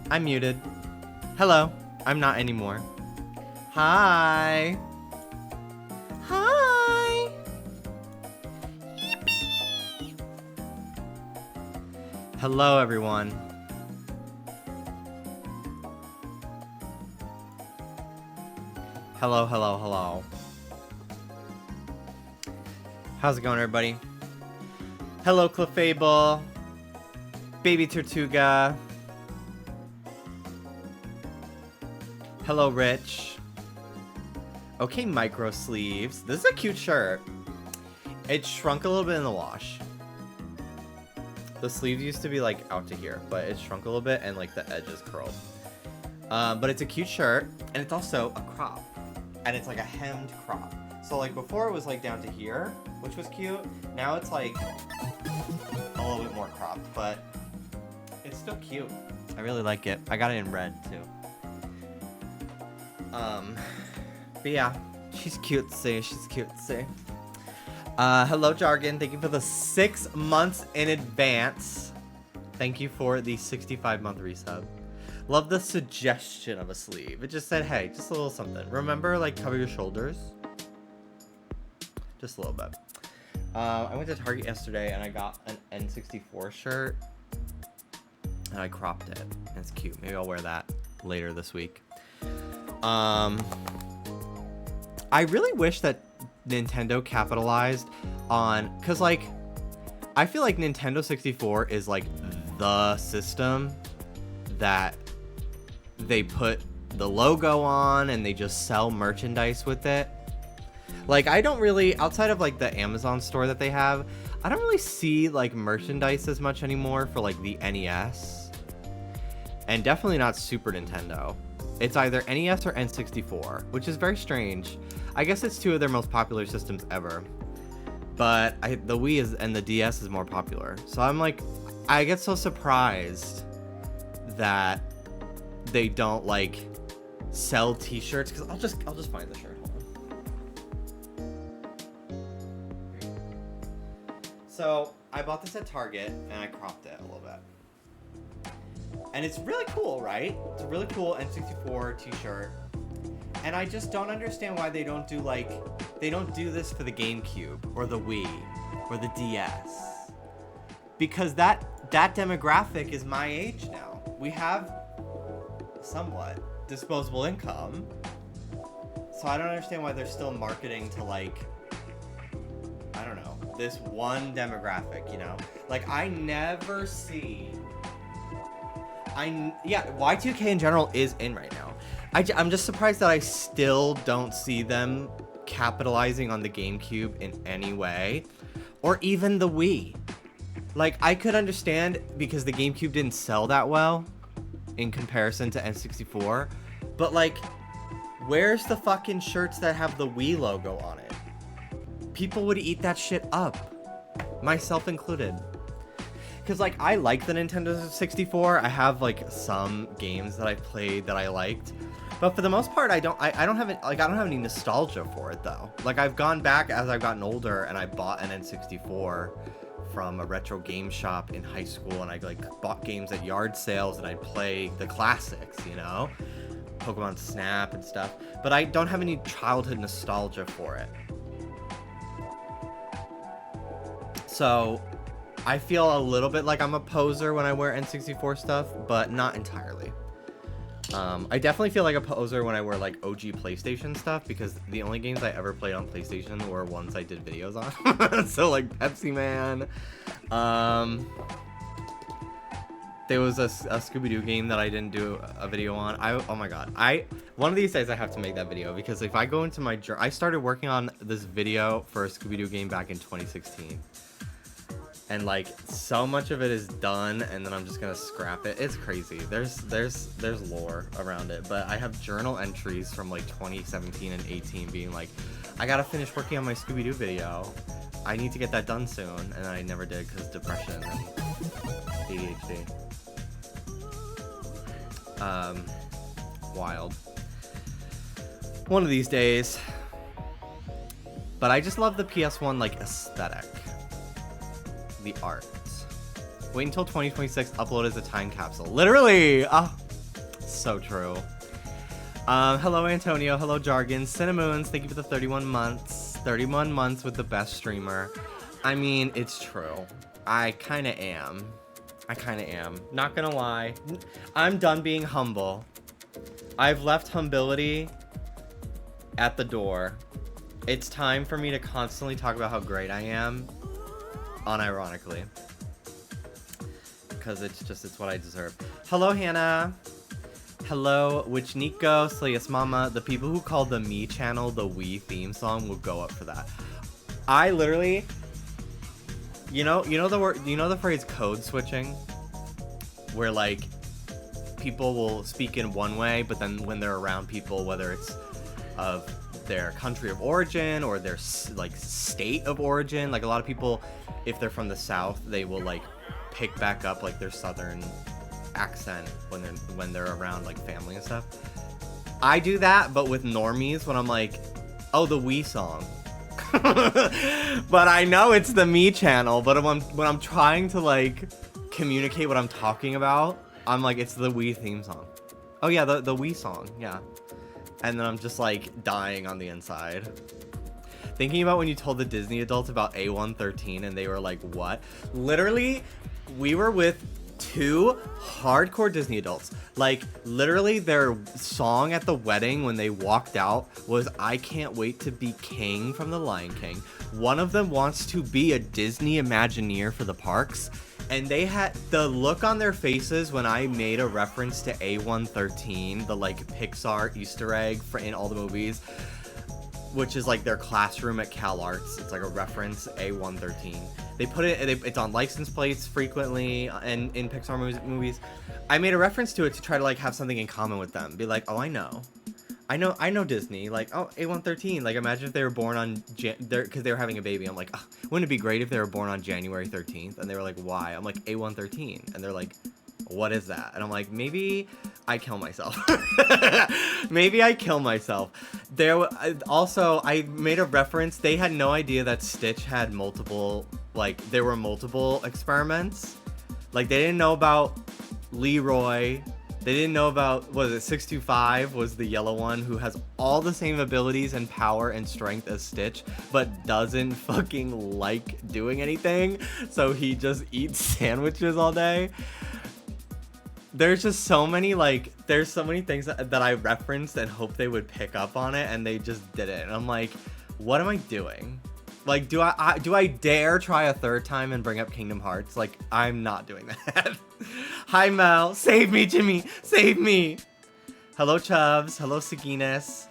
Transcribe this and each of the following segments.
I'm muted. Hello. I'm not anymore. Hi. Hi. Yippee. Hello, everyone. Hello, hello, hello. How's it going, everybody? Hello, Clefable. Baby Tortuga. Hello, Rich. Okay, micro sleeves. This is a cute shirt. It shrunk a little bit in the wash. The sleeves used to be like out to here, but it shrunk a little bit and like the edges curled. But it's a cute shirt, and it's also a crop. And it's like a hemmed crop. So like before it was like down to here, which was cute. Now it's like a little bit more cropped, but it's still cute. I really like it. I got it in red too. But yeah, she's cutesy. She's cutesy. Hello, Jargon. Thank you for the 6 months in advance. Thank you for the 65-month resub. Love the suggestion of a sleeve. It just said, hey, just a little something. Remember, like, cover your shoulders? Just a little bit. I went to Target yesterday and I got an N64 shirt. And I cropped it. It's cute. Maybe I'll wear that later this week. I really wish that Nintendo capitalized on, because like I feel like Nintendo 64 is like the system that they put the logo on and they just sell merchandise with it. Like I don't really, outside of like the Amazon store that they have, I don't really see like merchandise as much anymore for like the NES, and definitely not Super Nintendo. It's either NES or N64, which is very strange. I guess it's two of their most popular systems ever. But the Wii is, and the DS is more popular. So I'm like, I get so surprised that they don't like sell t-shirts, because I'll just find the shirt. Hold on. So I bought this at Target and I cropped it a little bit. And it's really cool, right? It's a really cool N64 t-shirt. And I just don't understand why they don't do this for the GameCube or the Wii or the DS. Because that demographic is my age now. We have somewhat disposable income. So I don't understand why they're still marketing to like, I don't know, this one demographic, you know? Like I never see... Y2K in general is in right now. I'm just surprised that I still don't see them capitalizing on the GameCube in any way, or even the Wii. Like, I could understand because the GameCube didn't sell that well in comparison to N64, but like, where's the fucking shirts that have the Wii logo on it? People would eat that shit up, myself included. Because like I like the Nintendo 64. I have like some games that I played that I liked, but for the most part I don't have any nostalgia for it though. Like I've gone back as I've gotten older and I bought an N64 from a retro game shop in high school, and I like bought games at yard sales and I'd play the classics, you know, Pokemon Snap and stuff, but I don't have any childhood nostalgia for it. So I feel a little bit like I'm a poser when I wear N64 stuff, but not entirely. I definitely feel like a poser when I wear like OG PlayStation stuff, because the only games I ever played on PlayStation were ones I did videos on. So like Pepsi Man. There was a Scooby-Doo game that I didn't do a video on. Oh my god. One of these days I have to make that video, because if I go into my I started working on this video for a Scooby-Doo game back in 2016. And like so much of it is done, and then I'm just gonna scrap it. It's crazy. There's lore around it, but I have journal entries from like 2017 and 18 being like, I gotta finish working on my Scooby-Doo video. I need to get that done soon, and I never did because depression and ADHD. Wild. One of these days. But I just love the PS1 like aesthetic. The art. Wait until 2026, upload as a time capsule. Literally! So true. Hello, Antonio. Hello, Jargon. Cinnamoons, thank you for the 31 months. 31 months with the best streamer. I mean, it's true. I kind of am. Not gonna lie. I'm done being humble. I've left humility at the door. It's time for me to constantly talk about how great I am, unironically. Because it's what I deserve. Hello, Hannah. Hello, Witch Nico, Slayus Mama. The people who call the Me channel the We theme song will go up for that. I literally, you know the word, the phrase code switching, where like people will speak in one way, but then when they're around people, whether it's of their country of origin or their like state of origin, like a lot of people, if they're from the South, they will like pick back up like their Southern accent when they're around like family and stuff. I do that, but with normies when I'm like, oh, the We song. But I know it's the Me channel, but when I'm trying to like communicate what I'm talking about, I'm like, it's the We theme song. Oh yeah, the We song, yeah. And then I'm just like dying on the inside. Thinking about when you told the Disney adults about A113 and they were like, what? Literally, we were with 2 hardcore Disney adults. Like, literally their song at the wedding when they walked out was I Can't Wait to Be King from The Lion King. One of them wants to be a Disney Imagineer for the parks. And they had the look on their faces when I made a reference to A113, the like Pixar Easter egg in all the movies, which is like their classroom at Cal Arts. It's like a reference, A113. They put it's on license plates frequently and in Pixar movies. I made a reference to it to try to like have something in common with them. Be like, oh, I know Disney. Like, oh, A113. Like, imagine if they were born on because they were having a baby. I'm like, oh, wouldn't it be great if they were born on January 13th? And they were like, why? I'm like, A113. And they're like, what is that? And I'm like, maybe I kill myself. Maybe I kill myself. Also, I made a reference. They had no idea that Stitch had multiple, like, there were multiple experiments. Like, they didn't know about Leroy. They didn't know about, what is it, 625 was the yellow one who has all the same abilities and power and strength as Stitch, but doesn't fucking like doing anything. So he just eats sandwiches all day. There's just so many, like, there's so many things that I referenced and hoped they would pick up on it, and they just didn't. And I'm like, what am I doing? Like, do I dare try a third time and bring up Kingdom Hearts? Like, I'm not doing that. Hi, Mel. Save me, Jimmy. Save me. Hello, Chubbs. Hello, Saginas.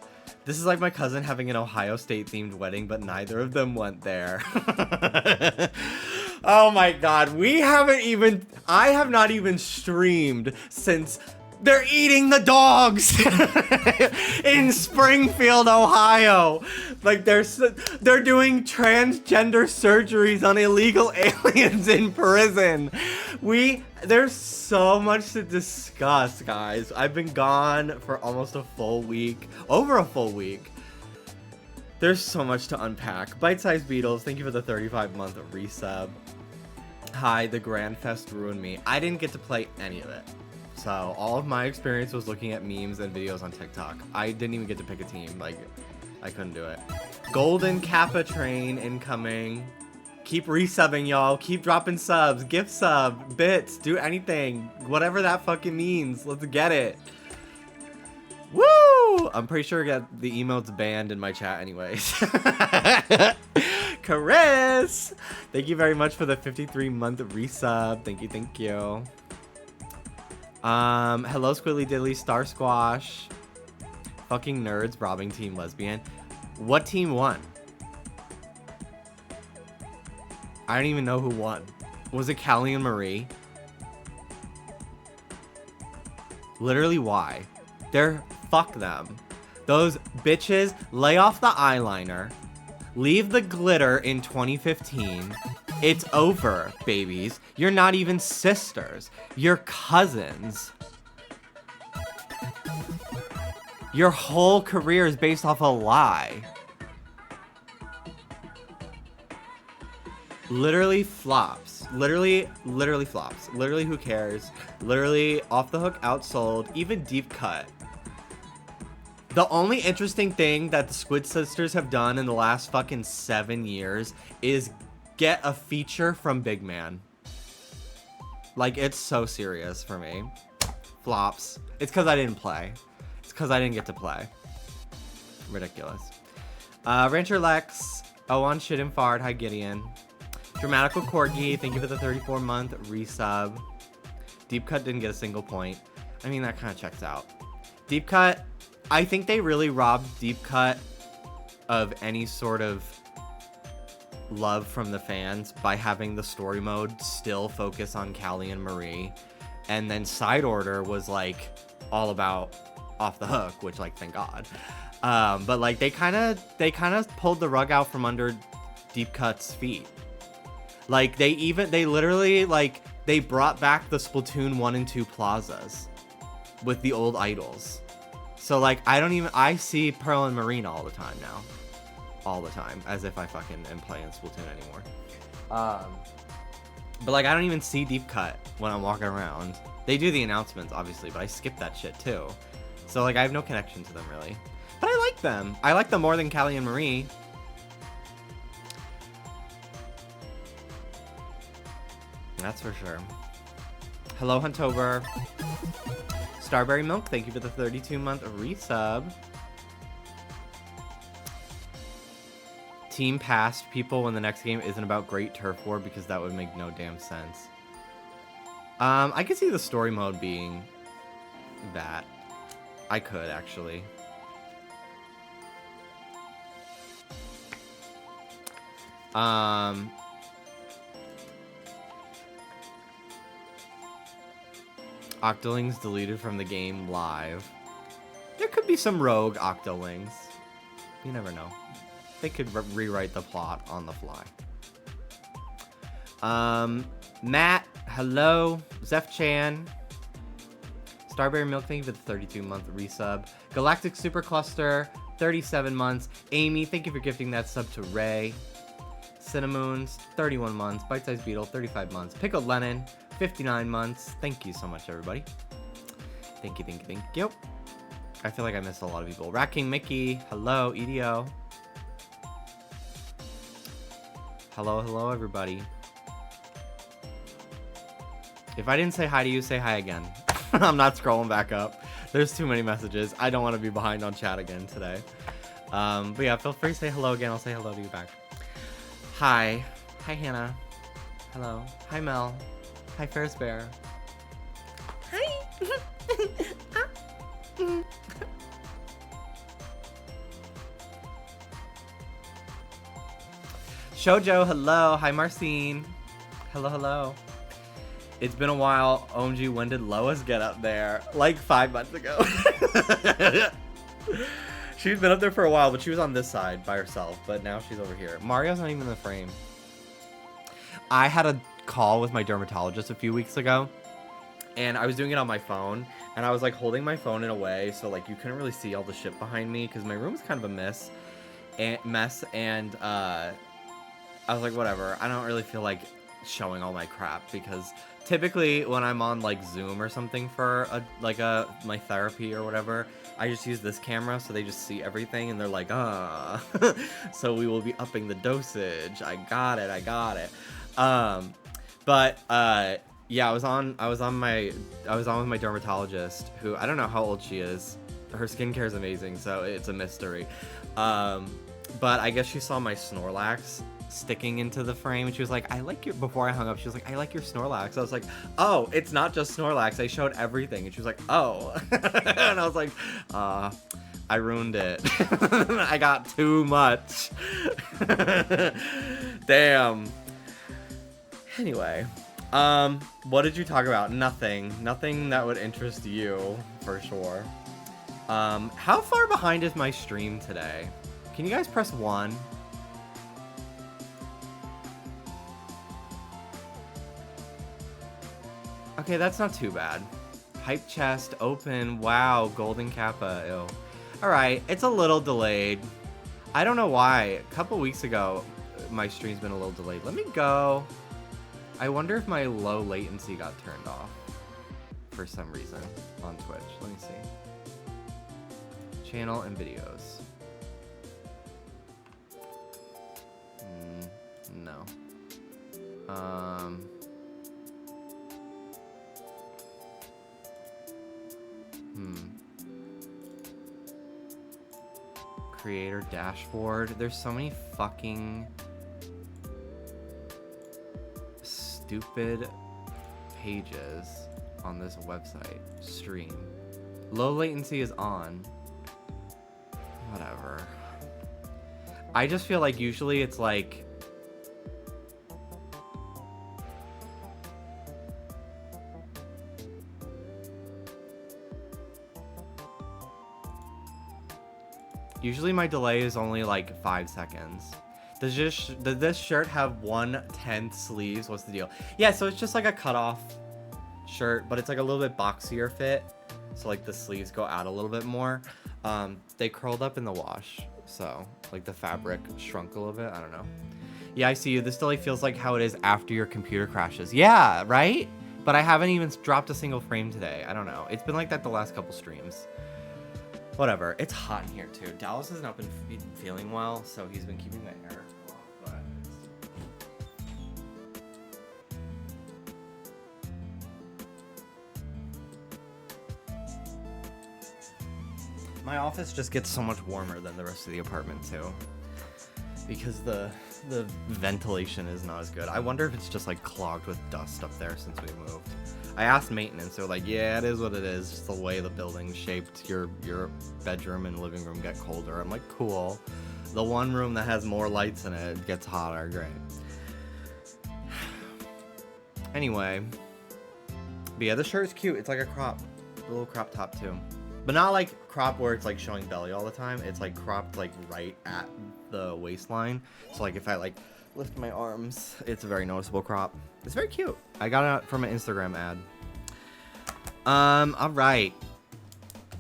This is like my cousin having an Ohio State themed wedding, but neither of them went there. Oh my God. I have not even streamed since they're eating the dogs in Springfield, Ohio. Like they're doing transgender surgeries on illegal aliens in prison. There's so much to discuss, guys. I've been gone for almost a full week, over a full week. There's so much to unpack. Bite-sized Beatles, thank you for the 35-month resub. Hi, the Grand Fest ruined me. I didn't get to play any of it. So all of my experience was looking at memes and videos on TikTok. I didn't even get to pick a team. Like, I couldn't do it. Golden Kappa train incoming. Keep resubbing, y'all. Keep dropping subs. Gift sub. Bits. Do anything. Whatever that fucking means. Let's get it. Woo! I'm pretty sure I got the emotes banned in my chat anyways. Chris! Thank you very much for the 53-month resub. Thank you, thank you. Hello, Squiddly Diddly, Star Squash. Fucking nerds, robbing team lesbian. What team won? I don't even know who won. Was it Callie and Marie? Literally, why? Fuck them. Those bitches, lay off the eyeliner. Leave the glitter in 2015. It's over, babies. You're not even sisters. You're cousins. Your whole career is based off a lie. Literally flops. Literally flops. Literally, who cares? Literally, off the hook, outsold. Even deep cut. The only interesting thing that the Squid Sisters have done in the last fucking 7 years is get a feature from Big Man. Like, it's so serious for me. Flops. It's because I didn't play. It's because I didn't get to play. Ridiculous. Rancher Lex. Owen Shit and Fard. Hi, Gideon. Dramatical Corgi. Thank you for the 34-month resub. Deep Cut didn't get a single point. I mean, that kind of checks out. Deep Cut. I think they really robbed Deep Cut of any sort of love from the fans by having the story mode still focus on Callie and Marie, and then Side Order was like all about off the hook, which like thank God. But like they kind of pulled the rug out from under Deep Cut's feet. Like they literally like they brought back the Splatoon 1 and 2 plazas with the old idols. So, like, I see Pearl and Marine all the time now. All the time. As if I fucking am playing Splatoon anymore. But, like, I don't even see Deep Cut when I'm walking around. They do the announcements, obviously, but I skip that shit, too. So, like, I have no connection to them, really. But I like them. I like them more than Callie and Marie. That's for sure. Hello, Huntober. Starberry Milk, thank you for the 32-month resub. Team past people when the next game isn't about Great Turf War because that would make no damn sense. I could see the story mode being that. I could, actually. Octolings deleted from the game live. There could be some rogue Octolings. You never know. They could rewrite the plot on the fly. Matt, hello. Zeph Chan. Starberry Milk, thank you for the 32-month resub. Galactic Supercluster, 37 months. Amy, thank you for gifting that sub to Ray. Cinnamoons, 31 months. Bite Size Beetle, 35 months. Pickled Lennon, 59 months. Thank you so much, everybody. Thank you. I feel like I missed a lot of people. Rat King Mickey, hello. EDO. Hello, everybody. If I didn't say hi to you, say hi again. I'm not scrolling back up. There's too many messages. I don't want to be behind on chat again today. But yeah, feel free to say hello again. I'll say hello to you back. Hi. Hi, Hannah. Hello. Hi, Mel. Hi, Ferris Bear. Hi. Shoujo, hello. Hi, Marcine. Hello. It's been a while. OMG, when did Lois get up there? Like 5 months ago. She's been up there for a while, but she was on this side by herself. But now she's over here. Mario's not even in the frame. I had a call with my dermatologist a few weeks ago. And I was doing it on my phone. And I was like holding my phone in a way so like you couldn't really see all the shit behind me. Because my room's kind of a mess. And I was like, whatever. I don't really feel like showing all my crap. Because typically when I'm on like Zoom or something for my therapy or whatever, I just use this camera so they just see everything and they're like, so we will be upping the dosage. I got it. Yeah, I was on with my dermatologist who I don't know how old she is. Her skincare is amazing, so it's a mystery. But I guess she saw my Snorlax sticking into the frame and she was like, before I hung up, she was like, I like your Snorlax. I was like, oh, it's not just Snorlax. I showed everything. And she was like, oh. And I was like, I ruined it. I got too much. Damn. Anyway, what did you talk about? Nothing that would interest you for sure. How far behind is my stream today? Can you guys press 1? Okay, that's not too bad. Hype chest, open, wow, golden kappa, ew. Alright, it's a little delayed. I don't know why. A couple weeks ago, my stream's been a little delayed. Let me go I wonder if my low latency got turned off for some reason on Twitch. Let me see. Channel and videos. No. Creator dashboard. There's so many fucking stupid pages on this website. Stream. Low latency is on. Whatever. I just feel like usually it's like usually my delay is only like 5 seconds. Does this shirt have 1/10 sleeves? What's the deal? Yeah, so it's just like a cutoff shirt, but it's like a little bit boxier fit. So like the sleeves go out a little bit more. They curled up in the wash, so like the fabric shrunk a little bit. I don't know. Yeah, I see you. This delay feels like how it is after your computer crashes. Yeah, right? But I haven't even dropped a single frame today. I don't know. It's been like that the last couple streams. Whatever. It's hot in here too. Dallas has not been feeling well, so he's been keeping the air off. But my office just gets so much warmer than the rest of the apartment too, because the ventilation is not as good. I wonder if it's just like clogged with dust up there since we moved. I asked maintenance, they're like, yeah, it is what it is. Just the way the building's shaped, your bedroom and living room get colder. I'm like, cool. The one room that has more lights in it gets hotter. Great. Anyway. But yeah, the shirt's cute. It's like a little crop top too. But not like crop where it's like showing belly all the time. It's like cropped like right at the waistline. So like if I like lift my arms, it's a very noticeable crop. It's very cute. I got it from an Instagram ad. All right.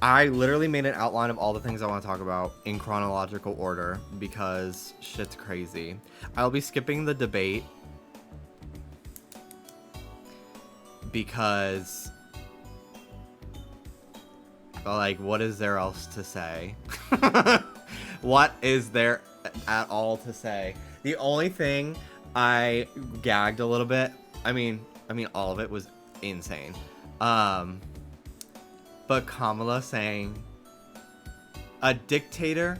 I literally made an outline of all the things I want to talk about in chronological order because shit's crazy. I'll be skipping the debate because like, what is there else to say? What is there at all to say? The only thing I gagged a little bit. I mean, all of it was insane. But Kamala saying, a dictator,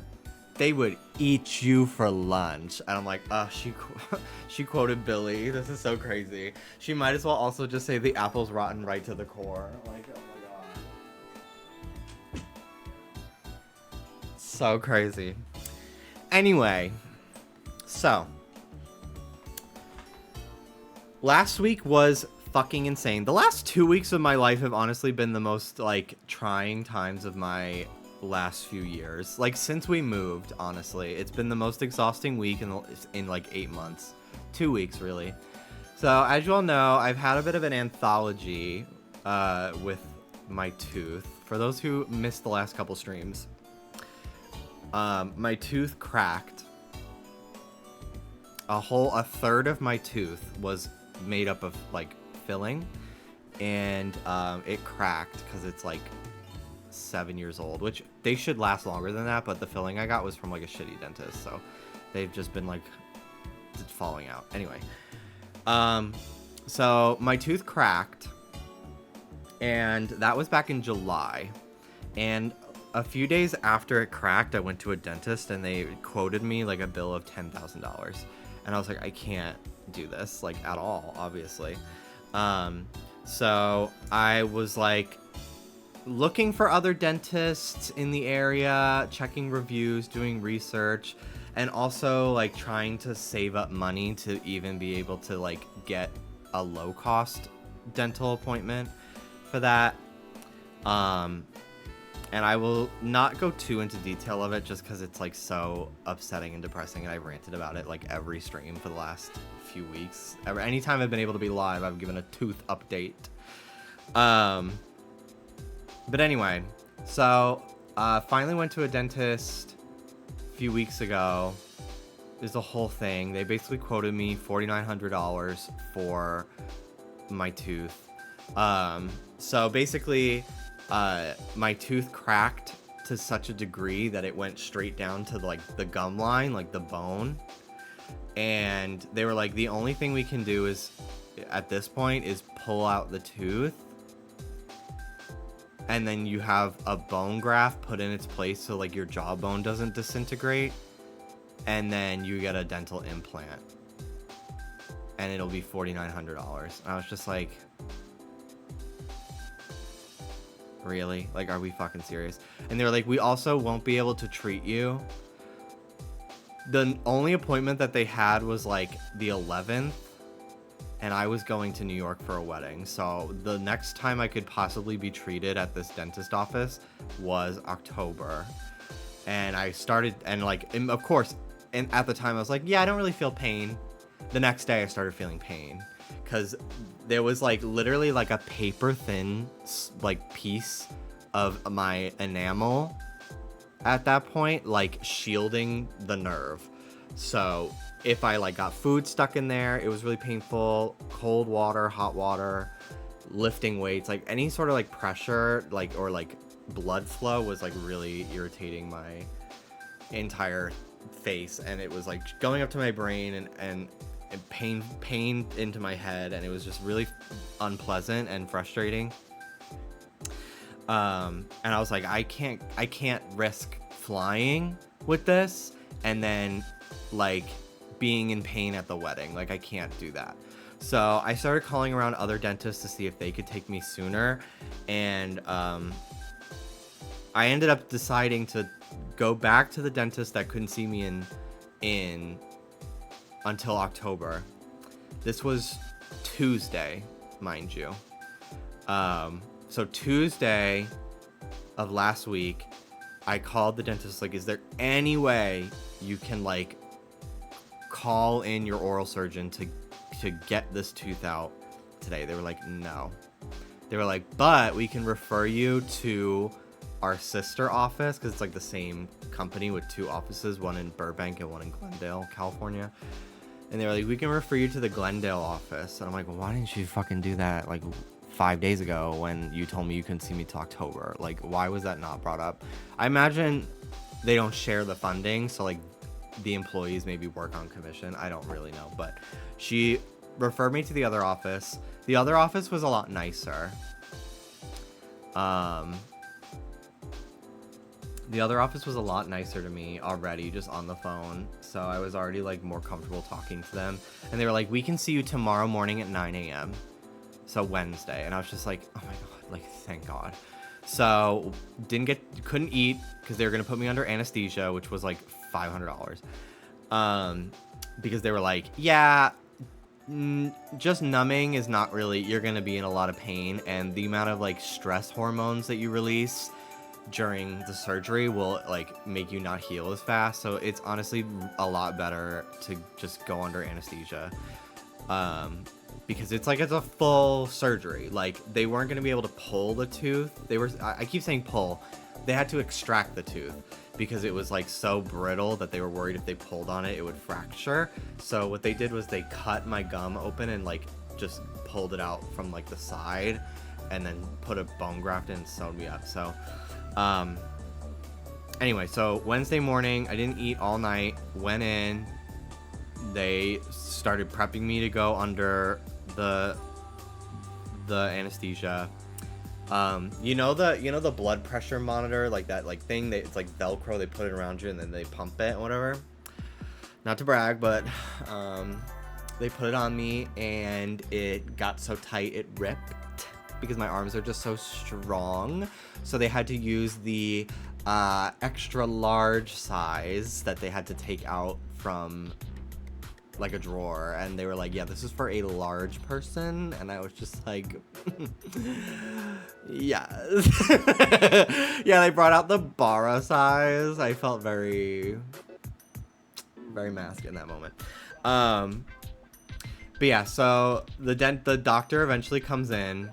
they would eat you for lunch. And I'm like, she quoted Billy. This is so crazy. She might as well also just say the apple's rotten right to the core. Like, oh my god. So crazy. Anyway, so last week was fucking insane. The last 2 weeks of my life have honestly been the most like trying times of my last few years. Like since we moved, honestly, it's been the most exhausting week in like 8 months. 2 weeks really. So as you all know, I've had a bit of an anthology with my tooth. For those who missed the last couple streams, my tooth cracked. A third of my tooth was made up of like filling, and it cracked because it's like 7 years old, which they should last longer than that, but the filling I got was from like a shitty dentist, so they've just been like falling out. Anyway, so my tooth cracked, and that was back in July, and a few days after it cracked, I went to a dentist and they quoted me like a bill of $10,000. And I was like, I can't do this like at all, obviously. So I was like looking for other dentists in the area, checking reviews, doing research, and also like trying to save up money to even be able to like get a low cost dental appointment for that. And I will not go too into detail of it just because it's like so upsetting and depressing, and I've ranted about it like every stream for the last few weeks. Anytime I've been able to be live, I've given a tooth update. But anyway, so finally went to a dentist a few weeks ago, is a whole thing. They basically quoted me $4,900 for my tooth. So basically, my tooth cracked to such a degree that it went straight down to like the gum line, like the bone. And they were like, the only thing we can do is, at this point, is pull out the tooth. And then you have a bone graft put in its place so like your jawbone doesn't disintegrate. And then you get a dental implant. And it'll be $4,900. I was just like, really? Like, are we fucking serious? And they were like, we also won't be able to treat you. The only appointment that they had was like the 11th. And I was going to New York for a wedding. So the next time I could possibly be treated at this dentist office was October. And I started, and like, and of course, and at the time I was like, yeah, I don't really feel pain. The next day I started feeling pain. Because there was like literally like a paper thin like piece of my enamel at that point, like shielding the nerve. So if I like got food stuck in there, it was really painful. Cold water, hot water, lifting weights, like any sort of like pressure, like, or like blood flow was like really irritating my entire face. And it was like going up to my brain and pain into my head. And it was just really unpleasant and frustrating. And I was like, I can't risk flying with this and then like being in pain at the wedding. Like, I can't do that. So I started calling around other dentists to see if they could take me sooner. And I ended up deciding to go back to the dentist that couldn't see me in until October. This was Tuesday, mind you. So Tuesday of last week, I called the dentist, like, is there any way you can like call in your oral surgeon to get this tooth out today? They were like, no. They were like, but we can refer you to our sister office, because it's like the same company with two offices, one in Burbank and one in Glendale, California. And they were like, we can refer you to the Glendale office. And I'm like, well, why didn't you fucking do that like 5 days ago when you told me you couldn't see me till October? Like, why was that not brought up? I imagine they don't share the funding, so like the employees maybe work on commission. I don't really know, but she referred me to the other office. The other office was a lot nicer. The other office was a lot nicer to me already, just on the phone. So I was already like more comfortable talking to them. And they were like, we can see you tomorrow morning at 9 a.m. So Wednesday. And I was just like, oh my God, like, thank God. So couldn't eat because they were going to put me under anesthesia, which was like $500. Because they were like, yeah, just numbing is not really, you're going to be in a lot of pain. And the amount of like stress hormones that you release during the surgery will like make you not heal as fast. So it's honestly a lot better to just go under anesthesia. Because it's a full surgery. Like, they weren't going to be able to pull the tooth. I keep saying pull. They had to extract the tooth because it was like so brittle that they were worried if they pulled on it, it would fracture. So what they did was they cut my gum open and like just pulled it out from like the side and then put a bone graft in and sewed me up. So, anyway, so Wednesday morning, I didn't eat all night, went in. They started prepping me to go under the anesthesia. You know the blood pressure monitor, like that like thing that it's like Velcro, they put it around you and then they pump it or whatever. Not to brag, but they put it on me and it got so tight it ripped because my arms are just so strong. So they had to use the extra large size that they had to take out from like a drawer, and they were like, yeah, this is for a large person. And I was just like, yeah. Yeah, they brought out the Bara size. I felt very, very masked in that moment. But yeah, so the doctor eventually comes in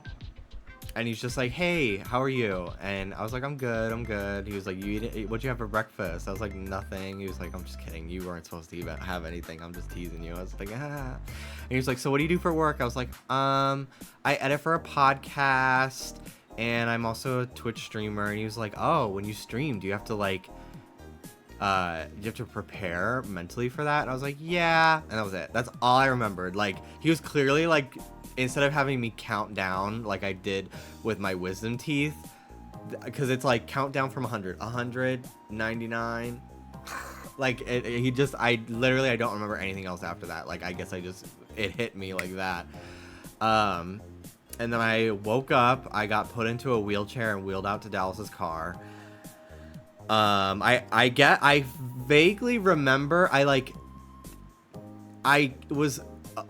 And he's just like, hey, how are you? And I was like, I'm good, I'm good. He was like, what'd you have for breakfast? I was like, nothing. He was like, I'm just kidding. You weren't supposed to even have anything. I'm just teasing you. I was like, ah. And he was like, so what do you do for work? I was like, I edit for a podcast, and I'm also a Twitch streamer. And he was like, oh, when you stream, do you have to like, you have to prepare mentally for that? And I was like, yeah. And that was it. That's all I remembered. Like, he was clearly like, instead of having me count down like I did with my wisdom teeth, because it's like countdown from 100, 199. Like I don't remember anything else after that. Like, I guess it hit me like that. And then I woke up, I got put into a wheelchair and wheeled out to Dallas's car. I vaguely remember I was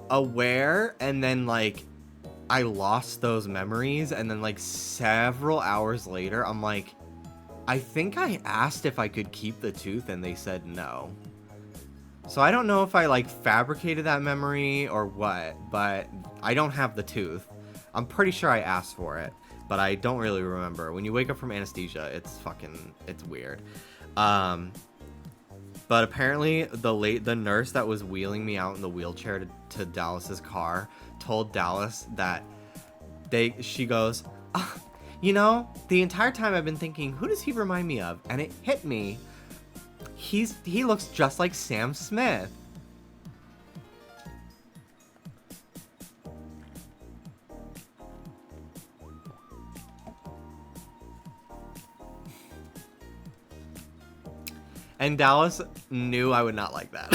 aware, and then like I lost those memories, and then like several hours later I'm like, I think I asked if I could keep the tooth and they said no. So I don't know if I like fabricated that memory or what, but I don't have the tooth. I'm pretty sure I asked for it, but I don't really remember. When you wake up from anesthesia, it's weird. But apparently the nurse that was wheeling me out in the wheelchair to Dallas's car told Dallas that she goes, oh, you know, the entire time I've been thinking, who does he remind me of? And it hit me. He looks just like Sam Smith. And Dallas knew I would not like that.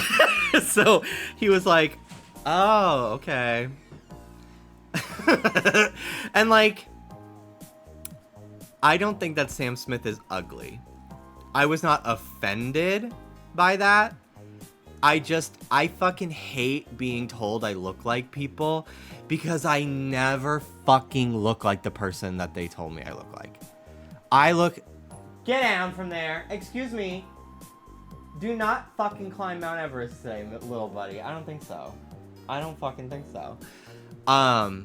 So he was like, oh, okay. And like, I don't think that Sam Smith is ugly. I was not offended by that. I fucking hate being told I look like people, because I never fucking look like the person that they told me I look like. Get down from there. Excuse me. Do not fucking climb Mount Everest today, little buddy. I don't think so. I don't fucking think so. I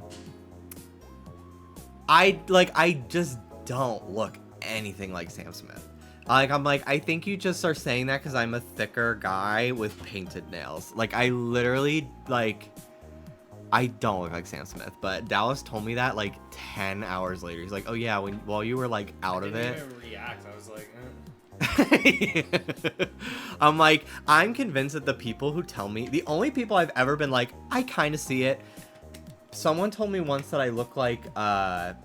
just don't look anything like Sam Smith. I think you just are saying that because I'm a thicker guy with painted nails. Like, I literally, I don't look like Sam Smith. But Dallas told me that, 10 hours later. He's like, oh yeah, while you were, out of it. I didn't even react. I was like, I'm like, I'm convinced that the people who tell me, the only people I've ever been like, I kind of see it. Someone told me once that I look like Lionel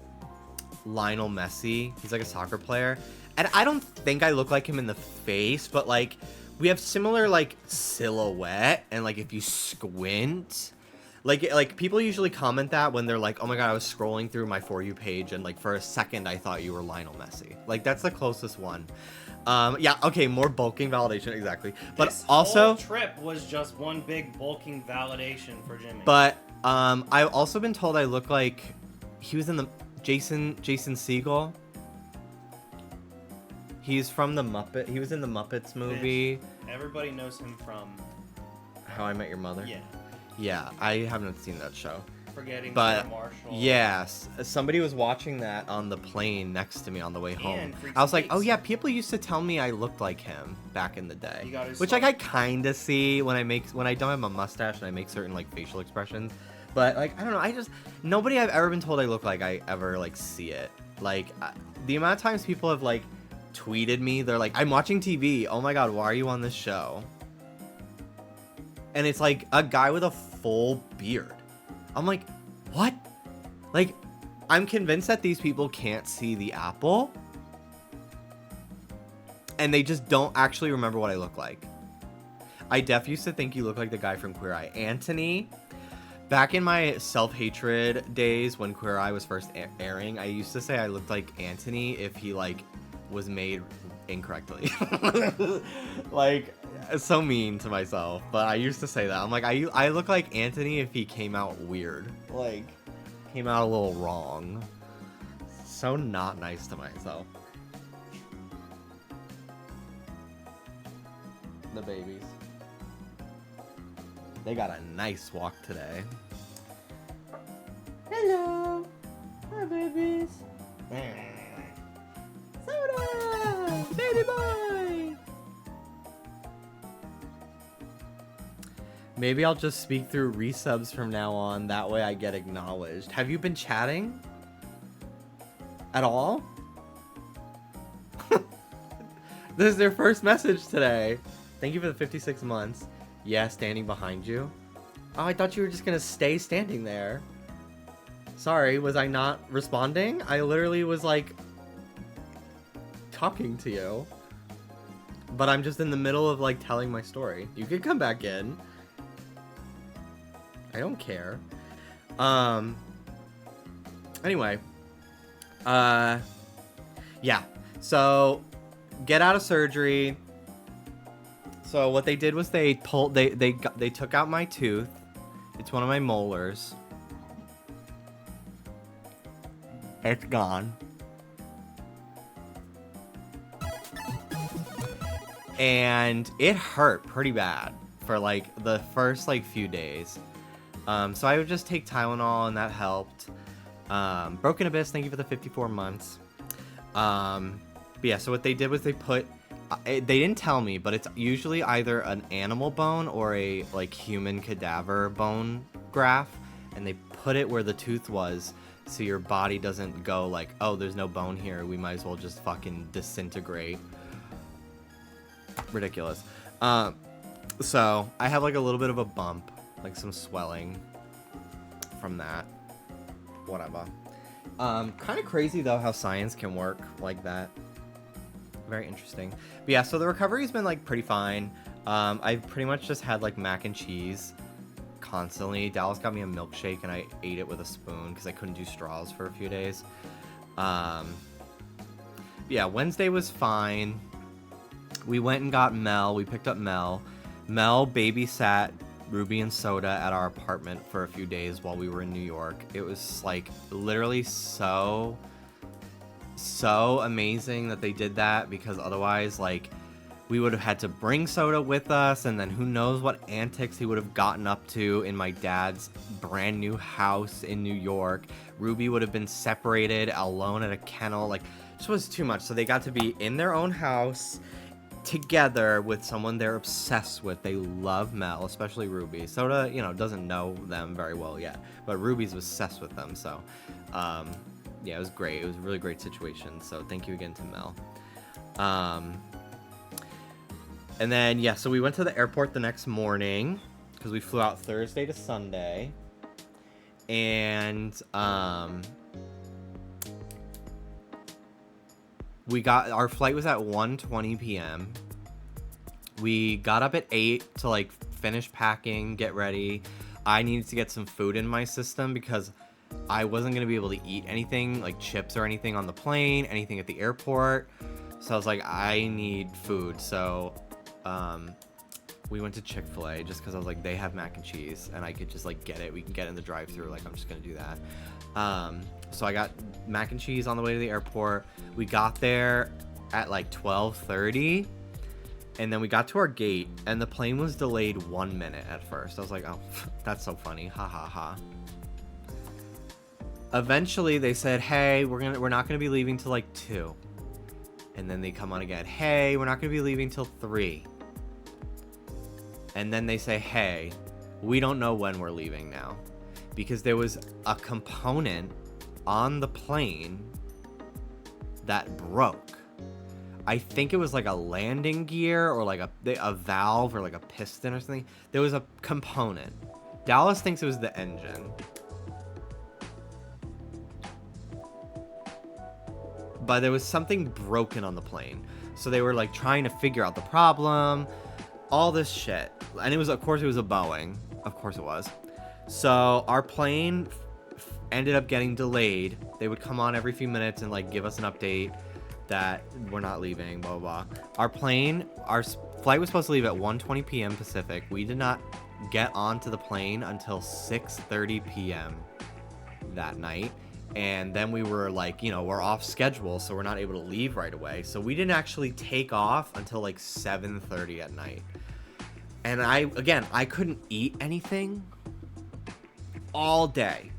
Messi. He's like a soccer player. And I don't think I look like him in the face, but we have similar silhouette, and if you squint, people usually comment that when they're like, oh my god, I was scrolling through my For You page and for a second I thought you were Lionel Messi. That's the closest one. Yeah, okay, more bulking validation, exactly. But this also whole trip was just one big bulking validation for Jimmy. But I've also been told I look like he was in the Jason Segel. He's from the Muppet. He was in the Muppets movie. Bitch. Everybody knows him from How I Met Your Mother. Yeah. Yeah, I haven't seen that show. Forgetting but Marshall. Yes, somebody was watching that on the plane next to me on the way home. I was like, oh yeah, people used to tell me I looked like him back in the day, which I kind of see when I don't have a mustache and I make certain facial expressions. But I don't know, nobody I've ever been told I look like I ever see it. The amount of times people have tweeted me, they're like, I'm watching TV, oh my god, why are you on this show? And it's a guy with a full beard. I'm like, what? I'm convinced that these people can't see the apple, and they just don't actually remember what I look like. I used to think you look like the guy from Queer Eye. Anthony, back in my self-hatred days when Queer Eye was first airing, I used to say I looked like Anthony if he was made incorrectly. So mean to myself, but I used to say that. I'm like, I look like Anthony if he came out weird, came out a little wrong. So not nice to myself. The babies, they got a nice walk today. Hello, hi babies. Maybe I'll just speak through resubs from now on. That way I get acknowledged. Have you been chatting? At all? This is their first message today. Thank you for the 56 months. Yeah, standing behind you. Oh, I thought you were just gonna stay standing there. Sorry, was I not responding? I literally was like talking to you. But I'm just in the middle of like telling my story. You could come back in. I don't care. Anyway. Yeah. So get out of surgery. So what they did was they took out my tooth. It's one of my molars. It's gone. And it hurt pretty bad for like the first like few days. So I would just take Tylenol and that helped. Broken Abyss, thank you for the 54 months. But yeah, so what they did was they put, they didn't tell me, but it's usually either an animal bone or a like human cadaver bone graft, and they put it where the tooth was, so your body doesn't go like, oh, there's no bone here, we might as well just fucking disintegrate. Ridiculous. So I have like a little bit of a bump, like some swelling from that. Whatever. Kind of crazy though how science can work like that. Very interesting. But yeah, so the recovery's been like pretty fine. I've pretty much just had like mac and cheese constantly. Dallas got me a milkshake and I ate it with a spoon because I couldn't do straws for a few days. Yeah, Wednesday was fine. We went and got Mel. We picked up Mel. Mel babysat Ruby and Soda at our apartment for a few days while we were in New York. It was like literally so amazing that they did that, because otherwise like we would have had to bring Soda with us, and then who knows what antics he would have gotten up to in my dad's brand new house in New York. Ruby would have been separated alone at a kennel. Like, this was too much. So they got to be in their own house together with someone they're obsessed with. They love Mel, especially Ruby. Soda, you know, doesn't know them very well yet, but Ruby's obsessed with them. So yeah, it was great. It was a really great situation. So thank you again to Mel. And then yeah, so we went to the airport the next morning because we flew out Thursday to Sunday, and our flight was at 1:20 p.m. We got up at 8 to like finish packing, get ready. I needed to get some food in my system because I wasn't going to be able to eat anything like chips or anything on the plane, anything at the airport. So I was like, I need food. So we went to Chick-fil-A just because I was like, they have mac and cheese and I could just like get it. We can get in the drive-thru. Like, I'm just going to do that. So I got mac and cheese on the way to the airport. We got there at like 12:30, and then we got to our gate and the plane was delayed 1 minute at first. I was like, oh, that's so funny. Ha ha ha. Eventually they said, hey, we're not gonna be leaving till like 2. And then they come on again, hey, we're not gonna be leaving till 3. And then they say, hey, we don't know when we're leaving now, because there was a component on the plane that broke. I think it was like a landing gear or like a valve or like a piston or something. There was a component. Dallas thinks it was the engine. But there was something broken on the plane. So they were like trying to figure out the problem, all this shit. And it was, of course, it was a Boeing. Of course it was. So our plane ended up getting delayed. They would come on every few minutes and like give us an update that we're not leaving, blah, blah, blah. Our flight was supposed to leave at 1:20 p.m. Pacific. We did not get onto the plane until 6:30 p.m. that night. And then we were like, you know, we're off schedule, so we're not able to leave right away. So we didn't actually take off until like 7:30 at night. And I couldn't eat anything all day.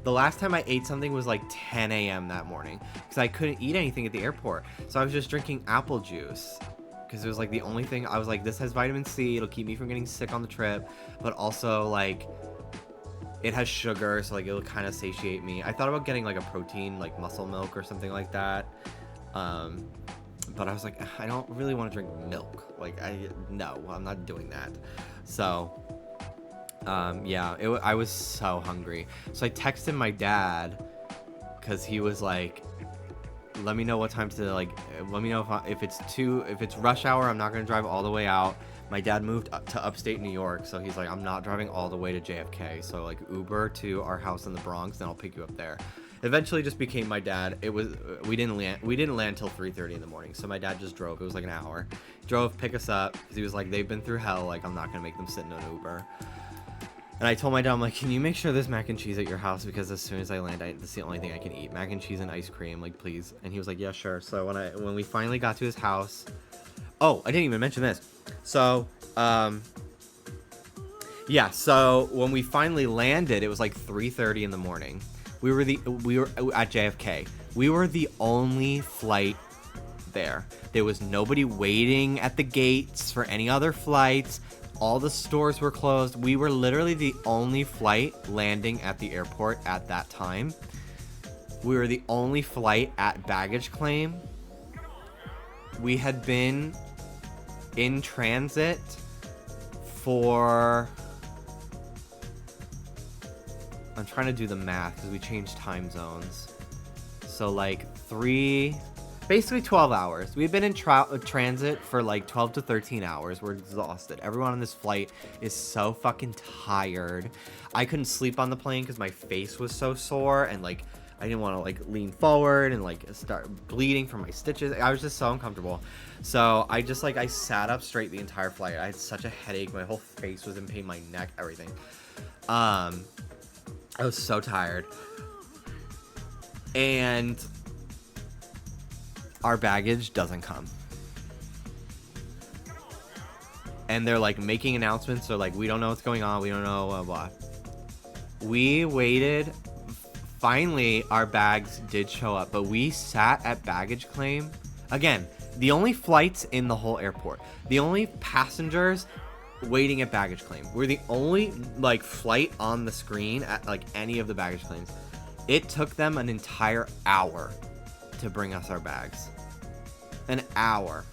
The last time I ate something was like 10 a.m. that morning because I couldn't eat anything at the airport. So I was just drinking apple juice because it was like the only thing. I was like, this has vitamin C, it'll keep me from getting sick on the trip, but also like it has sugar, so like it'll kind of satiate me. I thought about getting like a protein, like muscle milk or something like that, but I was like, I don't really want to drink milk. Like, no, I'm not doing that. So yeah, I was so hungry. So I texted my dad because he was like, let me know what time to, like, let me know if it's rush hour, I'm not going to drive all the way out. My dad moved up to upstate New York, so he's like, I'm not driving all the way to JFK. So like Uber to our house in the Bronx, then I'll pick you up there. Eventually just became my dad. It was, we didn't land till 3:30 in the morning. So my dad just drove. It was like an hour. Drove, pick us up, because he was like, they've been through hell. Like, I'm not going to make them sit in an Uber. And I told my dad, I'm like, can you make sure there's mac and cheese at your house? Because as soon as I land, that's the only thing I can eat. Mac and cheese and ice cream, like, please. And he was like, yeah, sure. So when we finally got to his house, oh, I didn't even mention this. So, yeah, so when we finally landed, it was like 3:30 in the morning. We were at JFK. We were the only flight there. There was nobody waiting at the gates for any other flights. All the stores were closed. We were literally the only flight landing at the airport at that time. We were the only flight at baggage claim. We had been in transit for... I'm trying to do the math because we changed time zones. So like basically 12 hours. We've been in transit for like 12 to 13 hours. We're exhausted. Everyone on this flight is so fucking tired. I couldn't sleep on the plane because my face was so sore, and like I didn't want to like lean forward and like start bleeding from my stitches. I was just so uncomfortable. So I sat up straight the entire flight. I had such a headache. My whole face was in pain, my neck, everything. I was so tired. And our baggage doesn't come. And they're like making announcements. They're like, we don't know what's going on. We don't know blah, blah. We waited. Finally, our bags did show up, but we sat at baggage claim. Again, the only flights in the whole airport. The only passengers waiting at baggage claim. We're the only like flight on the screen at like any of the baggage claims. It took them an entire hour to bring us our bags. An hour.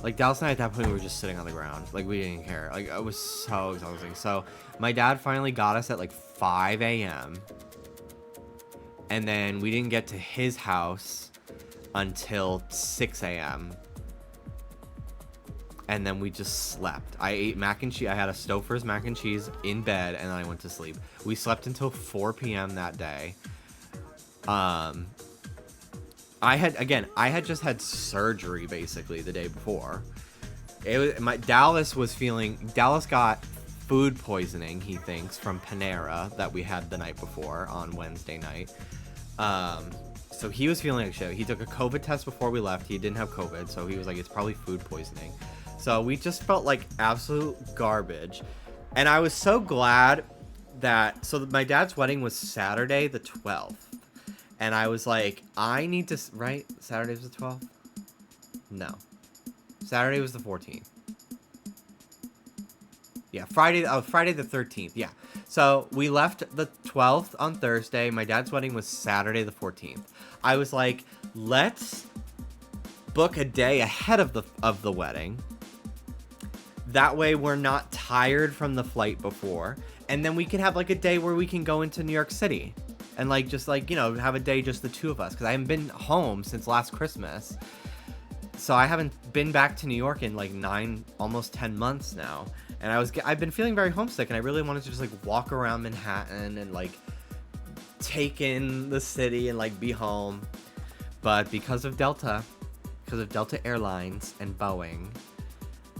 Like, Dallas and I at that point, we were just sitting on the ground. Like, we didn't care. Like, it was so exhausting. So my dad finally got us at like 5 a.m. And then we didn't get to his house until 6 a.m. And then we just slept. I ate mac and cheese. I had a Stouffer's mac and cheese in bed, and then I went to sleep. We slept until 4 p.m. that day. I had just had surgery basically the day before. Dallas got food poisoning, he thinks, from Panera that we had the night before on Wednesday night. So he was feeling like shit. He took a COVID test before we left. He didn't have COVID, so he was like, it's probably food poisoning. So we just felt like absolute garbage. And I was so glad that... So my dad's wedding was Saturday the 12th. And I was like, I need to... Right? Saturday was the 12th? No. Saturday was the 14th. Yeah, Friday the 13th. Yeah. So we left the 12th on Thursday. My dad's wedding was Saturday the 14th. I was like, let's book a day ahead of the wedding. That way we're not tired from the flight before. And then we can have like a day where we can go into New York City. And like, just like, you know, have a day just the two of us. Because I haven't been home since last Christmas. So I haven't been back to New York in like almost 10 months now. And I've been feeling very homesick. And I really wanted to just like walk around Manhattan and like take in the city and like be home. But because of Delta Airlines and Boeing,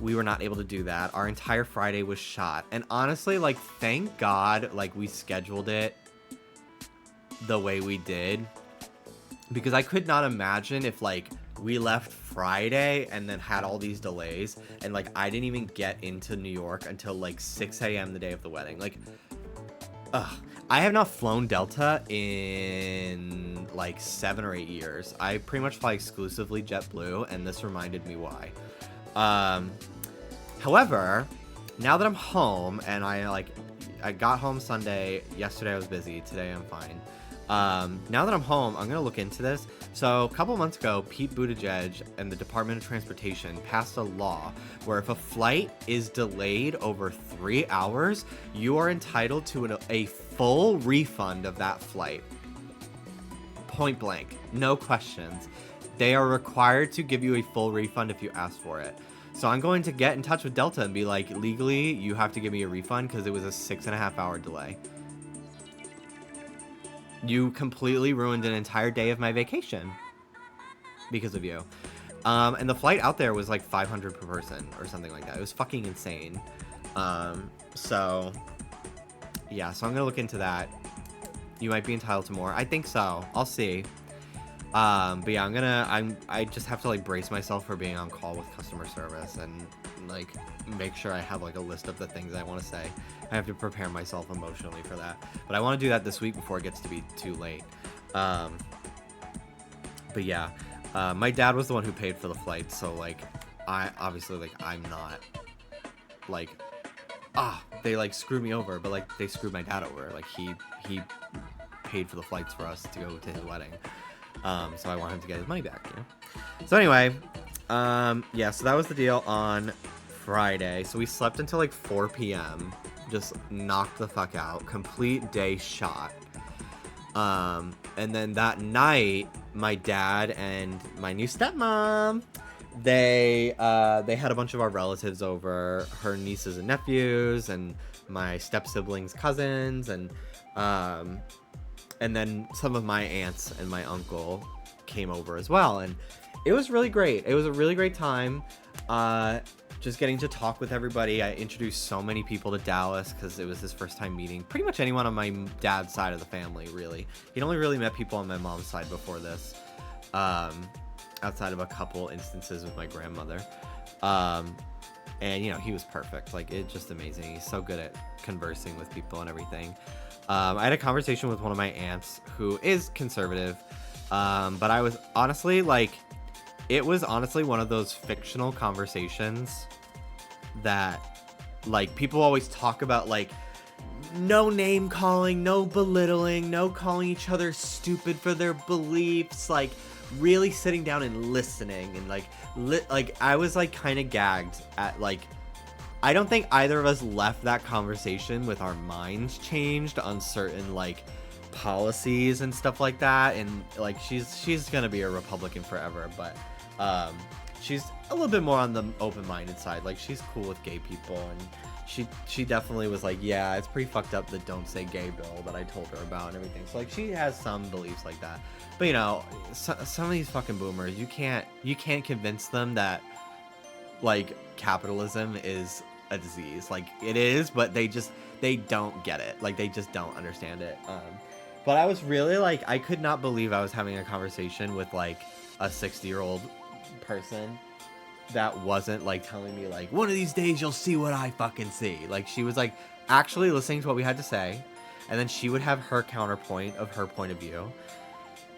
we were not able to do that. Our entire Friday was shot. And honestly, like, thank God, like, we scheduled it the way we did, because I could not imagine if like we left Friday and then had all these delays and like I didn't even get into New York until like 6 a.m. the day of the wedding. Like, I have not flown Delta in like 7 or 8 years. I pretty much fly exclusively JetBlue, and this reminded me why. However, now that I'm home and I got home Sunday. Yesterday I was busy. Today I'm fine. Now that I'm home, I'm going to look into this. So a couple months ago, Pete Buttigieg and the Department of Transportation passed a law where if a flight is delayed over 3 hours, you are entitled to a full refund of that flight. Point blank. No questions. They are required to give you a full refund if you ask for it. So I'm going to get in touch with Delta and be like, legally, you have to give me a refund because it was a 6.5 hour delay. You completely ruined an entire day of my vacation because of you. And the flight out there was like $500 per person or something like that. It was fucking insane. So yeah, so I'm gonna look into that. You might be entitled to more. I think so. I'll see. But yeah, I just have to like brace myself for being on call with customer service and like make sure I have like a list of the things I want to say. I have to prepare myself emotionally for that. But I want to do that this week before it gets to be too late. But yeah, my dad was the one who paid for the flight, so like I'm not like they like screwed me over, but like they screwed my dad over. Like he paid for the flights for us to go to his wedding. So I want him to get his money back, you know? So anyway, yeah, so that was the deal on Friday. So we slept until like 4 p.m. Just knocked the fuck out. Complete day shot. And then that night, my dad and my new stepmom, they had a bunch of our relatives over, her nieces and nephews, and my step-siblings' cousins, and then some of my aunts and my uncle came over as well. And it was really great. It was a really great time. Just getting to talk with everybody. I introduced so many people to Dallas because it was his first time meeting pretty much anyone on my dad's side of the family, really. He'd only really met people on my mom's side before this, outside of a couple instances with my grandmother. And, you know, he was perfect. Like, it's just amazing. He's so good at conversing with people and everything. I had a conversation with one of my aunts who is conservative, but I was honestly, like, it was honestly one of those fictional conversations that, like, people always talk about, like, no name calling, no belittling, no calling each other stupid for their beliefs, like, really sitting down and listening, and, like, I was, like, kind of gagged at, like, I don't think either of us left that conversation with our minds changed on certain, like, policies and stuff like that. And, like, she's gonna be a Republican forever, but she's a little bit more on the open-minded side. Like, she's cool with gay people, and she definitely was like, yeah, it's pretty fucked up, the don't say gay bill that I told her about and everything. So, like, she has some beliefs like that. But, you know, some of these fucking boomers, you can't convince them that, like, capitalism is a disease. Like, it is, but they don't get it. Like, they just don't understand it. But I was really, like, I could not believe I was having a conversation with, like, a 60-year-old person that wasn't, like, telling me, like, one of these days you'll see what I fucking see. Like, she was, like, actually listening to what we had to say, and then she would have her counterpoint of her point of view,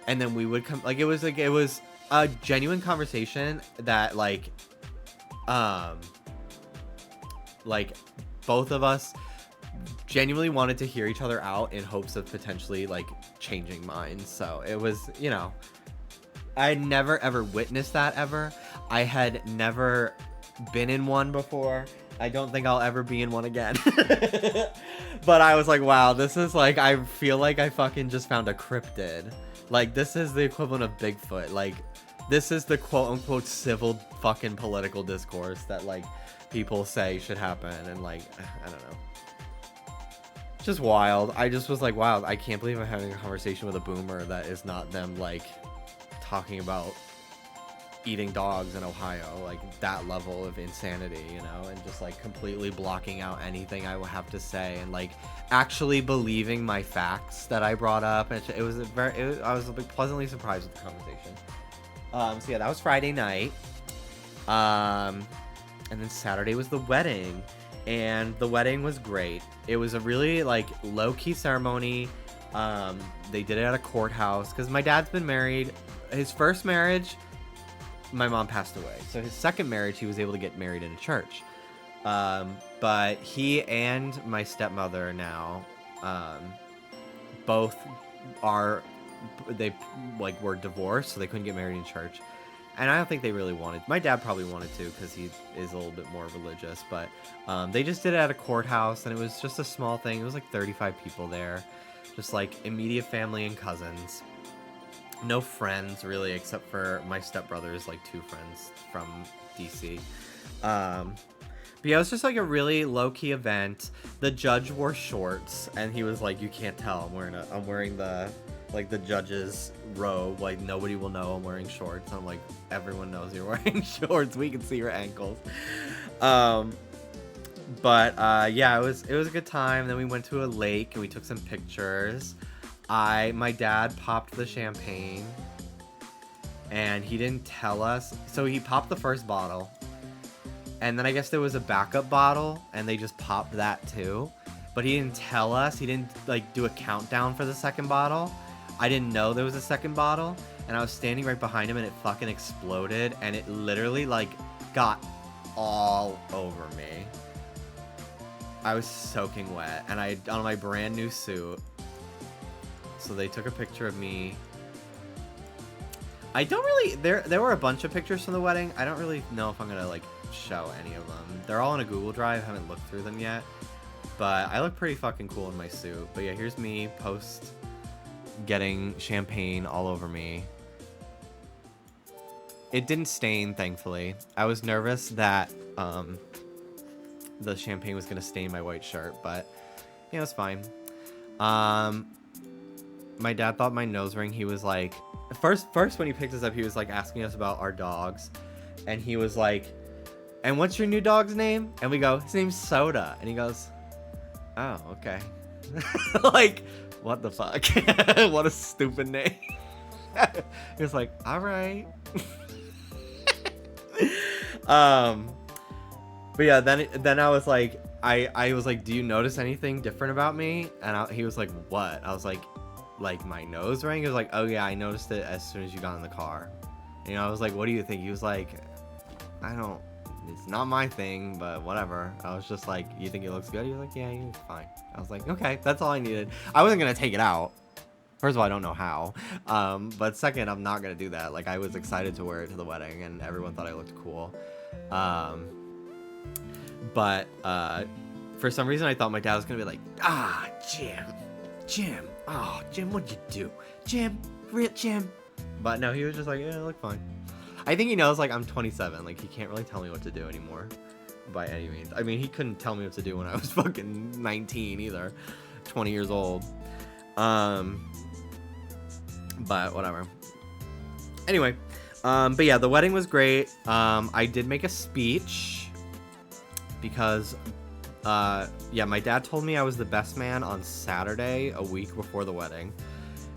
and then we would come, like, it was a genuine conversation that, like, both of us genuinely wanted to hear each other out in hopes of potentially, like, changing minds. So it was, you know, I had never ever witnessed that ever. I had never been in one before. I don't think I'll ever be in one again. But I was like, wow, this is like, I feel like I fucking just found a cryptid. Like, this is the equivalent of Bigfoot. Like, this is the quote-unquote civil fucking political discourse that, like, people say should happen. And, like, I don't know. Just wild. I just was like, wow, I can't believe I'm having a conversation with a boomer that is not them, like, talking about eating dogs in Ohio. Like, that level of insanity, you know? And just, like, completely blocking out anything I will have to say. And, like, actually believing my facts that I brought up. And I was pleasantly surprised with the conversation. So yeah, that was Friday night. And then Saturday was the wedding, and the wedding was great. It was a really, like, low-key ceremony. They did it at a courthouse because my dad's been married. His first marriage, my mom passed away. So his second marriage, he was able to get married in a church. But he and my stepmother now, both were divorced, so they couldn't get married in church. And I don't think they really wanted. My dad probably wanted to because he is a little bit more religious. But they just did it at a courthouse, and it was just a small thing. It was like 35 people there, just like immediate family and cousins. No friends really, except for my stepbrother's like 2 friends from DC. But yeah, it was just like a really low-key event. The judge wore shorts, and he was like, "You can't tell I'm wearing the judge's robe. Like nobody will know I'm wearing shorts." And I'm like, "Everyone knows you're wearing shorts. We can see your ankles." But yeah, it was a good time. Then we went to a lake and we took some pictures. My dad popped the champagne, and he didn't tell us. So he popped the first bottle. And then I guess there was a backup bottle, and they just popped that too. But he didn't tell us. He didn't like do a countdown for the second bottle. I didn't know there was a second bottle, and I was standing right behind him, and it fucking exploded, and it literally like got all over me. I was soaking wet, and I on my brand new suit. So they took a picture of me. I don't really. There were a bunch of pictures from the wedding. I don't really know if I'm gonna like show any of them. They're all in a Google Drive. I haven't looked through them yet, but I look pretty fucking cool in my suit. But yeah, here's me post getting champagne all over me. It didn't stain, thankfully. I was nervous that the champagne was gonna stain my white shirt, but yeah, it was fine. My dad thought my nose ring. He was like, first when he picked us up, he was like asking us about our dogs, and he was like, "And what's your new dog's name?" And we go, "His name's Soda." And he goes, "Oh, okay." Like, what the fuck? What a stupid name. He was like, "All right." But yeah, then I was like, I was like, "Do you notice anything different about me?" And he was like, "What?" I was like my nose ring. He was like, "Oh yeah, I noticed it as soon as you got in the car." And, I was like, "What do you think?" He was like, "It's not my thing, but whatever." I was just like, "You think it looks good?" He was like, "Yeah, it's fine." I was like, "Okay, that's all I needed." I wasn't gonna take it out. First of all, I don't know how. But second, I'm not gonna do that. Like, I was excited to wear it to the wedding, and everyone thought I looked cool. But for some reason, I thought my dad was gonna be like, Jim, oh, Jim, what'd you do? Jim. But no, he was just like, "Yeah, it looked fine." I think he knows, like, I'm 27. Like, he can't really tell me what to do anymore by any means. I mean, he couldn't tell me what to do when I was fucking 19 either. 20 years old. But whatever. Anyway, but yeah, the wedding was great. I did make a speech because, yeah, my dad told me I was the best man on Saturday, a week before the wedding.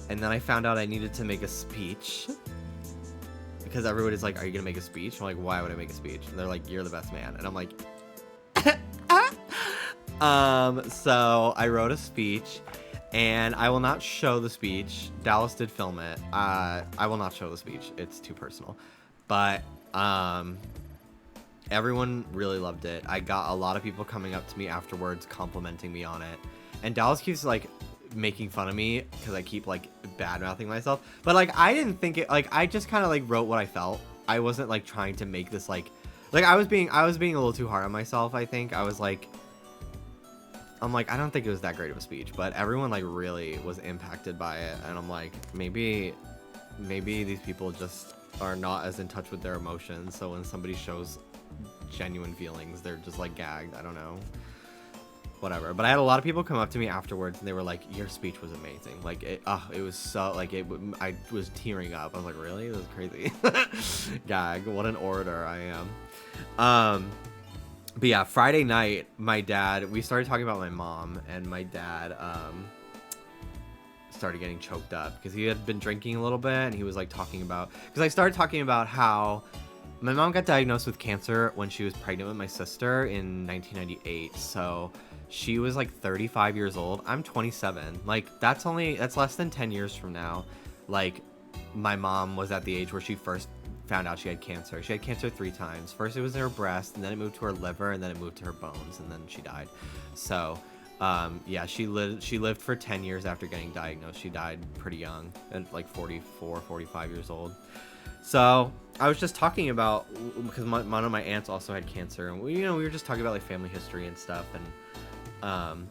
And then I found out I needed to make a speech because everybody's like, "Are you gonna make a speech?" I'm like, "Why would I make a speech?" And they're like, "You're the best man." And I'm like, so I wrote a speech, and I will not show the speech. Dallas did film it. I will not show the speech. It's too personal. But everyone really loved it. I got a lot of people coming up to me afterwards, complimenting me on it. And Dallas keeps like making fun of me because I keep like bad mouthing myself. But like, I didn't think it. Like, I just kind of like wrote what I felt. I wasn't like trying to make this like I was being a little too hard on myself. I think I'm like, I don't think it was that great of a speech, but everyone like really was impacted by it, and I'm like, maybe these people just are not as in touch with their emotions, so when somebody shows genuine feelings, they're just like gagged. I don't know, whatever. But I had a lot of people come up to me afterwards, and they were like, "Your speech was amazing. Like, it was so like I was tearing up. I was like, really? This is crazy." Gag. What an orator I am. But yeah, Friday night, we started talking about my mom, and my dad started getting choked up because he had been drinking a little bit, and he was like talking about, because I started talking about how my mom got diagnosed with cancer when she was pregnant with my sister in 1998. So she was like 35 years old. I'm 27. Like, that's less than 10 years from now. Like, my mom was at the age where she first found out she had cancer. She had cancer 3 times. First it was in her breast, and then it moved to her liver, and then it moved to her bones, and then she died. So yeah, she lived for 10 years after getting diagnosed. She died pretty young, at like 44, 45 years old. So I was just talking about, because one of my aunts also had cancer, and we were just talking about like family history and stuff, and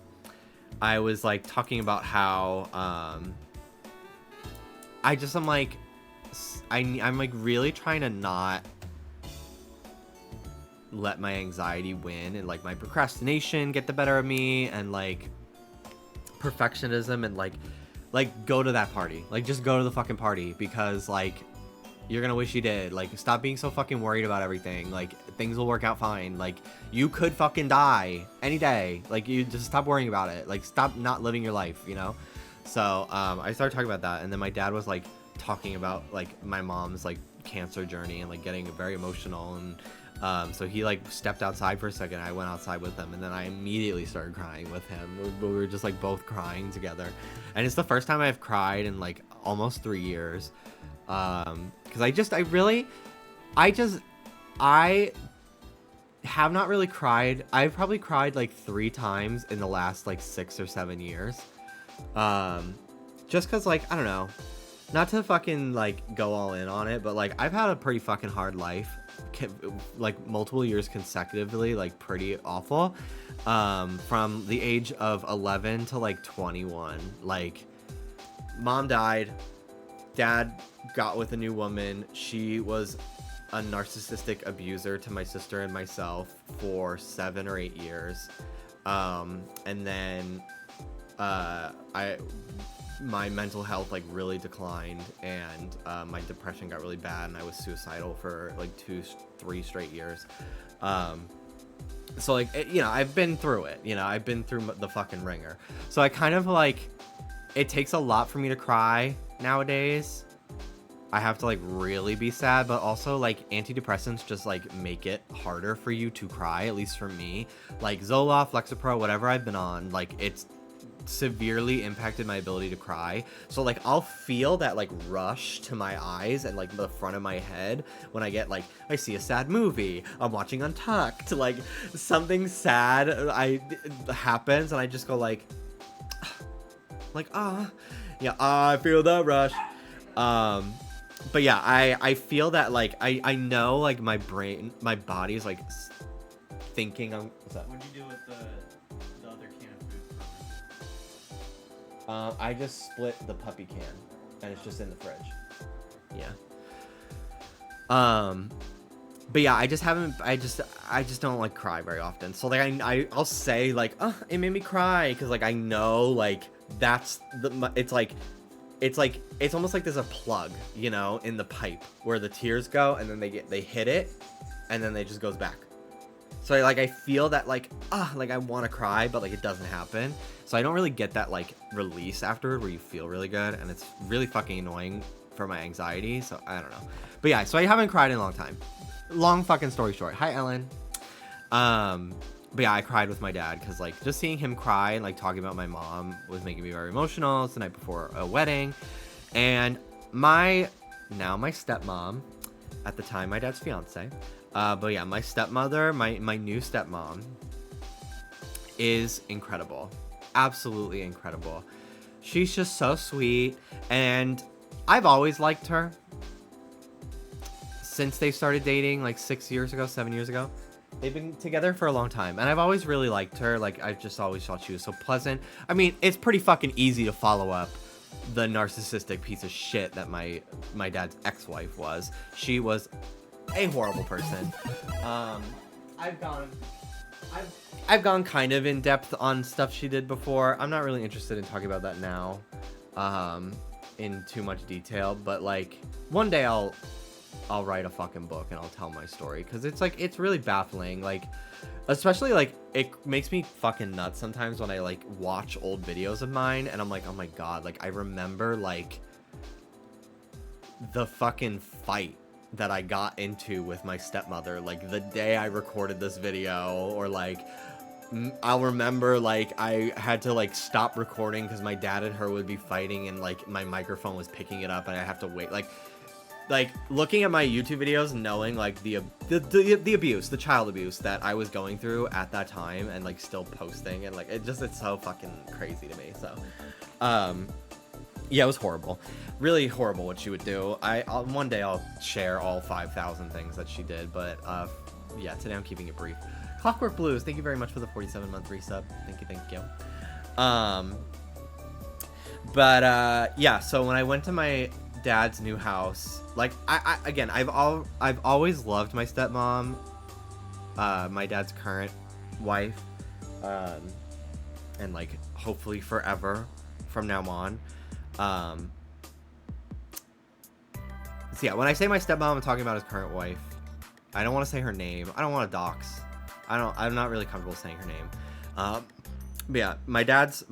I was like talking about how I'm like really trying to not let my anxiety win, and like my procrastination get the better of me, and like perfectionism, and like go to that party, like just go to the fucking party, because like you're gonna wish you did. Like, stop being so fucking worried about everything. Like, things will work out fine. Like, you could fucking die any day. Like, you just stop worrying about it. Like, stop not living your life, you know? So I started talking about that, and then my dad was like talking about like my mom's like cancer journey, and like getting very emotional, and so he like stepped outside for a second. I went outside with him, and then I immediately started crying with him. We were just like both crying together, and it's the first time I've cried in like almost 3 years. Because I have not really cried. I've probably cried like 3 times in the last like 6 or 7 years. Just because, like, I don't know, not to fucking like go all in on it, but like I've had a pretty fucking hard life, like multiple years consecutively, like pretty awful. From the age of 11 to like 21, like mom died. Dad got with a new woman. She was a narcissistic abuser to my sister and myself for 7 or 8 years. And then my mental health like really declined, and my depression got really bad, and I was suicidal for like 2-3 straight years. So like I've been through it. I've been through the fucking ringer. So I kind of like, it takes a lot for me to cry nowadays. I have to like really be sad, but also like antidepressants just like make it harder for you to cry, at least for me. Like Zoloft, Lexapro, whatever I've been on, like it's severely impacted my ability to cry. So like I'll feel that like rush to my eyes and like the front of my head when I get like, I see a sad movie, I'm watching Untucked, like something sad happens, and I just go like yeah, I feel the rush. But yeah, I feel that like I know like my brain, my body's like thinking on. What's that? What'd you do with the other can of food? I just split the puppy can, and it's just in the fridge. Yeah. But yeah, I just don't like cry very often. So like I'll say like, oh, it made me cry, because like I know like that's it's almost like there's a plug, in the pipe where the tears go, and then they hit it, and then it just goes back. So I feel that like I want to cry, but like it doesn't happen. So I don't really get that like release afterward where you feel really good, and it's really fucking annoying for my anxiety. So I don't know. But yeah, so I haven't cried in a long time. Long fucking story short. Hi, Ellen. But yeah, I cried with my dad, because like just seeing him cry and like talking about my mom was making me very emotional. It's the night before a wedding, and my stepmom, at the time my dad's fiance, but yeah, my stepmother, my new stepmom, is incredible, absolutely incredible. She's just so sweet, and I've always liked her since they started dating like 7 years ago. They've been together for a long time, and I've always really liked her. Like, I've just always thought she was so pleasant. I mean, it's pretty fucking easy to follow up the narcissistic piece of shit that my dad's ex-wife was. She was a horrible person. I've gone kind of in depth on stuff she did before. I'm not really interested in talking about that now, in too much detail. But like, one day I'll write a fucking book and I'll tell my story, because it's really baffling. Like, especially like, it makes me fucking nuts sometimes when I like watch old videos of mine, and I'm like, oh my god, like I remember like the fucking fight that I got into with my stepmother like the day I recorded this video, or like I'll remember like I had to like stop recording because my dad and her would be fighting, and like my microphone was picking it up and I have to wait. Like, like looking at my YouTube videos, knowing like the abuse, the child abuse that I was going through at that time, and like still posting, and like it's so fucking crazy to me. So, yeah, it was horrible, really horrible what she would do. One day I'll share all 5,000 things that she did, but yeah, today I'm keeping it brief. Clockwork Blues, thank you very much for the 47-month resub. Thank you. Yeah, so when I went to my dad's new house, like I've always loved my stepmom, my dad's current wife, and like hopefully forever from now on. So yeah, when I say my stepmom, I'm talking about his current wife. I don't want to say her name. I don't want to dox. I'm not really comfortable saying her name. But yeah, my dad's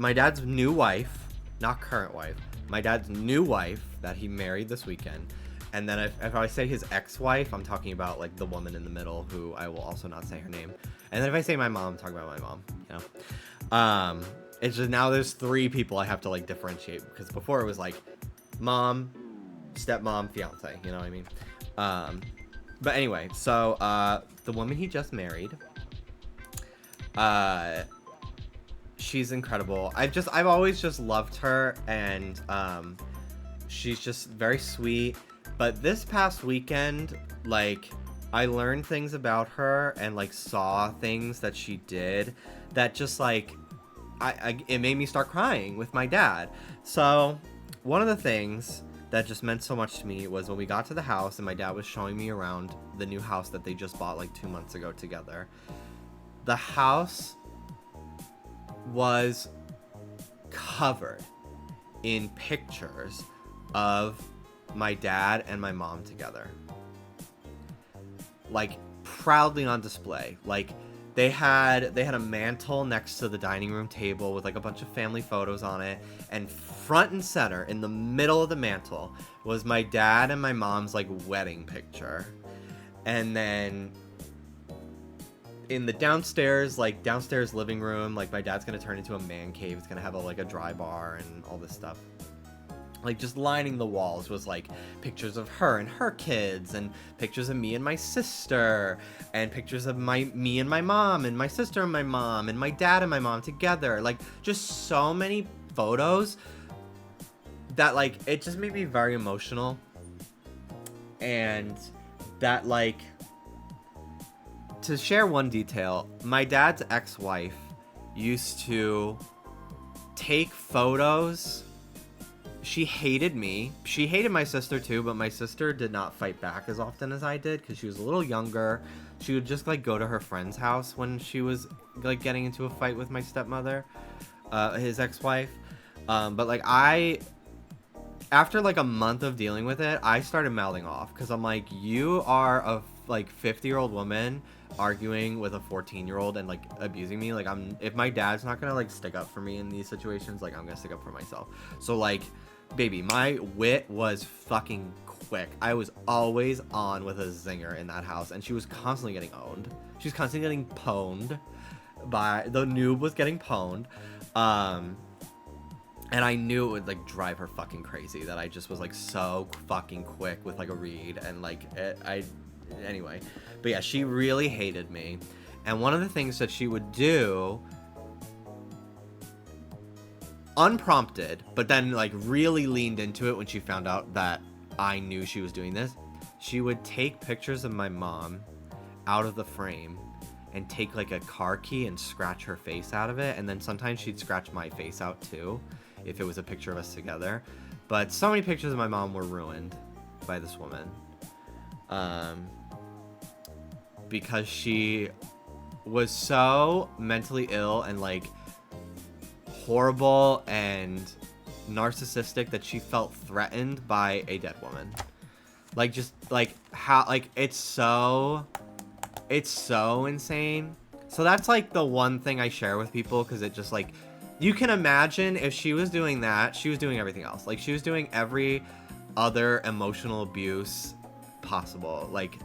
new wife, not current wife. My dad's new wife that he married this weekend. And then if I say his ex-wife, I'm talking about like the woman in the middle, who I will also not say her name. And then if I say my mom, I'm talking about my mom. You know, it's just now there's 3 people I have to like differentiate, because before it was like mom, stepmom, fiance. You know what I mean? But anyway, so the woman he just married, she's incredible. I've always just loved her, and she's just very sweet. But this past weekend, like, I learned things about her and like saw things that she did that just like it made me start crying with my dad. So one of the things that just meant so much to me was when we got to the house and my dad was showing me around the new house that they just bought like 2 months ago together. The house was covered in pictures of my dad and my mom together, like proudly on display. Like they had a mantle next to the dining room table with like a bunch of family photos on it, and front and center in the middle of the mantle was my dad and my mom's like wedding picture. And then in the downstairs living room, like my dad's gonna turn into a man cave. It's gonna have a dry bar and all this stuff. Like just lining the walls was like pictures of her and her kids, and pictures of me and my sister, and pictures of me and my mom, and my sister and my mom, and my dad and my mom together. Like just so many photos that like it just made me very emotional. And that, like, to share one detail, my dad's ex-wife used to take photos. She hated me. She hated my sister too, but my sister did not fight back as often as I did because she was a little younger. She would just like go to her friend's house when she was like getting into a fight with my stepmother, his ex-wife. But like after like a month of dealing with it, I started mouthing off because I'm like, you are a like 50-year-old woman arguing with a 14-year-old and like abusing me. Like if my dad's not gonna like stick up for me in these situations, like I'm gonna stick up for myself. So like, baby, my wit was fucking quick. I was always on with a zinger in that house, and she was constantly getting owned. She was constantly getting pwned by the noob was getting pwned. And I knew it would like drive her fucking crazy that I just was like so fucking quick with like a read and like anyway. But yeah, she really hated me. And one of the things that she would do, unprompted, but then like really leaned into it when she found out that I knew she was doing this, she would take pictures of my mom out of the frame and take like a car key and scratch her face out of it. And then sometimes she'd scratch my face out too, if it was a picture of us together. But so many pictures of my mom were ruined by this woman. Because she was so mentally ill and like horrible and narcissistic that she felt threatened by a dead woman. Like just like how like it's so insane. So that's like the one thing I share with people, because it just like, you can imagine if she was doing that, she was doing everything else. Like she was doing every other emotional abuse possible. Like,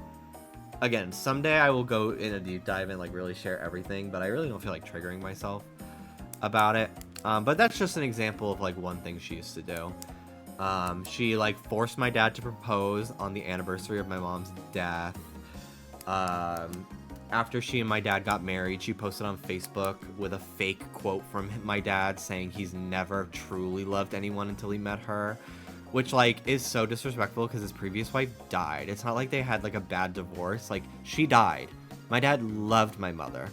again, someday I will go in a deep dive and like really share everything, but I really don't feel like triggering myself about it. But that's just an example of like one thing she used to do. She like forced my dad to propose on the anniversary of my mom's death. After she and my dad got married, she posted on Facebook with a fake quote from my dad saying he's never truly loved anyone until he met her, which like is so disrespectful because his previous wife died. It's not like they had like a bad divorce. Like, she died. My dad loved my mother,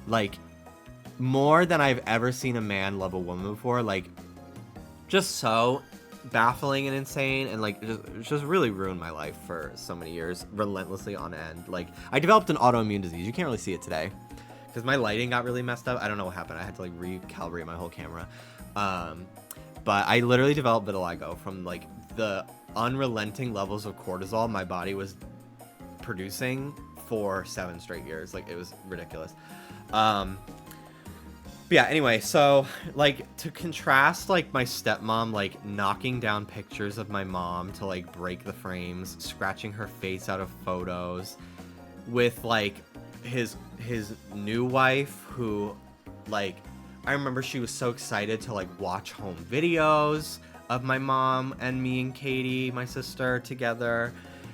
like, more than I've ever seen a man love a woman before. Like, just so baffling and insane, and like just really ruined my life for so many years, relentlessly on end. Like, I developed an autoimmune disease. You can't really see it today because my lighting got really messed up. I don't know what happened. I had to like recalibrate my whole camera. But I literally developed vitiligo from like the unrelenting levels of cortisol my body was producing for 7 straight years. Like, it was ridiculous. Yeah, anyway, so like, to contrast like my stepmom like knocking down pictures of my mom to like break the frames, scratching her face out of photos, with like his new wife, who, like, I remember she was so excited to like watch home videos of my mom and me and Katie, my sister, together.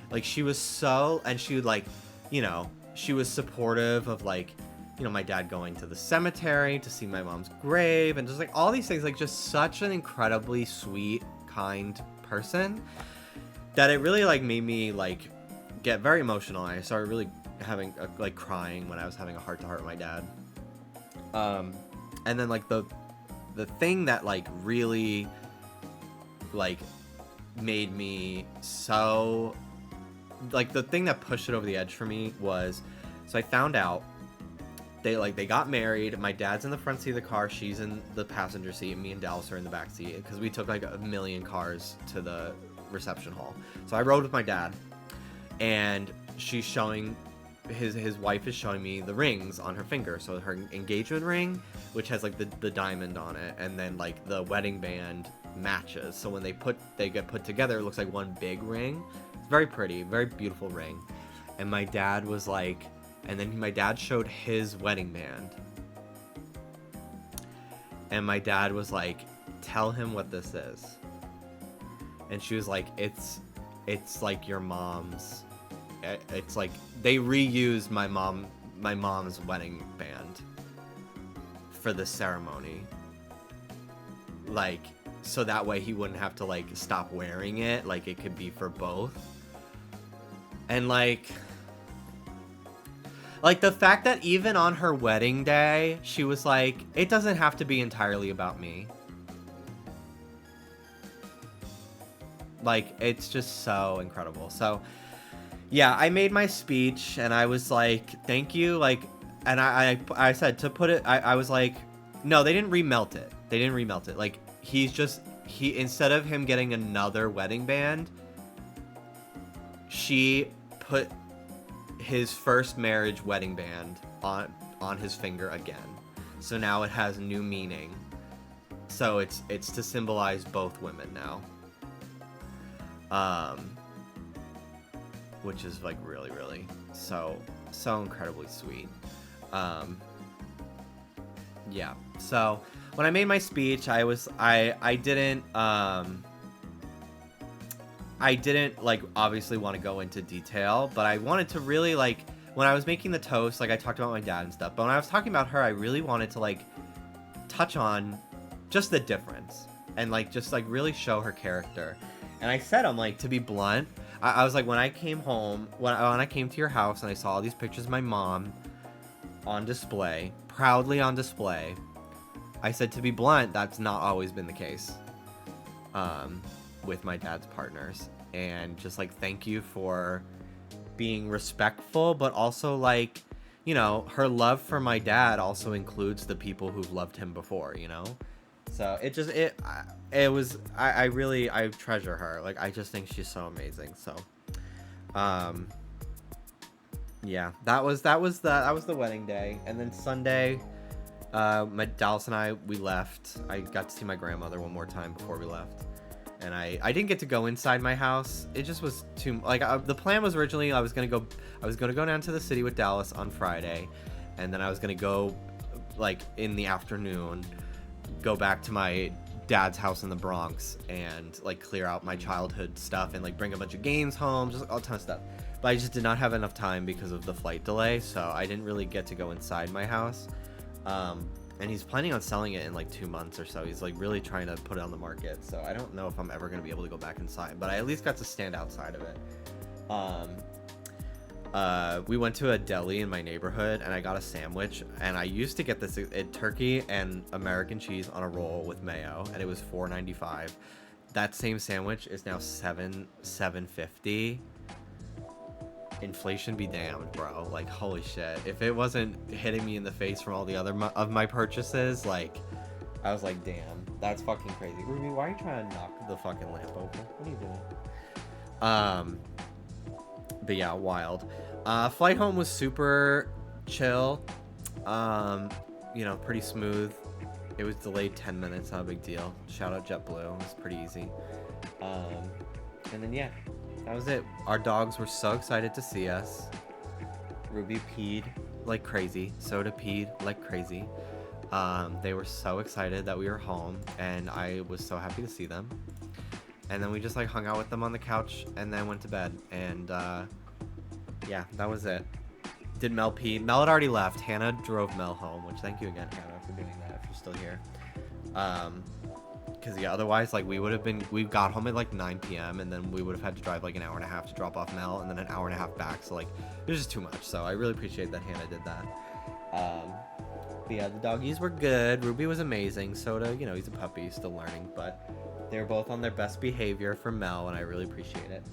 Like, she was so, and she would like, you know, she was supportive of like, you know, my dad going to the cemetery to see my mom's grave, and just like all these things. Like, just such an incredibly sweet, kind person that it really like made me like get very emotional. I started really having like crying when I was having a heart-to-heart with my dad. And then like the thing that like really like made me so, like, the thing that pushed it over the edge for me was, so I found out they got married. My dad's in the front seat of the car, she's in the passenger seat, and me and Dallas are in the back seat because we took like a million cars to the reception hall. So I rode with my dad, and she's showing his wife is showing me the rings on her finger. So her engagement ring, which has like the diamond on it, and then like the wedding band matches. So when they get put together, it looks like one big ring. It's very pretty, very beautiful ring. And my dad was like, and then my dad showed his wedding band, and my dad was like, tell him what this is. And she was like, it's like your mom's. It's like they reused my mom's wedding band for the ceremony, like, so that way he wouldn't have to like stop wearing it. Like, it could be for both. And like the fact that even on her wedding day, she was like, it doesn't have to be entirely about me. Like, it's just so incredible. So yeah, I made my speech, and I was like, thank you. Like, and I said, to put it, I was like, no, they didn't remelt it. Like, instead of him getting another wedding band, she put his first marriage wedding band on his finger again. So now it has new meaning. So it's to symbolize both women now. Which is like really, really so incredibly sweet. Yeah. So when I made my speech, I didn't like obviously want to go into detail, but I wanted to really, like, when I was making the toast, like, I talked about my dad and stuff, but when I was talking about her, I really wanted to like touch on just the difference and like just like really show her character. And I said, I'm like, to be blunt, I was like, when I came home, when I came to your house and I saw all these pictures of my mom on display, proudly on display, I said, to be blunt, that's not always been the case with my dad's partners. And just like, thank you for being respectful, but also like, you know, her love for my dad also includes the people who've loved him before, you know? So I really treasure her. Like, I just think she's so amazing. So, yeah, that was the wedding day. And then Sunday, my Dallas and I, we left. I got to see my grandmother one more time before we left. And I didn't get to go inside my house. It just was too, like, the plan was originally I was gonna go down to the city with Dallas on Friday, and then I was gonna go, like, in the afternoon, go back to my dad's house in the Bronx and like clear out my childhood stuff and like bring a bunch of games home, just a ton of stuff. But I just did not have enough time because of the flight delay, so I didn't really get to go inside my house. And he's planning on selling it in like 2 months or so. He's like really trying to put it on the market, so I don't know if I'm ever going to be able to go back inside, but I at least got to stand outside of it. We went to a deli in my neighborhood and I got a sandwich, and I used to get this turkey and American cheese on a roll with mayo, and it was $4.95. That same sandwich is now $7.50. Inflation be damned, bro. Like, holy shit. If it wasn't hitting me in the face from all the other of my purchases, like, I was like, damn, that's fucking crazy. Ruby, why are you trying to knock the fucking lamp over? What are you doing? But yeah, wild. Flight home was super chill. You know, pretty smooth. It was delayed 10 minutes, not a big deal. Shout out JetBlue, it was pretty easy. And then yeah, that was it. Our dogs were so excited to see us. Ruby peed like crazy. Soda peed like crazy. They were so excited that we were home, and I was so happy to see them. And then we just like hung out with them on the couch and then went to bed. And yeah, that was it. Did Mel pee? Mel had already left. Hannah drove Mel home, which thank you again, Hannah, for doing that if you're still here. Because yeah, otherwise like we got home at like 9 p.m. and then we would have had to drive like an hour and a half to drop off Mel, and then an hour and a half back. So like it was just too much. So I really appreciate that Hannah did that. But yeah, the doggies were good. Ruby was amazing. Soda, you know, he's a puppy, he's still learning, but they're both on their best behavior for Mel, and I really appreciate it.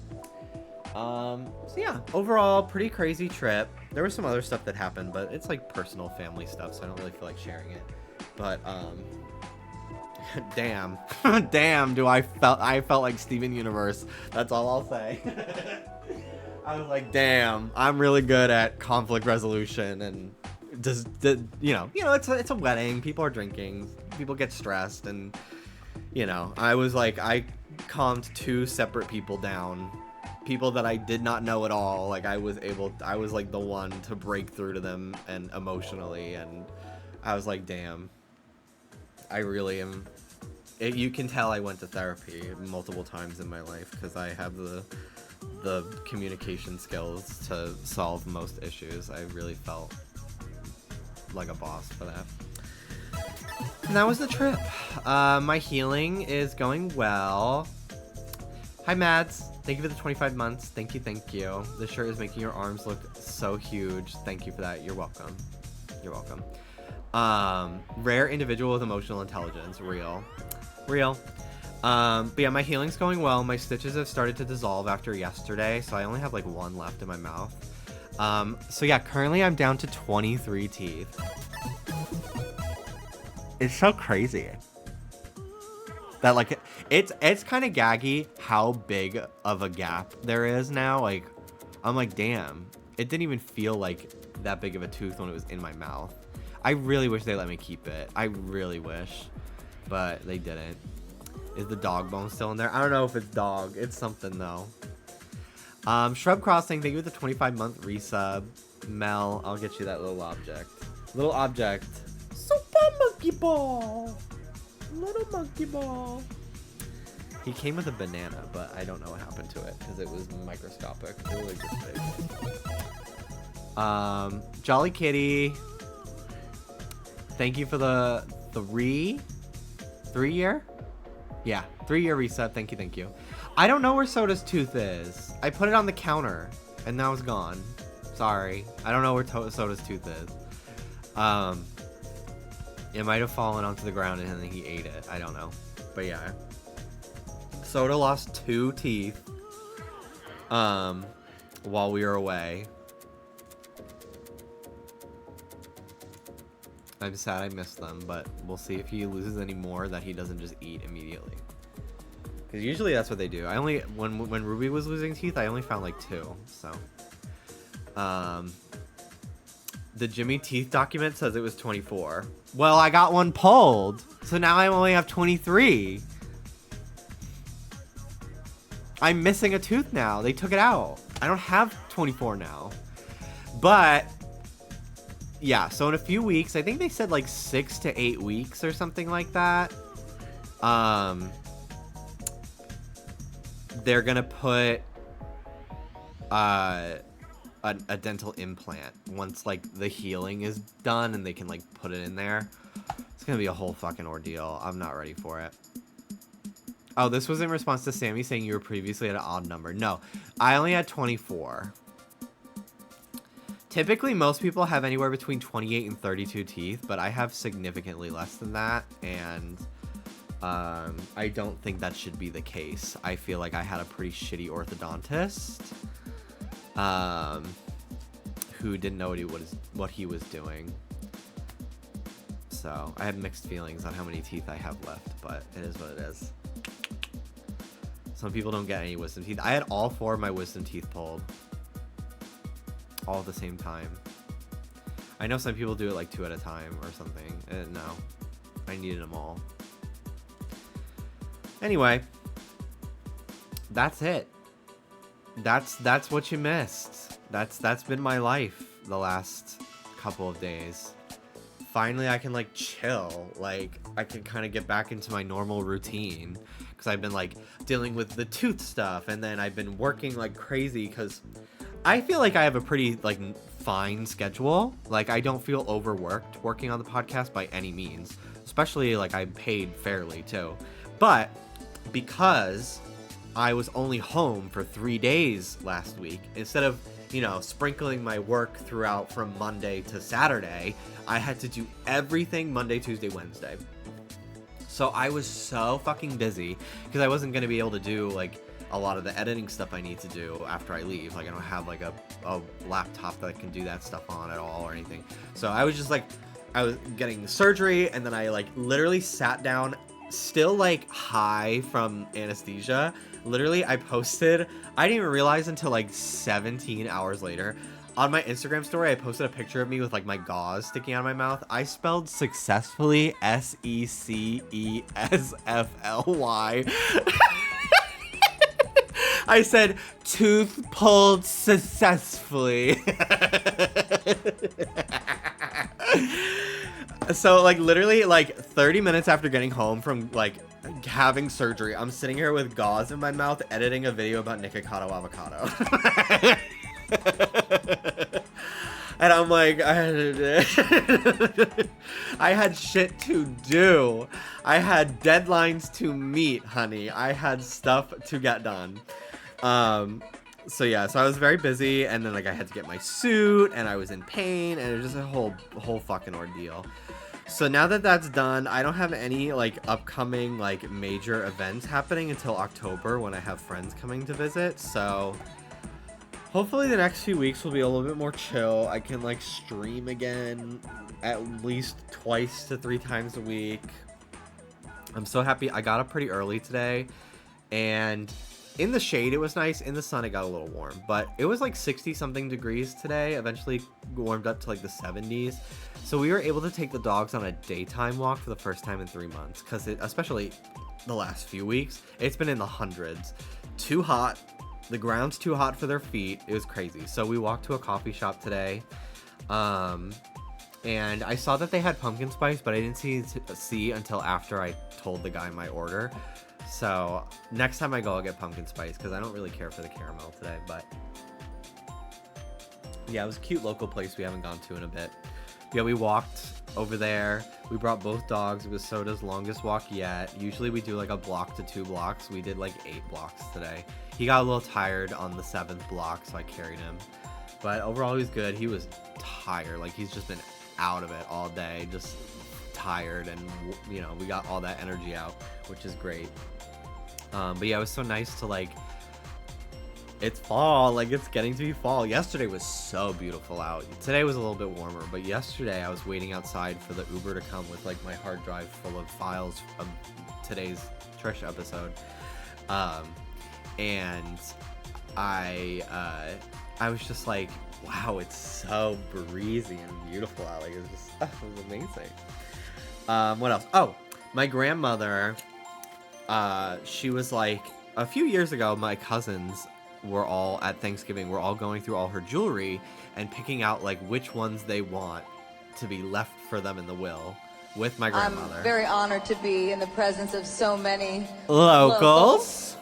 So yeah, overall, pretty crazy trip. There was some other stuff that happened, but it's like personal family stuff, so I don't really feel like sharing it. But damn, I felt like Steven Universe. That's all I'll say. I was like, damn, I'm really good at conflict resolution, and you know, it's a wedding. People are drinking. People get stressed, and you know, I was like, I calmed 2 separate people down. People that I did not know at all. Like I was like the one to break through to them and emotionally, and I was like, damn, I really am. You can tell I went to therapy multiple times in my life because I have the communication skills to solve most issues. I really felt like a boss for that. And that was the trip. My healing is going well. Hi, Mads. Thank you for the 25 months. Thank you, thank you. This shirt is making your arms look so huge. Thank you for that. You're welcome. You're welcome. Rare individual with emotional intelligence. Real. But yeah, my healing's going well. My stitches have started to dissolve after yesterday, so I only have like 1 left in my mouth. So yeah, currently I'm down to 23 teeth. It's so crazy that like it's kind of gaggy how big of a gap there is now. Like I'm like, damn, it didn't even feel like that big of a tooth when it was in my mouth. I really wish they let me keep it. I really wish, but they didn't. Is the dog bone still in there? I don't know if it's dog. It's something though. Shrub Crossing, thank you for the 25-month resub. Mel, I'll get you that little object. Little object. Super monkey ball. Little monkey ball. He came with a banana, but I don't know what happened to it because it was microscopic. It was just big. Jolly Kitty. Thank you for the 3-year? Yeah, 3-year reset. Thank you. I don't know where Soda's tooth is. I put it on the counter and now it's gone. Sorry. I don't know where Soda's tooth is. It might have fallen onto the ground and then he ate it. I don't know. But yeah. Soda lost 2 teeth while we were away. I'm sad I missed them, but we'll see if he loses any more that he doesn't just eat immediately. Because usually that's what they do. When Ruby was losing teeth, I only found like 2. So, the Jimmy teeth document says it was 24. Well, I got 1 pulled, so now I only have 23. I'm missing a tooth now. They took it out. I don't have 24 now. But yeah, so in a few weeks, I think they said like 6 to 8 weeks or something like that. They're gonna put a dental implant once like the healing is done and they can like put it in there. It's gonna be a whole fucking ordeal. I'm not ready for it. Oh, this was in response to Sammy saying you were previously at an odd number. No, I only had 24. Typically, most people have anywhere between 28 and 32 teeth, but I have significantly less than that, and I don't think that should be the case. I feel like I had a pretty shitty orthodontist who didn't know what he was doing. So I have mixed feelings on how many teeth I have left, but it is what it is. Some people don't get any wisdom teeth. I had all 4 of my wisdom teeth pulled. All at the same time. I know some people do it like 2 at a time or something. No. I needed them all. Anyway. That's it. That's what you missed. That's been my life the last couple of days. Finally, I can like chill. Like, I can kind of get back into my normal routine. Because I've been like dealing with the tooth stuff. And then I've been working like crazy because I feel like I have a pretty like fine schedule. Like, I don't feel overworked working on the podcast by any means. Especially like I'm paid fairly too. But because I was only home for 3 days last week, instead of, you know, sprinkling my work throughout from Monday to Saturday, I had to do everything Monday, Tuesday, Wednesday. So I was so fucking busy because I wasn't going to be able to do like a lot of the editing stuff I need to do after I leave. Like, I don't have like a laptop that I can do that stuff on at all or anything. So I was just like, I was getting surgery, and then I like literally sat down, still like high from anesthesia. Literally, I posted, I didn't even realize until like 17 hours later. On my Instagram story, I posted a picture of me with like my gauze sticking out of my mouth. I spelled successfully SECESFLY. I said tooth pulled successfully. So like literally like 30 minutes after getting home from like having surgery, I'm sitting here with gauze in my mouth editing a video about Nikocado avocado. And I'm like, I had shit to do. I had deadlines to meet, honey. I had stuff to get done. So yeah, so I was very busy, and then like I had to get my suit, and I was in pain, and it was just a whole fucking ordeal. So now that that's done, I don't have any like upcoming like major events happening until October when I have friends coming to visit. So hopefully the next few weeks will be a little bit more chill. I can like stream again at least 2 to 3 times a week. I'm so happy. I got up pretty early today, and in the shade it was nice. In the sun it got a little warm, but it was like 60 something degrees today. Eventually warmed up to like the 70s. So we were able to take the dogs on a daytime walk for the first time in 3 months, because especially the last few weeks, it's been in the hundreds. Too hot. The ground's too hot for their feet. It was crazy. So we walked to a coffee shop today, and I saw that they had pumpkin spice, but I didn't see until after I told the guy my order. So next time I go, I'll get pumpkin spice, because I don't really care for the caramel today. But yeah, it was a cute local place we haven't gone to in a bit. Yeah, we walked over there. We brought both dogs. It was Soda's longest walk yet. Usually we do like a block to 2 blocks. We did like 8 blocks today. He got a little tired on the 7th block, so I carried him. But overall, he was good. He was tired. Like, he's just been out of it all day, just tired. And, you know, we got all that energy out, which is great. But yeah, it was so nice to like, it's fall, like it's getting to be fall. Yesterday was so beautiful out. Today was a little bit warmer, but yesterday I was waiting outside for the Uber to come with like my hard drive full of files of today's Trish episode. And I was just like, wow, it's so breezy and beautiful out. Like, it was just, it was amazing. What else? Oh, my grandmother, she was like, a few years ago, my cousins were all at Thanksgiving, we're all going through all her jewelry and picking out like which ones they want to be left for them in the will. with my grandmother. I'm very honored to be in the presence of so many locals.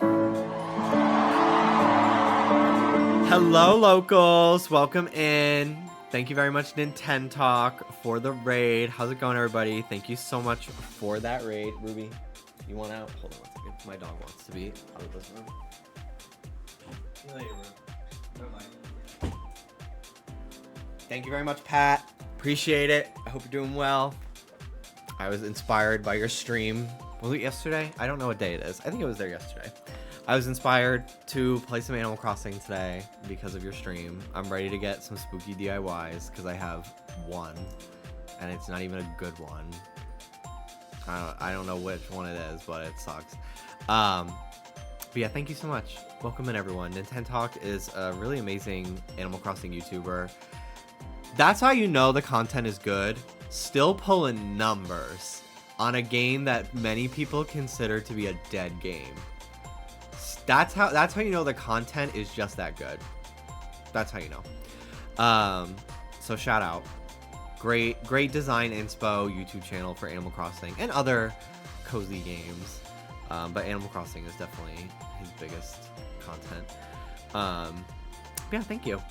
Hello, locals. Welcome in. Thank you very much, Nintendo Talk, for the raid. How's it going, everybody? Thank you so much for that raid. Ruby, you want out? Hold on 1 second. My dog wants to be out of this room. See you later, Ruby. Bye-bye. Thank you very much, Pat. Appreciate it. I hope you're doing well. I was inspired by your stream. Was it yesterday? I don't know what day it is. I think it was there yesterday. I was inspired to play some Animal Crossing today because of your stream. I'm ready to get some spooky DIYs because I have one, and it's not even a good one. I don't know which one it is, but it sucks. But yeah, thank you so much. Welcome in, everyone. Nintendo Talk is a really amazing Animal Crossing YouTuber. That's how you know the content is good. Still pulling numbers on a game that many people consider to be a dead game. That's how you know the content is just that good. That's how you know. So shout out. Great design inspo YouTube channel for Animal Crossing and other cozy games. But Animal Crossing is definitely his biggest content. Yeah, thank you.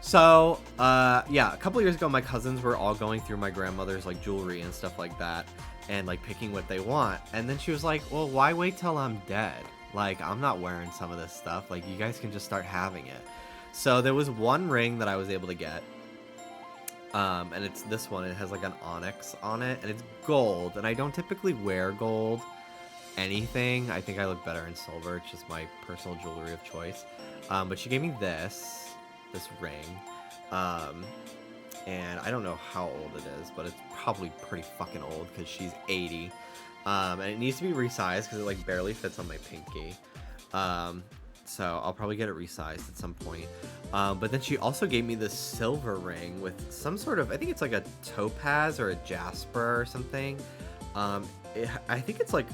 So, yeah, a couple years ago, my cousins were all going through my grandmother's, like, jewelry and stuff like that, and, like, picking what they want. And then she was like, well, why wait till I'm dead? Like, I'm not wearing some of this stuff. Like, you guys can just start having it. So there was one ring that I was able to get. And it's this one. It has, like, an onyx on it, and it's gold. And I don't typically wear gold anything. I think I look better in silver. It's just my personal jewelry of choice. But she gave me this ring, and I don't know how old it is, but it's probably pretty fucking old because she's 80, and it needs to be resized because it like barely fits on my pinky, so I'll probably get it resized at some point. But then she also gave me this silver ring with some sort of, I think it's like a topaz or a jasper or something. I think it's like,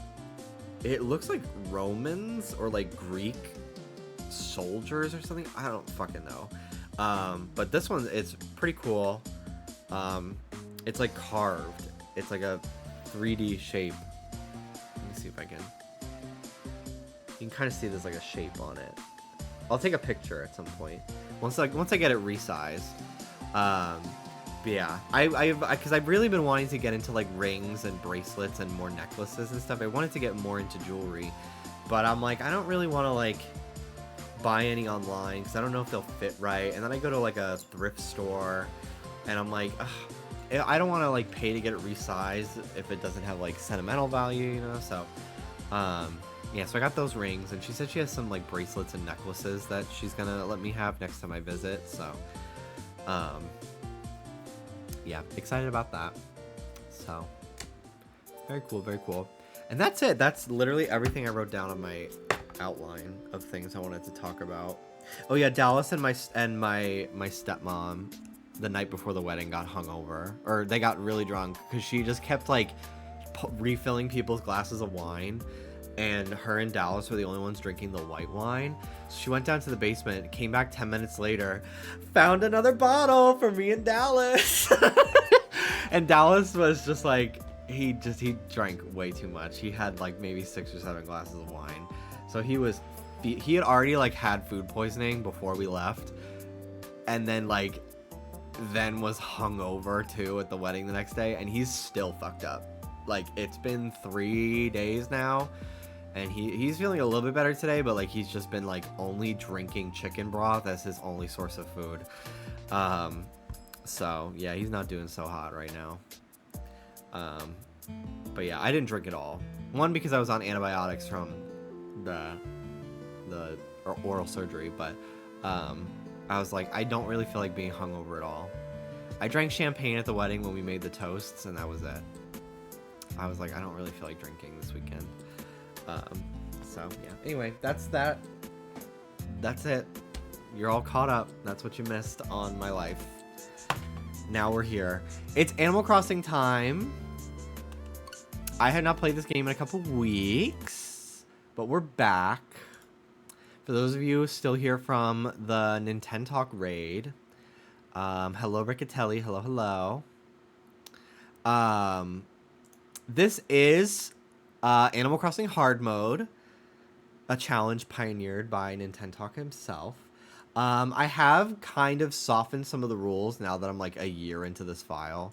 it looks like Romans or like Greek soldiers or something. I don't fucking know. But this one, it's pretty cool. It's like carved. It's like a 3D shape. Let me see if I can. You can kind of see there's like a shape on it. I'll take a picture at some point once I get it resized. But yeah, because I've really been wanting to get into like rings and bracelets and more necklaces and stuff. I wanted to get more into jewelry, but I'm like, I don't really want to like buy any online because I don't know if they'll fit right. And then I go to like a thrift store and I'm like, ugh, I don't want to like pay to get it resized if it doesn't have like sentimental value, you know. So yeah, so I got those rings, and she said she has some like bracelets and necklaces that she's gonna let me have next time I visit. So yeah, excited about that. So very cool. And that's it. That's literally everything I wrote down on my outline of things I wanted to talk about. Oh yeah, Dallas and my stepmom the night before the wedding got hungover, or they got really drunk because she just kept like refilling people's glasses of wine, and her and Dallas were the only ones drinking the white wine. So she went down to the basement, came back 10 minutes later, found another bottle for me and Dallas. And Dallas was just like, he drank way too much. He had like maybe 6 or 7 glasses of wine. So he had already like had food poisoning before we left, and then was hungover too at the wedding the next day, and he's still fucked up. Like, it's been 3 days now, and he's feeling a little bit better today, but like he's just been like only drinking chicken broth as his only source of food. So yeah, he's not doing so hot right now. But yeah, I didn't drink it all. One, because I was on antibiotics from the oral surgery, but I was like, I don't really feel like being hungover at all. I drank champagne at the wedding when we made the toasts, and that was it. I was like, I don't really feel like drinking this weekend. So yeah, anyway, that's it. You're all caught up. That's what you missed on my life. Now we're here. It's Animal Crossing time. I had not played this game in a couple weeks, but we're back. For those of you still here from the Nintendo Talk raid, hello Riccatelli, hello. This is Animal Crossing Hard Mode, a challenge pioneered by Nintendotalk himself. I have kind of softened some of the rules now that I'm like a year into this file.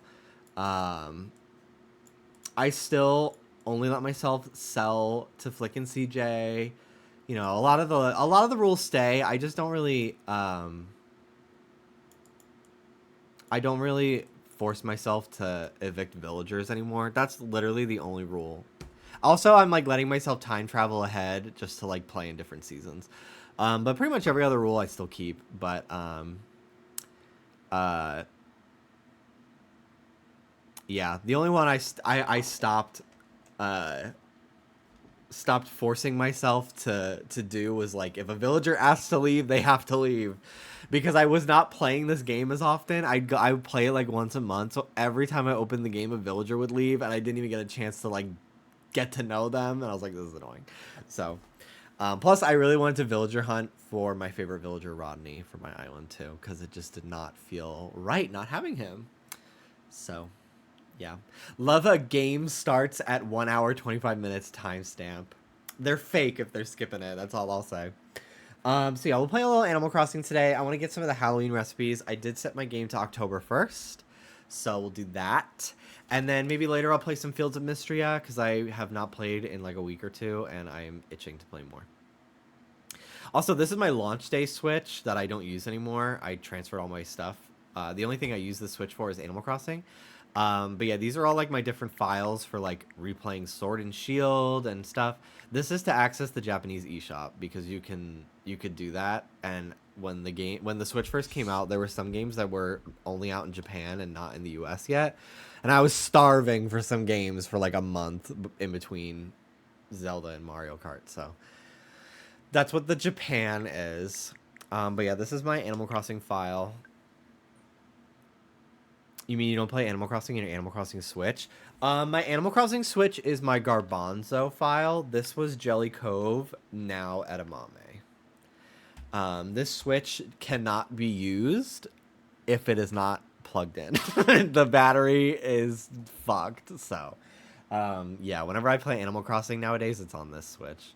I still only let myself sell to Flick and CJ. You know, a lot of the rules stay. I just don't really I don't really force myself to evict villagers anymore. That's literally the only rule. Also, I'm like letting myself time travel ahead just to like play in different seasons. But pretty much every other rule I still keep. But yeah, the only one I stopped stopped forcing myself to do was like if a villager asks to leave, they have to leave, because I was not playing this game as often. I would play it like once a month, so every time I opened the game, a villager would leave, and I didn't even get a chance to like get to know them, and I was like, this is annoying. So plus I really wanted to villager hunt for my favorite villager, Rodney, for my island too, because it just did not feel right not having him. So yeah. Love a game starts at 1 hour, 25 minutes timestamp. They're fake if they're skipping it. That's all I'll say. So yeah, we'll play a little Animal Crossing today. I want to get some of the Halloween recipes. I did set my game to October 1st. So we'll do that. And then maybe later I'll play some Fields of Mystria, because I have not played in like a week or two, and I am itching to play more. Also, this is my launch day Switch that I don't use anymore. I transferred all my stuff. The only thing I use the Switch for is Animal Crossing. But yeah, these are all like my different files for like replaying Sword and Shield and stuff. This is to access the Japanese eShop, because you could do that. And when the Switch first came out, there were some games that were only out in Japan and not in the US yet. And I was starving for some games for like a month in between Zelda and Mario Kart. So that's what the Japan is. But yeah, this is my Animal Crossing file. You mean you don't play Animal Crossing in your Animal Crossing Switch? My Animal Crossing Switch is my Garbanzo file. This was Jelly Cove, now Edamame. This Switch cannot be used if it is not plugged in. The battery is fucked. So, yeah, whenever I play Animal Crossing nowadays, it's on this Switch.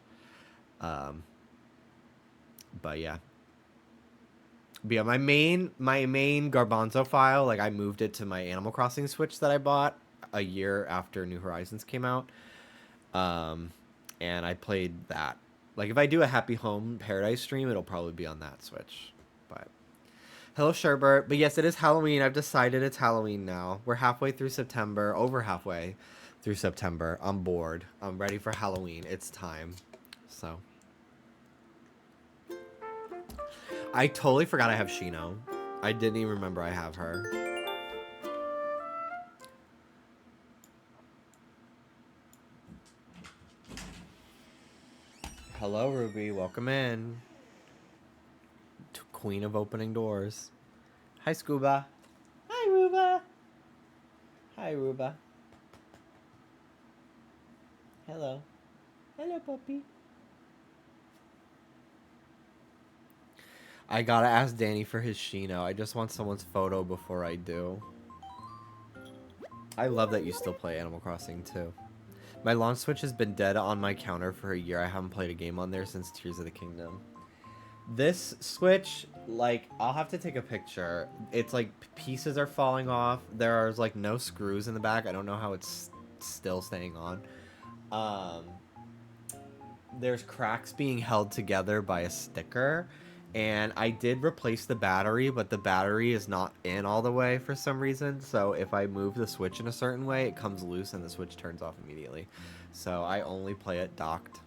But yeah. But yeah, my main Garbanzo file, like I moved it to my Animal Crossing Switch that I bought a year after New Horizons came out. And I played that. Like if I do a Happy Home Paradise stream, it'll probably be on that Switch. But hello, Sherbert. But yes, it is Halloween. I've decided it's Halloween now. We're halfway through September, over halfway through September. I'm bored. I'm ready for Halloween. It's time. So I totally forgot I have Shino. I didn't even remember I have her. Hello, Ruby. Welcome in. Queen of opening doors. Hi, Scuba. Hi, Ruba. Hi, Ruba. Hello. Hello, puppy. I gotta ask Danny for his Shino. I just want someone's photo before I do. I love that you still play Animal Crossing too. My launch Switch has been dead on my counter for a year. I haven't played a game on there since Tears of the Kingdom. This Switch, like, I'll have to take a picture. It's like pieces are falling off. There's like no screws in the back. I don't know how it's still staying on. There's cracks being held together by a sticker. And I did replace the battery, but the battery is not in all the way for some reason. So if I move the Switch in a certain way, it comes loose and the Switch turns off immediately. So I only play it docked.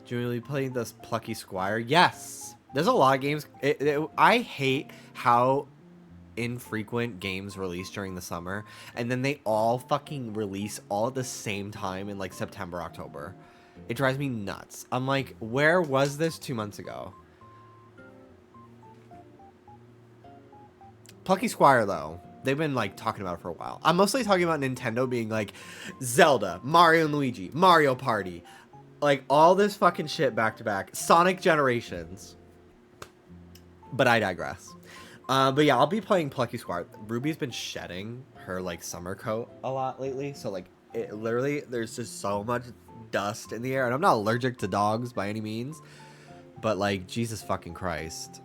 Julie playing this Plucky Squire? Yes! There's a lot of games. I hate how infrequent games release during the summer. And then they all fucking release all at the same time in like September, October. It drives me nuts. I'm like, where was this 2 months ago? Plucky Squire, though, they've been, like, talking about it for a while. I'm mostly talking about Nintendo being, like, Zelda, Mario and Luigi, Mario Party. Like, all this fucking shit back-to-back. Sonic Generations. But I digress. But yeah, I'll be playing Plucky Squire. Ruby's been shedding her, like, summer coat a lot lately. So, like, it literally, there's just so much dust in the air. And I'm not allergic to dogs by any means. But, like, Jesus fucking Christ.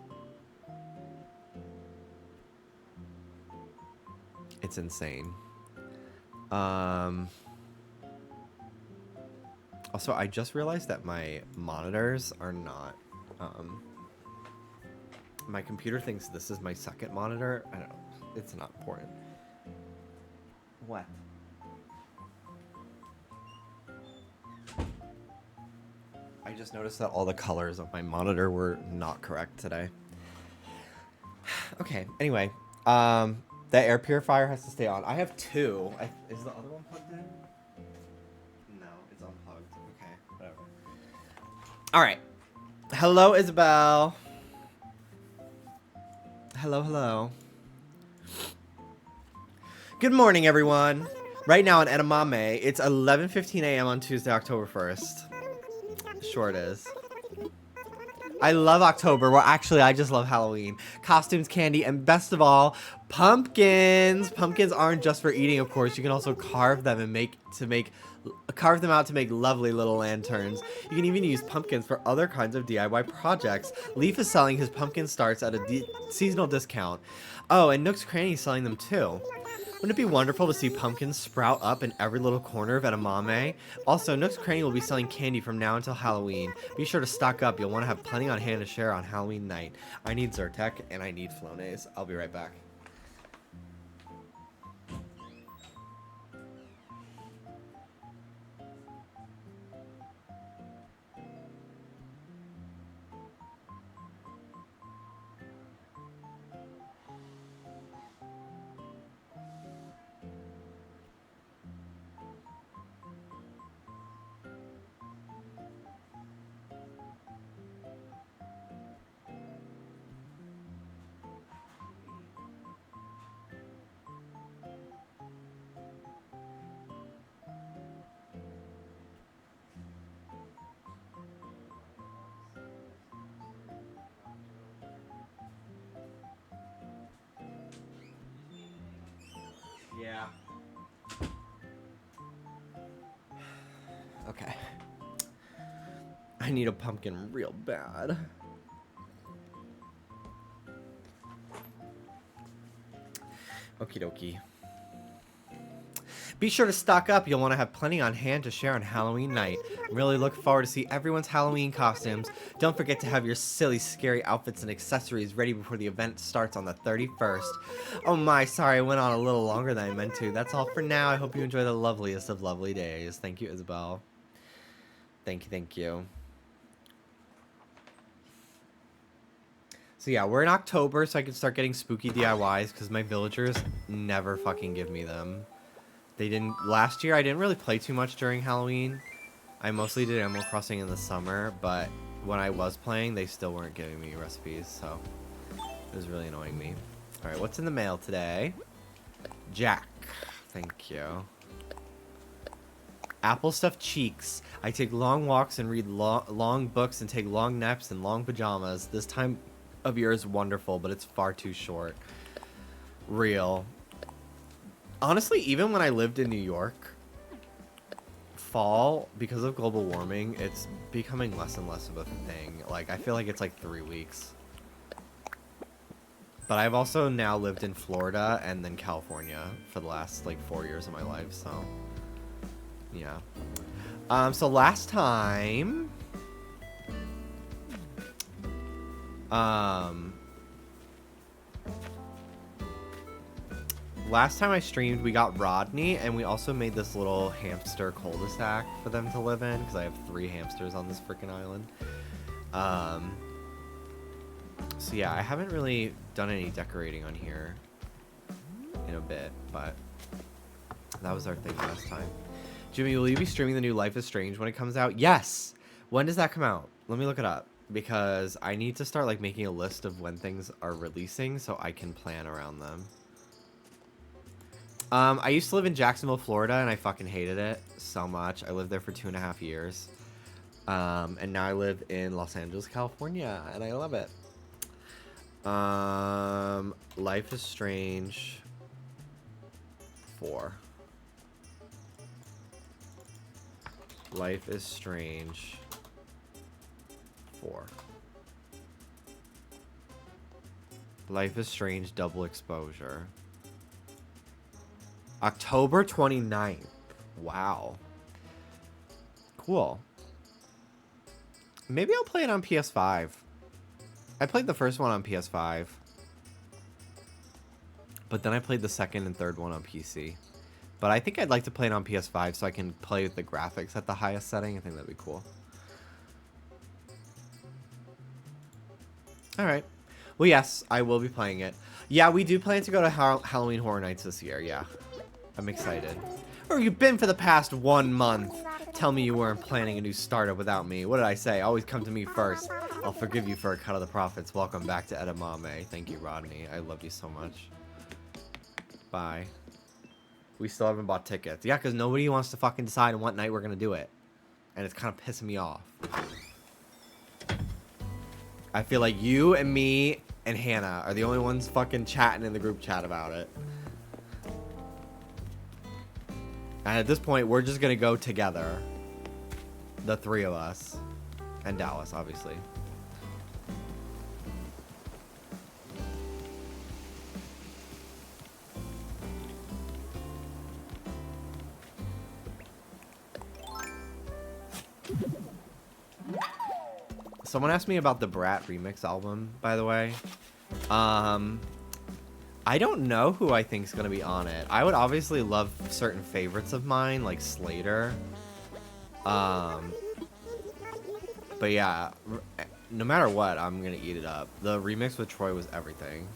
It's insane. Also, I just realized that my monitors are not... my computer thinks this is my second monitor. I don't know. It's not important. What? I just noticed that all the colors of my monitor were not correct today. Okay, anyway. The air purifier has to stay on. I have two. Is the other one plugged in? No, it's unplugged. Okay, whatever. Alright. Hello, Isabel. Hello, hello. Good morning, everyone. Right now in edamame, it's 11:15 a.m. on Tuesday, October 1st. Sure it is. I love October. Well, actually, I just love Halloween. Costumes, candy, and best of all, pumpkins. Pumpkins aren't just for eating, of course. You can also carve them and carve them out to make lovely little lanterns. You can even use pumpkins for other kinds of DIY projects. Leaf is selling his pumpkin starts at a seasonal discount. Oh, and Nook's Cranny is selling them too. Wouldn't it be wonderful to see pumpkins sprout up in every little corner of edamame? Also, Nook's Cranny will be selling candy from now until Halloween. Be sure to stock up. You'll want to have plenty on hand to share on Halloween night. I need Zyrtec and I need Flonase. I'll be right back. Yeah. Okay. I need a pumpkin real bad. Okie dokie. Be sure to stock up. You'll want to have plenty on hand to share on Halloween night. Really look forward to see everyone's Halloween costumes. Don't forget to have your silly, scary outfits and accessories ready before the event starts on the 31st. Oh my, sorry, I went on a little longer than I meant to. That's all for now. I hope you enjoy the loveliest of lovely days. Thank you, Isabel. Thank you, thank you. So yeah, we're in October, so I can start getting spooky DIYs because my villagers never fucking give me them. They didn't... Last year, I didn't really play too much during Halloween. I mostly did Animal Crossing in the summer, but when I was playing, they still weren't giving me recipes, so it was really annoying me. Alright, what's in the mail today? Jack. Thank you. Apple stuffed cheeks. I take long walks and read long books and take long naps in long pajamas. This time of year is wonderful, but it's far too short. Real. Honestly, even when I lived in New York, fall, because of global warming, it's becoming less and less of a thing. Like, I feel like it's like 3 weeks. But I've also now lived in Florida and then California for the last, like, 4 years of my life, so... Yeah. So last time... Last time I streamed, we got Rodney, and we also made this little hamster cul-de-sac for them to live in, because I have 3 hamsters on this freaking island. So yeah, I haven't really done any decorating on here in a bit, but that was our thing last time. Jimmy, will you be streaming the new Life is Strange when it comes out? Yes! When does that come out? Let me look it up, because I need to start like making a list of when things are releasing so I can plan around them. I used to live in Jacksonville, Florida, and I fucking hated it so much. I lived there for 2.5 years. And now I live in Los Angeles, California, and I love it. Life is Strange 4. Life is Strange 4. Life is Strange Double Exposure. October 29th. Wow. Cool. Maybe I'll play it on PS5. I played the first one on PS5. But then I played the second and third one on PC. But I think I'd like to play it on PS5 so I can play with the graphics at the highest setting. I think that'd be cool. Alright. Well, yes, I will be playing it. Yeah, we do plan to go to Halloween Horror Nights this year, yeah. I'm excited. Where have you been for the past 1 month? Tell me you weren't planning a new startup without me. What did I say? Always come to me first. I'll forgive you for a cut of the profits. Welcome back to Edamame. Thank you, Rodney. I love you so much. Bye. We still haven't bought tickets. Yeah, because nobody wants to fucking decide on what night we're going to do it. And it's kind of pissing me off. I feel like you and me and Hannah are the only ones fucking chatting in the group chat about it. And at this point, we're just going to go together. The three of us. And Dallas, obviously. Someone asked me about the Brat remix album, by the way. I don't know who I think is going to be on it. I would obviously love certain favorites of mine, like Slater. But yeah, no matter what, I'm going to eat it up. The remix with Troy was everything.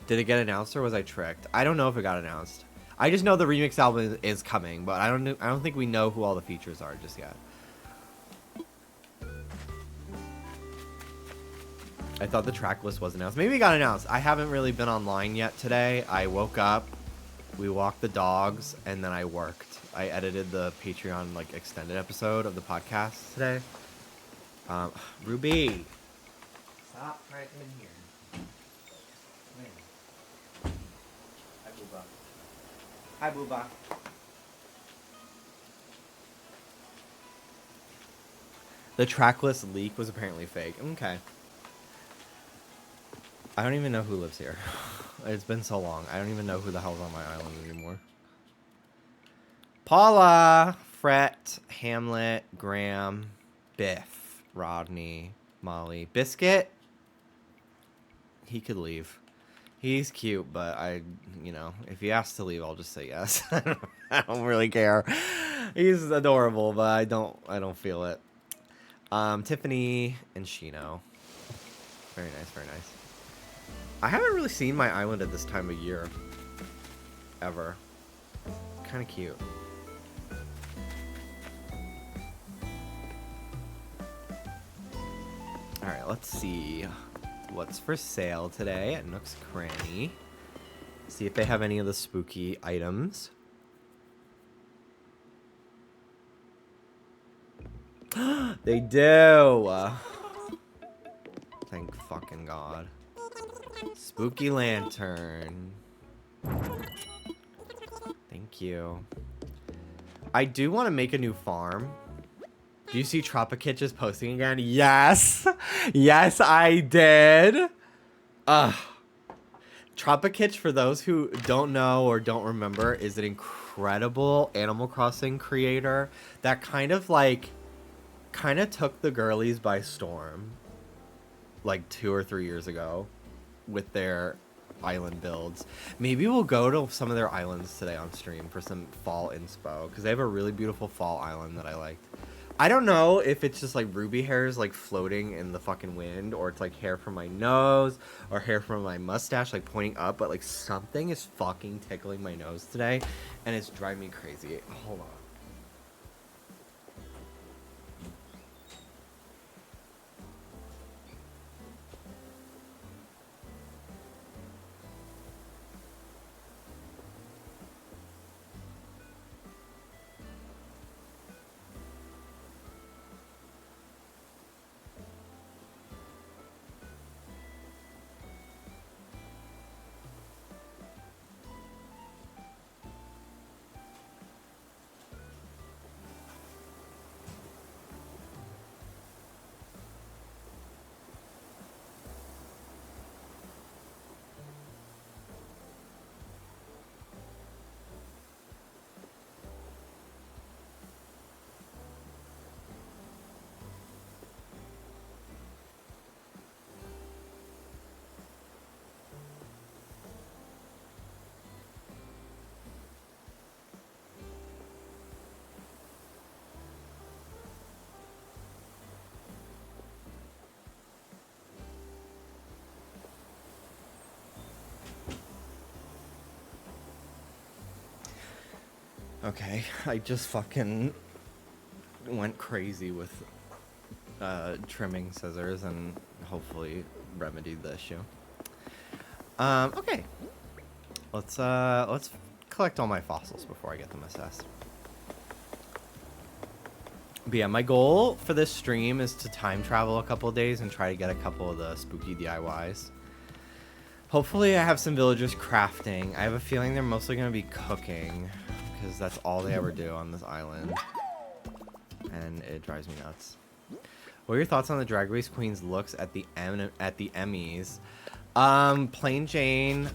Did it get announced or was I tricked? I don't know if it got announced. I just know the remix album is coming, but I don't think we know who all the features are just yet. I thought the track list was announced. Maybe it got announced. I haven't really been online yet today. I woke up, we walked the dogs, and then I worked. I edited the Patreon like extended episode of the podcast today. Ruby, stop trying to come in here. Come in. Hi, Booba. Hi, Booba. The tracklist leak was apparently fake. Okay. I don't even know who lives here. It's been so long. I don't even know who the hell's on my island anymore. Paula, Fret, Hamlet, Graham, Biff, Rodney, Molly, Biscuit. He could leave. He's cute, but if he asks to leave, I'll just say yes. I don't really care. He's adorable, but I don't feel it. Tiffany and Shino. Very nice, very nice. I haven't really seen my island at this time of year. Ever. Kind of cute. Alright, let's see what's for sale today at Nook's Cranny. See if they have any of the spooky items. They do! Thank fucking God. Spooky lantern. Thank you. I do want to make a new farm. Do you see Tropikitch is posting again? Yes! Yes, I did! Tropikitch, for those who don't know or don't remember, is an incredible Animal Crossing creator that kind of took the girlies by storm. Like 2 or 3 years ago. With their island builds. Maybe we'll go to some of their islands today on stream for some fall inspo, because they have a really beautiful fall island that I liked. I don't know if it's just like Ruby hairs like floating in the fucking wind, or it's like hair from my nose or hair from my mustache like pointing up, but like something is fucking tickling my nose today and it's driving me crazy. Hold on. Okay, I just fucking went crazy with trimming scissors and hopefully remedied the issue. Okay. Let's collect all my fossils before I get them assessed. But yeah, my goal for this stream is to time travel a couple of days and try to get a couple of the spooky DIYs. Hopefully I have some villagers crafting. I have a feeling they're mostly going to be cooking because that's all they ever do on this island. And it drives me nuts. What are your thoughts on the Drag Race Queen's looks at the Emmys? Plain Jane,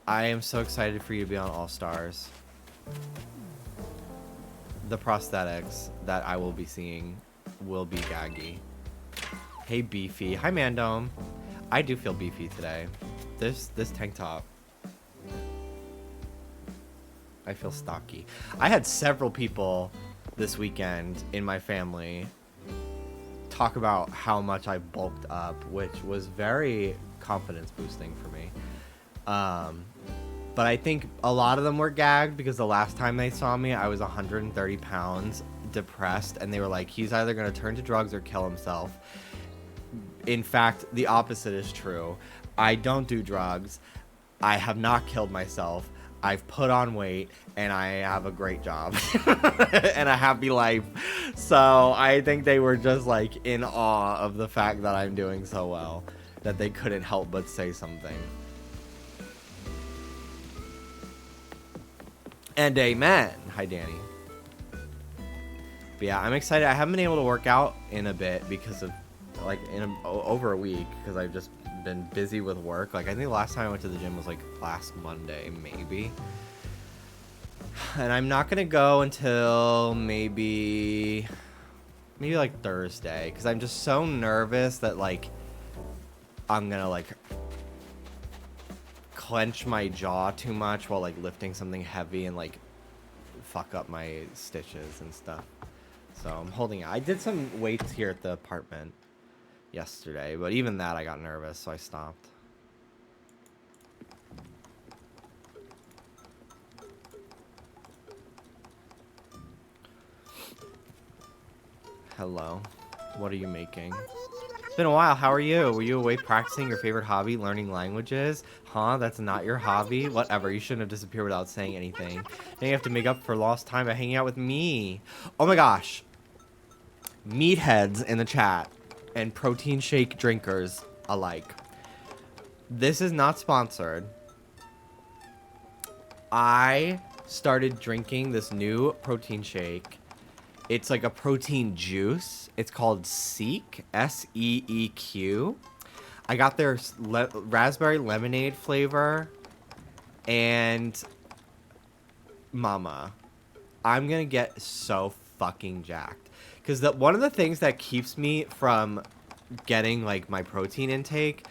I am so excited for you to be on All Stars. The prosthetics that I will be seeing will be gaggy. Hey Beefy. Hi Mandome. I do feel beefy today. This tank top. I feel stocky. I had several people this weekend in my family talk about how much I bulked up, which was very confidence boosting for me. But I think a lot of them were gagged because the last time they saw me, I was 130 pounds, depressed, and they were like, he's either going to turn to drugs or kill himself. In fact, the opposite is true. I don't do drugs. I have not killed myself. I've put on weight, and I have a great job and a happy life. So I think they were just like in awe of the fact that I'm doing so well that they couldn't help but say something. And amen. Hi, Danny. But yeah, I'm excited. I haven't been able to work out in a bit because of, like, over a week because I've just been busy with work. Like, I think the last time I went to the gym was, like, last Monday, maybe. And I'm not going to go until maybe like, Thursday because I'm just so nervous that, like, I'm going to, like, clench my jaw too much while like lifting something heavy and like fuck up my stitches and stuff. So I'm holding it. I did some weights here at the apartment yesterday, but even that I got nervous, so I stopped. Hello. What are you making? It's been a while. How are you? Were you away practicing your favorite hobby, learning languages? Huh? That's not your hobby? Whatever. You shouldn't have disappeared without saying anything. Now you have to make up for lost time by hanging out with me. Oh my gosh. Meatheads in the chat and protein shake drinkers alike. This is not sponsored. I started drinking this new protein shake. It's like a protein juice. It's called Seek, S-E-E-Q. I got their raspberry lemonade flavor and mama. I'm going to get so fucking jacked. Because one of the things that keeps me from getting like my protein intake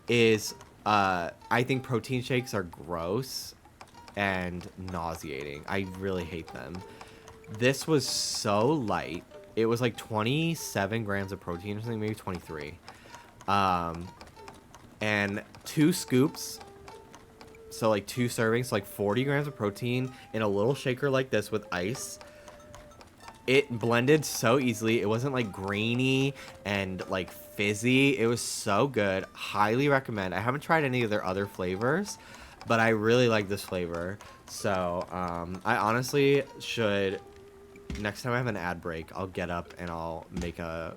is I think protein shakes are gross and nauseating. I really hate them. This was so light. It was like 27 grams of protein or something, maybe 23. And 2 scoops, so like 2 servings, so like 40 grams of protein in a little shaker like this with ice. It blended so easily. It wasn't like grainy and like fizzy. It was so good. Highly recommend. I haven't tried any of their other flavors, but I really like this flavor. So I honestly should, next time I have an ad break, I'll get up and I'll make a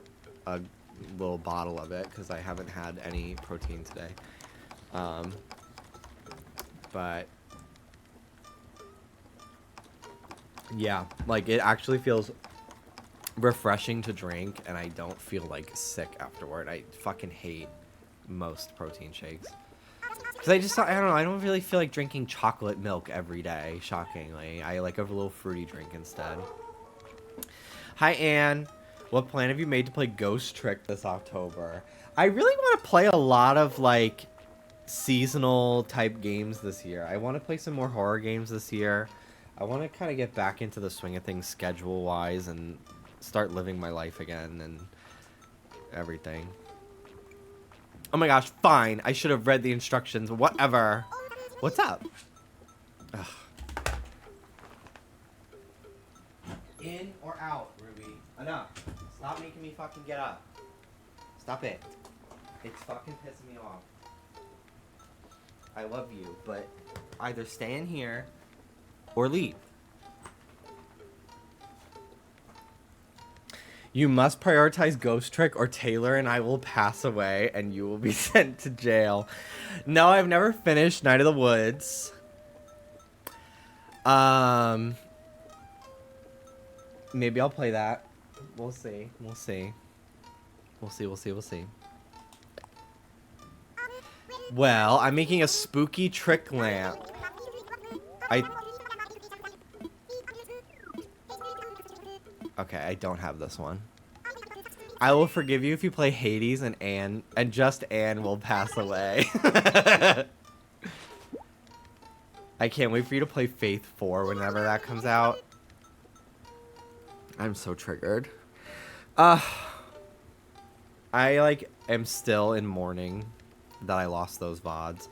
little bottle of it because I haven't had any protein today. But yeah, like it actually feels refreshing to drink and I don't feel like sick afterward. I fucking hate most protein shakes. Because I don't know, I don't really feel like drinking chocolate milk every day, shockingly. I like a little fruity drink instead. Hi, Anne. What plan have you made to play Ghost Trick this October? I really want to play a lot of, like, seasonal type games this year. I want to play some more horror games this year. I want to kind of get back into the swing of things schedule-wise and start living my life again and everything. Oh my gosh, fine. I should have read the instructions. Whatever. What's up? Ugh. In or out, Ruby? Enough. Stop making me fucking get up. Stop it. It's fucking pissing me off. I love you, but either stay in here or leave. You must prioritize Ghost Trick or Taylor and I will pass away and you will be sent to jail. No, I've never finished Night of the Woods. Maybe I'll play that. We'll see. We'll see. We'll see. We'll see. We'll see. Well, I'm making a spooky trick lamp. Okay, I don't have this one. I will forgive you if you play Hades and Anne, and just Anne will pass away. I can't wait for you to play Faith 4 whenever that comes out. I'm so triggered. I am still in mourning that I lost those VODs.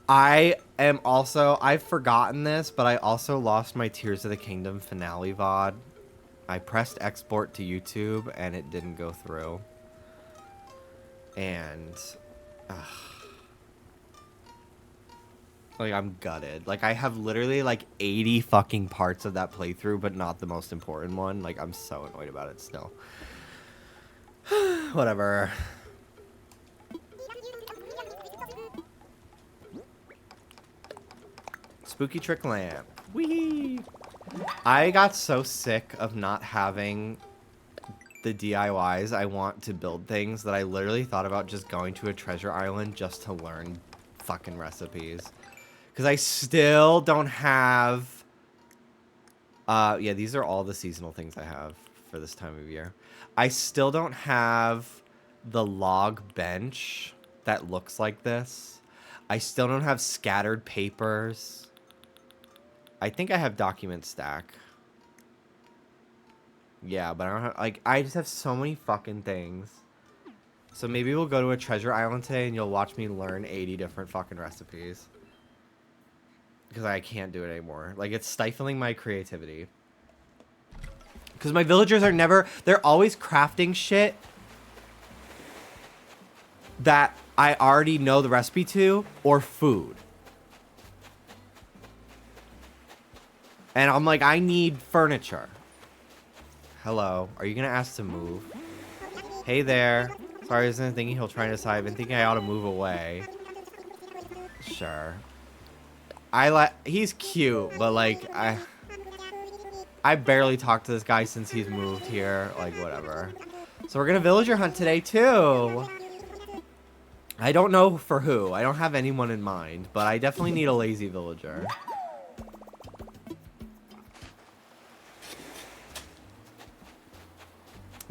I've forgotten this, but I also lost my Tears of the Kingdom finale VOD. I pressed export to YouTube and it didn't go through. And I'm gutted. I have literally 80 fucking parts of that playthrough, but not the most important one. I'm so annoyed about it still. Whatever. Spooky trick lamp. Whee! I got so sick of not having the DIYs I want to build things that I literally thought about just going to a treasure island just to learn fucking recipes. Because I still don't have... yeah, these are all the seasonal things I have for this time of year. I still don't have the log bench that looks like this. I still don't have scattered papers. I think I have document stack. Yeah, but I don't have, I just have so many fucking things. So maybe we'll go to a treasure island today and you'll watch me learn 80 different fucking recipes. Because I can't do it anymore. It's stifling my creativity. Because my villagers are never, they're always crafting shit that I already know the recipe to, or food. And I'm like, I need furniture. Hello. Are you going to ask to move? Hey there. Sorry, I wasn't thinking he'll try to decide. I've been thinking I ought to move away. Sure. He's cute, but I barely talked to this guy since he's moved here. Whatever. So we're going to villager hunt today, too. I don't know for who. I don't have anyone in mind, but I definitely need a lazy villager.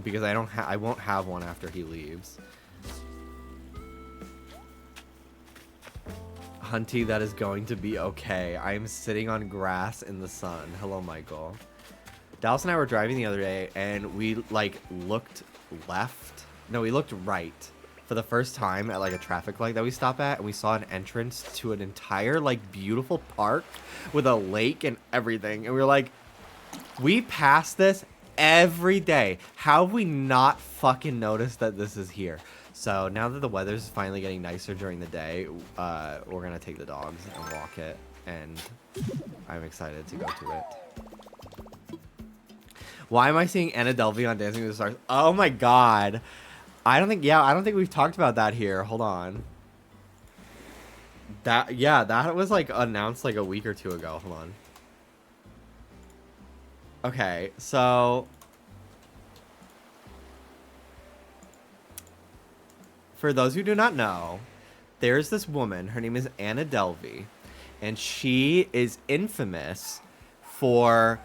Because I won't have one after he leaves. Hunty, that is going to be okay. I am sitting on grass in the sun. Hello, Michael. Dallas and I were driving the other day, and we, looked left. No, we looked right for the first time at, a traffic light that we stop at, and we saw an entrance to an entire, beautiful park with a lake and everything. And we were like, we passed this every day. How have we not fucking noticed that this is here? So now that the weather's finally getting nicer during the day, we're gonna take the dogs and walk it, and I'm excited to go to it. Why am I seeing Anna Delvey on Dancing with the Stars? Oh my god. I don't think we've talked about that here. Hold on. That was announced a week or two ago. Hold on. Okay, so for those who do not know, there's this woman, her name is Anna Delvey, and she is infamous for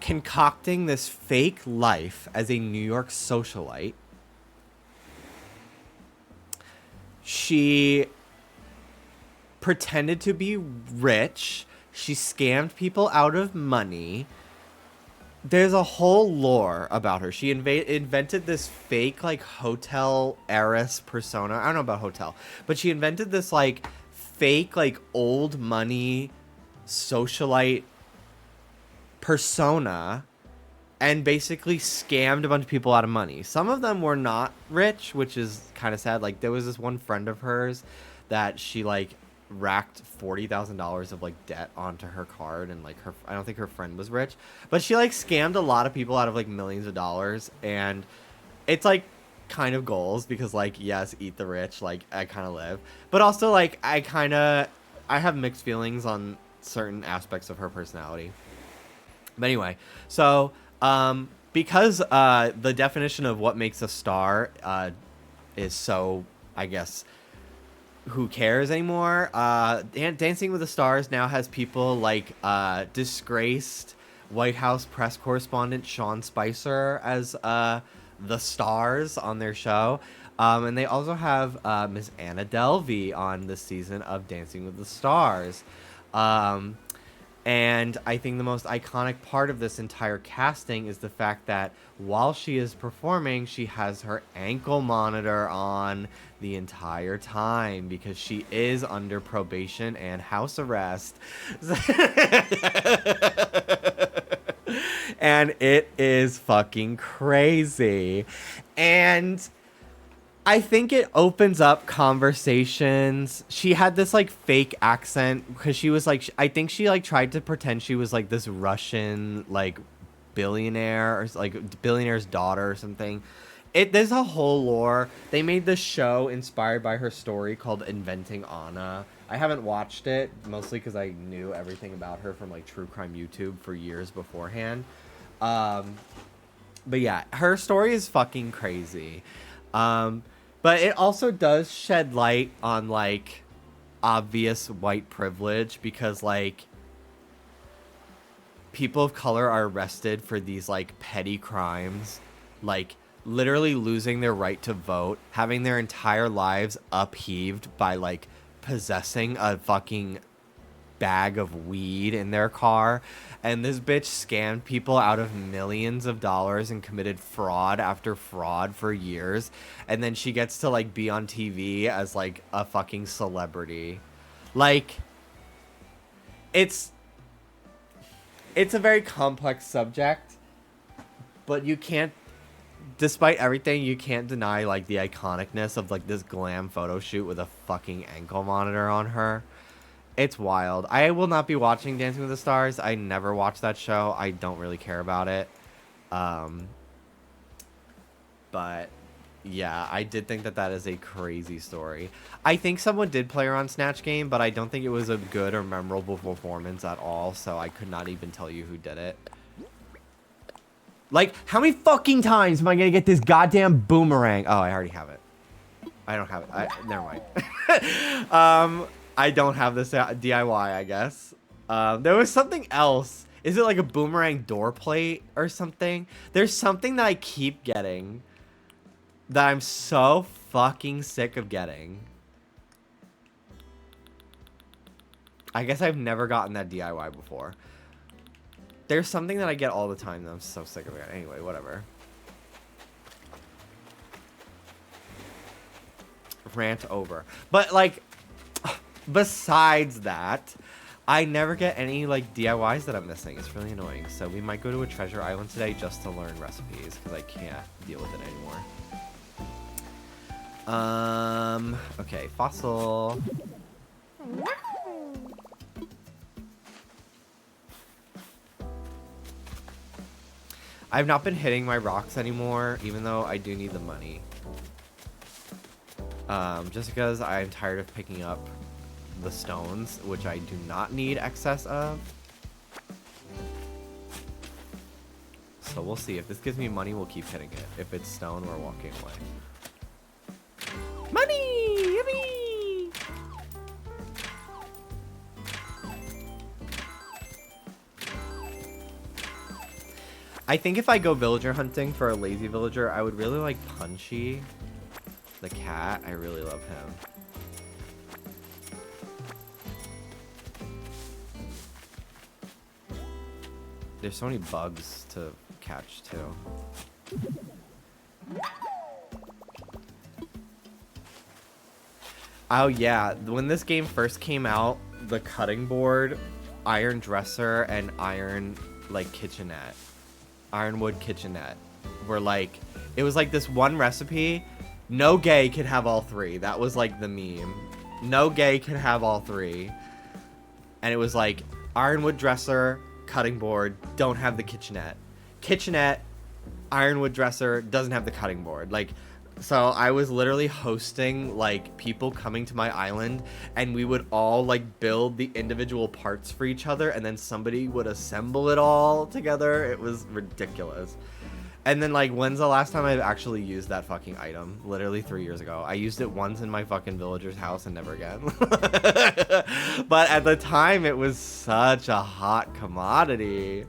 concocting this fake life as a New York socialite. She pretended to be rich. She scammed people out of money. There's a whole lore about her. She invented this fake, hotel heiress persona. I don't know about hotel. But she invented this, fake, old money socialite persona and basically scammed a bunch of people out of money. Some of them were not rich, which is kind of sad. Like, there was this one friend of hers that she, like, racked $40,000 of, like, debt onto her card, and, like, I don't think her friend was rich, but she, like, scammed a lot of people out of, like, millions of dollars, and it's, like, kind of goals, because, like, yes, eat the rich, like, I kind of live, but also, like, I have mixed feelings on certain aspects of her personality. But anyway, so because the definition of what makes a star is so, I guess, who cares anymore, Dancing with the Stars now has people like disgraced White House press correspondent Sean Spicer as the stars on their show. And they also have Miss Anna Delvey on this season of Dancing with the Stars. And I think the most iconic part of this entire casting is the fact that while she is performing, she has her ankle monitor on the entire time because she is under probation and house arrest. And it is fucking crazy. And I think it opens up conversations. She had this like fake accent because she was like, I think she like tried to pretend she was like this Russian like billionaire or like billionaire's daughter or something. There's a whole lore. They made this show inspired by her story called Inventing Anna. I haven't watched it mostly because I knew everything about her from like true crime YouTube for years beforehand. But yeah, her story is fucking crazy. But it also does shed light on, like, obvious white privilege because, like, people of color are arrested for these, like, petty crimes. Like, literally losing their right to vote, having their entire lives upheaved by, like, possessing a fucking bag of weed in their car, and this bitch scammed people out of millions of dollars and committed fraud after fraud for years, and then she gets to like be on TV as like a fucking celebrity. Like, it's a very complex subject, but you can't, despite everything, you can't deny like the iconicness of like this glam photo shoot with a fucking ankle monitor on her. It's wild. I will not be watching Dancing with the Stars. I never watched that show. I don't really care about it. But yeah, I did think that is a crazy story. I think someone did play her on Snatch Game, but I don't think it was a good or memorable performance at all, so I could not even tell you who did it. Like, how many fucking times am I gonna get this goddamn boomerang? Oh, I already have it. I don't have it. Never mind. I don't have this DIY, I guess. There was something else. Is it like a boomerang door plate or something? There's something that I keep getting that I'm so fucking sick of getting. I guess I've never gotten that DIY before. There's something that I get all the time that I'm so sick of it. Anyway, whatever. Rant over. But, like, besides that, I never get any, like, DIYs that I'm missing. It's really annoying. So we might go to a treasure island today just to learn recipes, because I can't deal with it anymore. Okay, fossil. I've not been hitting my rocks anymore, even though I do need the money. Just because I'm tired of picking up the stones, which I do not need excess of. So we'll see. If this gives me money, we'll keep hitting it. If it's stone, we're walking away. Money! Yippee! I think if I go villager hunting for a lazy villager, I would really like Punchy, the cat. I really love him. There's so many bugs to catch too. Oh yeah, when this game first came out, the cutting board, iron dresser, and iron like kitchenette Ironwood kitchenette. Where like, it was like this one recipe. No gay could have all three. That was like the meme. No gay could have all three. And it was like ironwood dresser, cutting board, don't have the kitchenette. Kitchenette, ironwood dresser, doesn't have the cutting board. Like, so I was literally hosting like people coming to my island, and we would all like build the individual parts for each other, and then somebody would assemble it all together. It was ridiculous. And then like, when's the last time I've actually used that fucking item? Literally 3 years ago. I used it once in my fucking villager's house and never again. But at the time, it was such a hot commodity.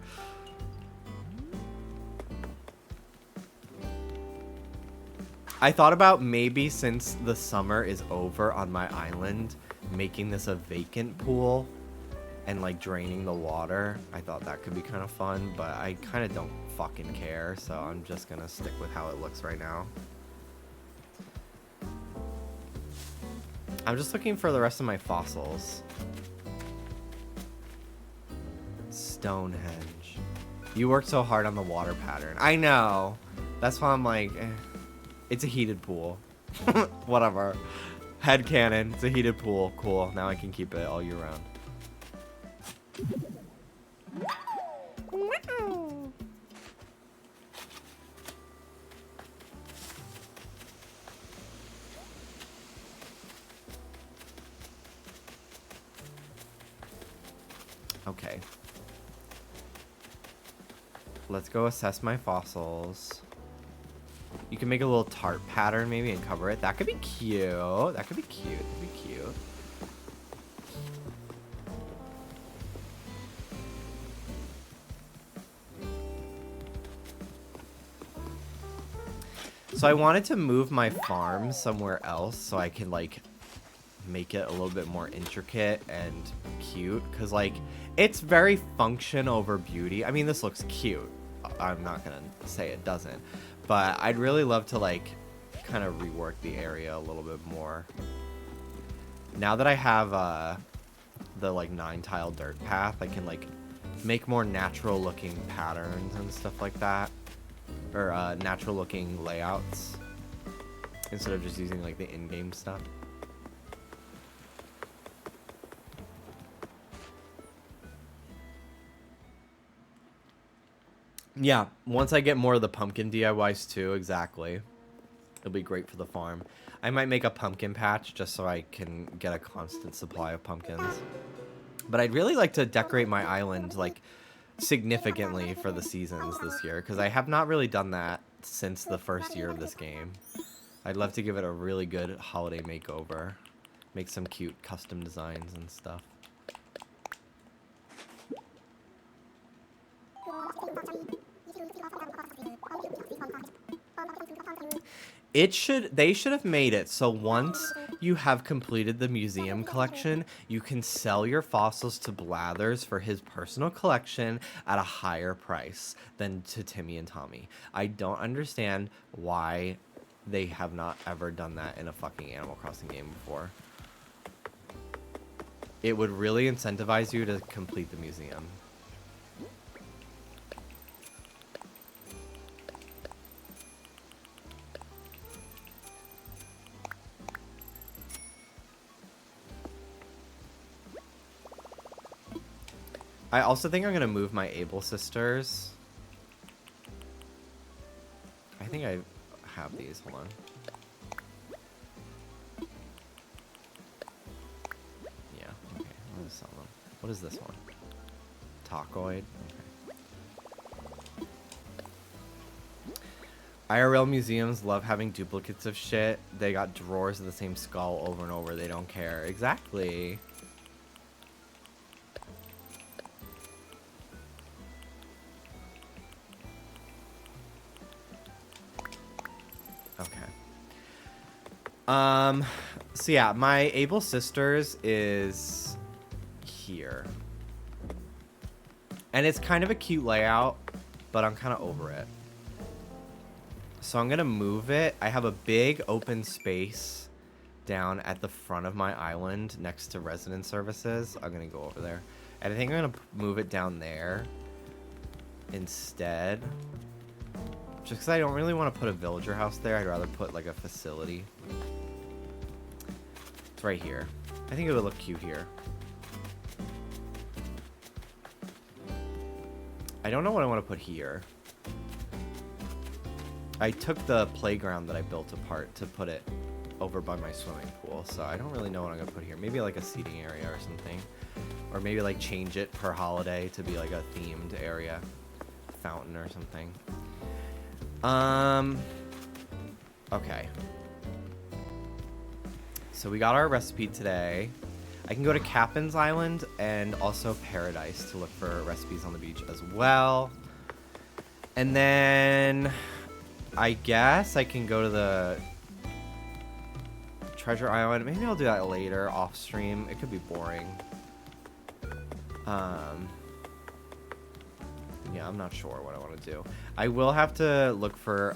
I thought about maybe, since the summer is over on my island, making this a vacant pool and like draining the water. I thought that could be kind of fun, but I kind of don't fucking care, so I'm just gonna stick with how it looks right now. I'm just looking for the rest of my fossils. Stonehenge. You worked so hard on the water pattern. I know. That's why I'm like, it's a heated pool. Whatever. Headcanon. It's a heated pool. Cool. Now I can keep it all year round. Okay. Let's go assess my fossils. You can make a little tarp pattern maybe and cover it. That could be cute. That could be cute. That'd be cute. So I wanted to move my farm somewhere else so I can like make it a little bit more intricate and cute, because like it's very function over beauty. I mean, this looks cute. I'm not gonna say it doesn't, but I'd really love to like kind of rework the area a little bit more. Now that I have the like 9-tile dirt path, I can like make more natural looking patterns and stuff like that, or natural looking layouts instead of just using like the in-game stuff. Yeah, once I get more of the pumpkin DIYs too, exactly. It'll be great for the farm. I might make a pumpkin patch just so I can get a constant supply of pumpkins. But I'd really like to decorate my island like significantly for the seasons this year, because I have not really done that since the first year of this game. I'd love to give it a really good holiday makeover. Make some cute custom designs and stuff. They should have made it so once you have completed the museum collection, you can sell your fossils to Blathers for his personal collection at a higher price than to Timmy and Tommy. I don't understand why they have not ever done that in a fucking Animal Crossing game before. It would really incentivize you to complete the museum. I also think I'm going to move my Able sisters. I think I have these. Hold on. Yeah, okay. I'll just sell them. What is this one? Tacoid? Okay. IRL museums love having duplicates of shit. They got drawers of the same skull over and over. They don't care. Exactly. So yeah, my Able Sisters is here. And it's kind of a cute layout, but I'm kind of over it. So I'm going to move it. I have a big open space down at the front of my island next to resident services. I'm going to go over there. And I think I'm going to move it down there. instead. Just because I don't really want to put a villager house there. I'd rather put like a facility. It's right here. I think it would look cute here. I don't know what I want to put here. I took the playground that I built apart to put it over by my swimming pool, so I don't really know what I'm gonna put here. Maybe like a seating area or something. Or maybe like change it per holiday to be like a themed area. A fountain or something. Okay. So we got our recipe today. I can go to Captain's Island and also Paradise to look for recipes on the beach as well. And then I guess I can go to the Treasure Island. Maybe I'll do that later off stream. It could be boring. Yeah, I'm not sure what I want to do. I will have to look for...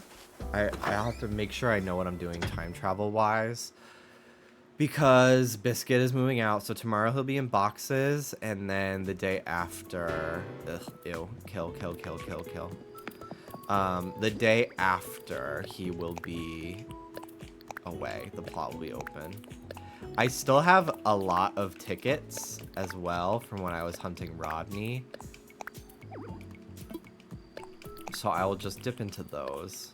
I'll have to make sure I know what I'm doing time travel wise. Because Biscuit is moving out, so tomorrow he'll be in boxes, and then the day after... Ugh, ew. Kill. The day after, he will be away. The plot will be open. I still have a lot of tickets as well from when I was hunting Rodney. So I will just dip into those.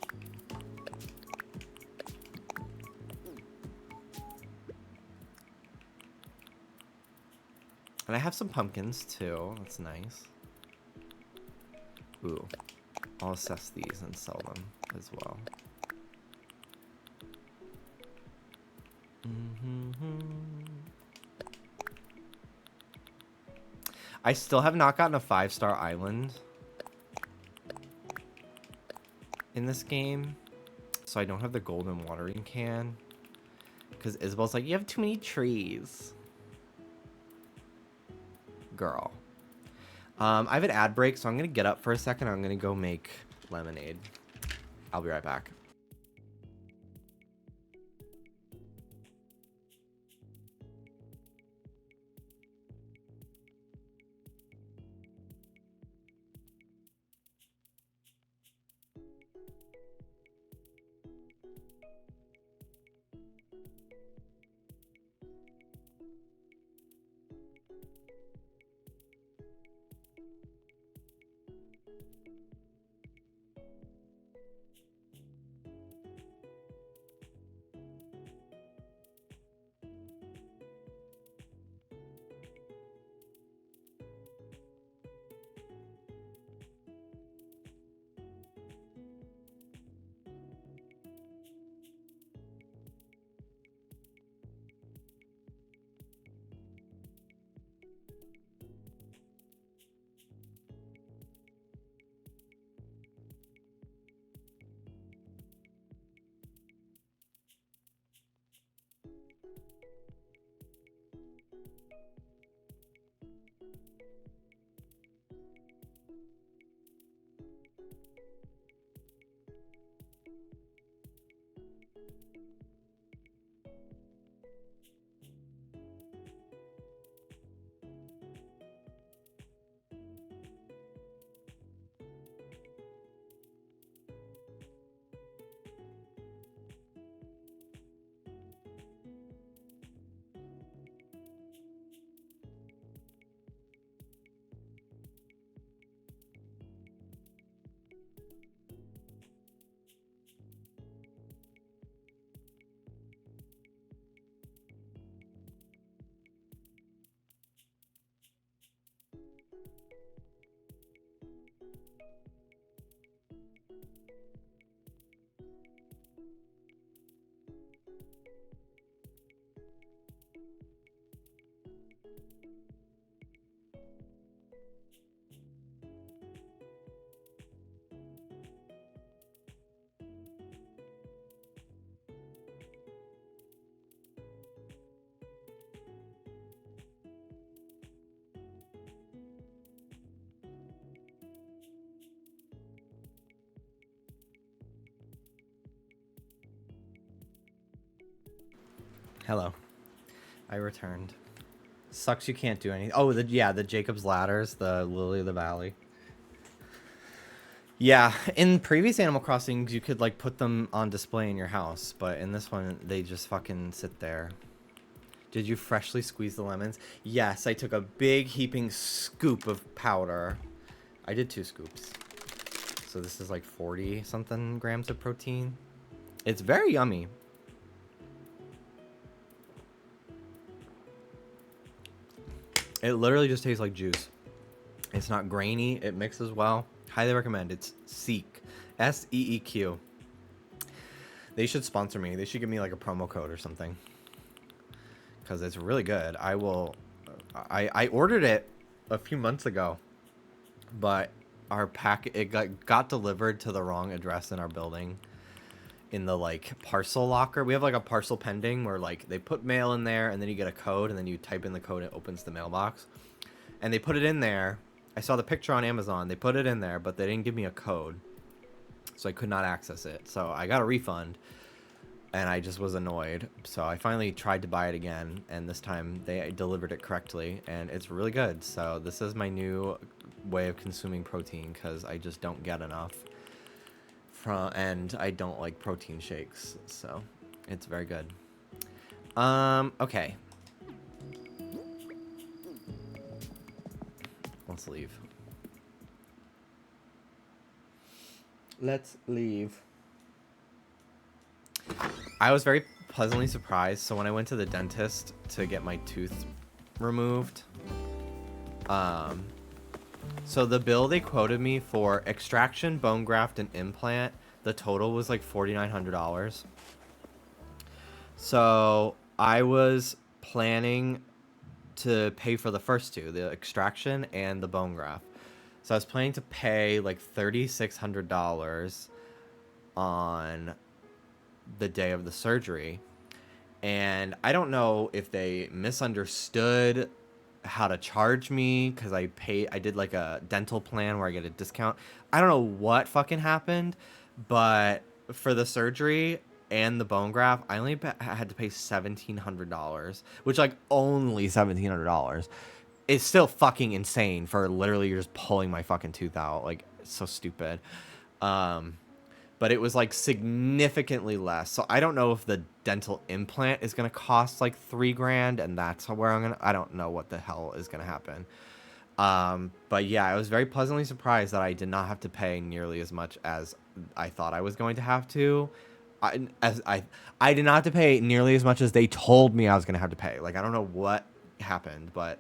And I have some pumpkins too. That's nice. Ooh. I'll assess these and sell them as well. I still have not gotten a 5-star island in this game, so I don't have the golden watering can. Because Isabel's like, you have too many trees. Girl. I have an ad break, so I'm going to get up for a second. I'm going to go make lemonade. I'll be right back. Hello. I returned. Sucks you can't do anything. Oh, the Jacob's Ladders, the Lily of the Valley. Yeah, in previous Animal Crossings, you could like put them on display in your house, but in this one, they just fucking sit there. Did you freshly squeeze the lemons? Yes, I took a big heaping scoop of powder. I did 2 scoops. So this is like 40 something grams of protein. It's very yummy. It literally just tastes like juice. It's not grainy. It mixes well. Highly recommend. It's Seek. SEEQ. They should sponsor me. They should give me like a promo code or something. Because it's really good. I ordered it a few months ago. But our it got delivered to the wrong address in our building. In the like parcel locker. We have like a parcel pending where like they put mail in there and then you get a code and then you type in the code and it opens the mailbox. And they put it in there. I saw the picture on Amazon. They put it in there, but they didn't give me a code. So I could not access it. So I got a refund. And I just was annoyed. So I finally tried to buy it again. And this time they delivered it correctly. And it's really good. So this is my new way of consuming protein. Because I just don't get enough. And I don't like protein shakes. So it's very good. Okay. Let's leave. Let's leave. I was very pleasantly surprised. So when I went to the dentist to get my tooth removed, so the bill they quoted me for extraction, bone graft, and implant, the total was like $4,900. So I was planning to pay for the first two, the extraction and the bone graft. So I was planning to pay like $3,600 on the day of the surgery. And I don't know if they misunderstood how to charge me because I did like a dental plan where I get a discount. I don't know what fucking happened, but for the surgery and the bone graft, I only had to pay $1,700, which like only $1,700 is still fucking insane for literally you're just pulling my fucking tooth out. Like, it's so stupid. But it was like significantly less. So I don't know if the dental implant is going to cost like $3,000 and that's where I don't know what the hell is going to happen. But yeah, I was very pleasantly surprised that I did not have to pay nearly as much as I thought I was going to have to. I did not have to pay nearly as much as they told me I was going to have to pay. Like, I don't know what happened, but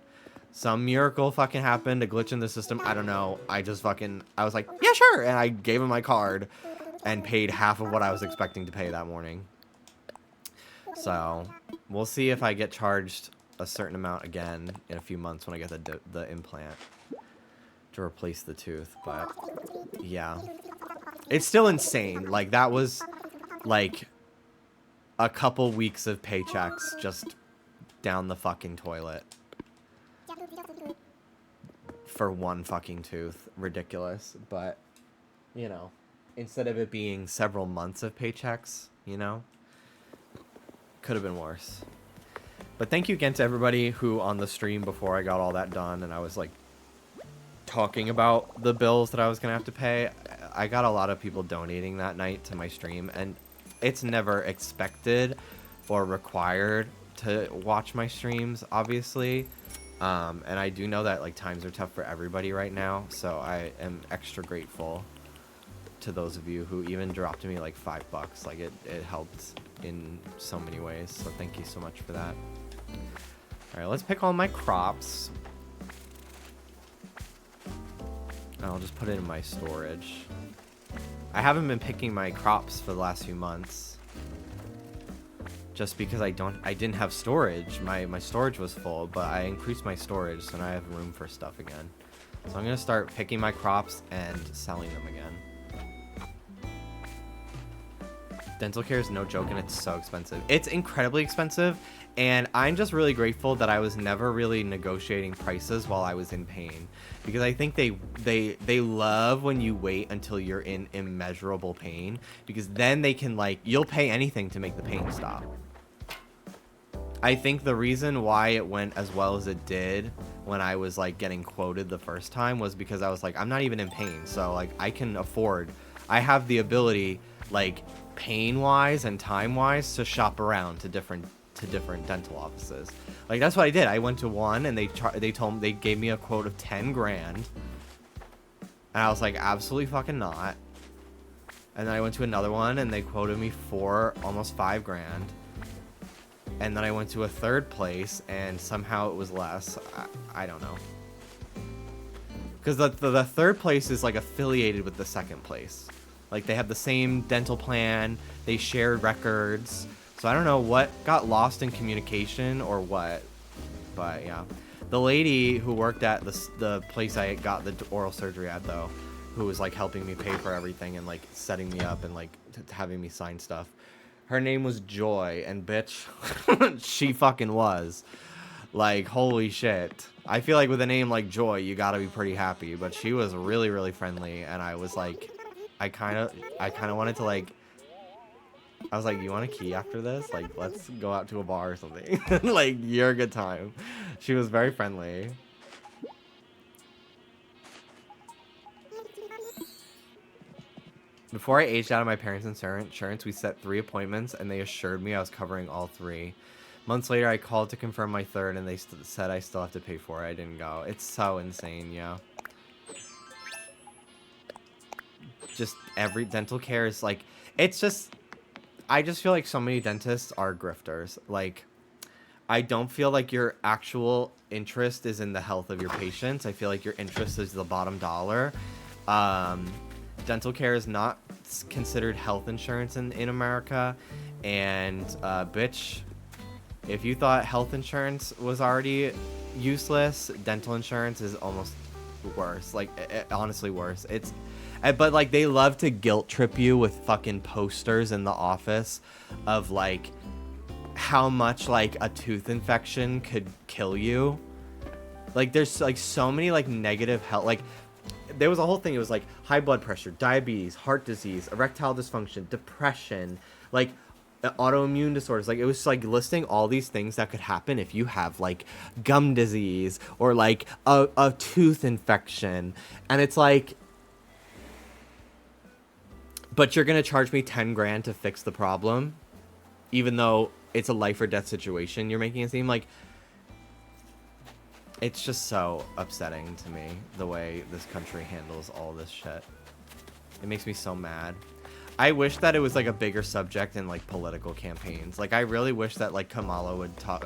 some miracle fucking happened, a glitch in the system. I don't know. I was like, yeah, sure. And I gave him my card and paid half of what I was expecting to pay that morning. So we'll see if I get charged a certain amount again in a few months when I get the implant to replace the tooth. But yeah, it's still insane. Like, that was like a couple weeks of paychecks just down the fucking toilet for one fucking tooth. Ridiculous. But, you know, instead of it being several months of paychecks, you know, could have been worse. But thank you again to everybody who on the stream before I got all that done and I was like talking about the bills that I was gonna have to pay. I got a lot of people donating that night to my stream, and it's never expected or required to watch my streams, obviously. And I do know that like times are tough for everybody right now, so I am extra grateful to those of you who even dropped me like $5. Like, it helped in so many ways, so thank you so much for that. All right, let's pick all my crops. I'll just put it in my storage. I haven't been picking my crops for the last few months just because I didn't have storage. My storage was full, but I increased my storage, so now I have room for stuff again. So I'm gonna start picking my crops and selling them again. Dental care is no joke, and it's so expensive. It's incredibly expensive, and I'm just really grateful that I was never really negotiating prices while I was in pain, because I think they love when you wait until you're in immeasurable pain, because then they can, like, you'll pay anything to make the pain stop. I think the reason why it went as well as it did when I was like getting quoted the first time was because I was like, I'm not even in pain, so like I have the ability, like pain wise and time wise, to shop around to different dental offices. Like that's what I did. I went to one and they gave me a quote of 10 grand, and I was like, absolutely fucking not. And then I went to another one and they quoted me for almost 5 grand. And then I went to a third place and somehow it was less. I don't know. Because the third place is like affiliated with the second place. Like they have the same dental plan. They shared records. So I don't know what got lost in communication or what. But yeah. The lady who worked at the place I got the oral surgery at, though, who was like helping me pay for everything and like setting me up and like having me sign stuff. Her name was Joy, and bitch, she fucking was. Like, holy shit. I feel like with a name like Joy, you gotta be pretty happy, but she was really, really friendly, and I was like, I kind of wanted to like, I was like, you want a key after this? Like, let's go out to a bar or something. Like, you're a good time. She was very friendly. Before I aged out of my parents' insurance, we set 3 appointments, and they assured me I was covering all 3. Months later, I called to confirm my third, and they said I still have to pay for it. I didn't go. It's so insane, yeah. Just every dental care is like, it's just, I just feel like so many dentists are grifters. Like, I don't feel like your actual interest is in the health of your patients. I feel like your interest is the bottom dollar. Dental care is not considered health insurance in America, and bitch, if you thought health insurance was already useless, dental insurance is almost worse. Like honestly worse. But like they love to guilt trip you with fucking posters in the office of like how much like a tooth infection could kill you. Like there's like so many like negative health, like there was a whole thing. It was like high blood pressure, diabetes, heart disease, erectile dysfunction, depression, like autoimmune disorders. Like it was like listing all these things that could happen if you have like gum disease or like a tooth infection. And it's like, but you're going to charge me 10 grand to fix the problem, even though it's a life or death situation. You're making it seem like, it's just so upsetting to me, the way this country handles all this shit. It makes me so mad. I wish that it was like a bigger subject in like political campaigns. Like I really wish that like Kamala would talk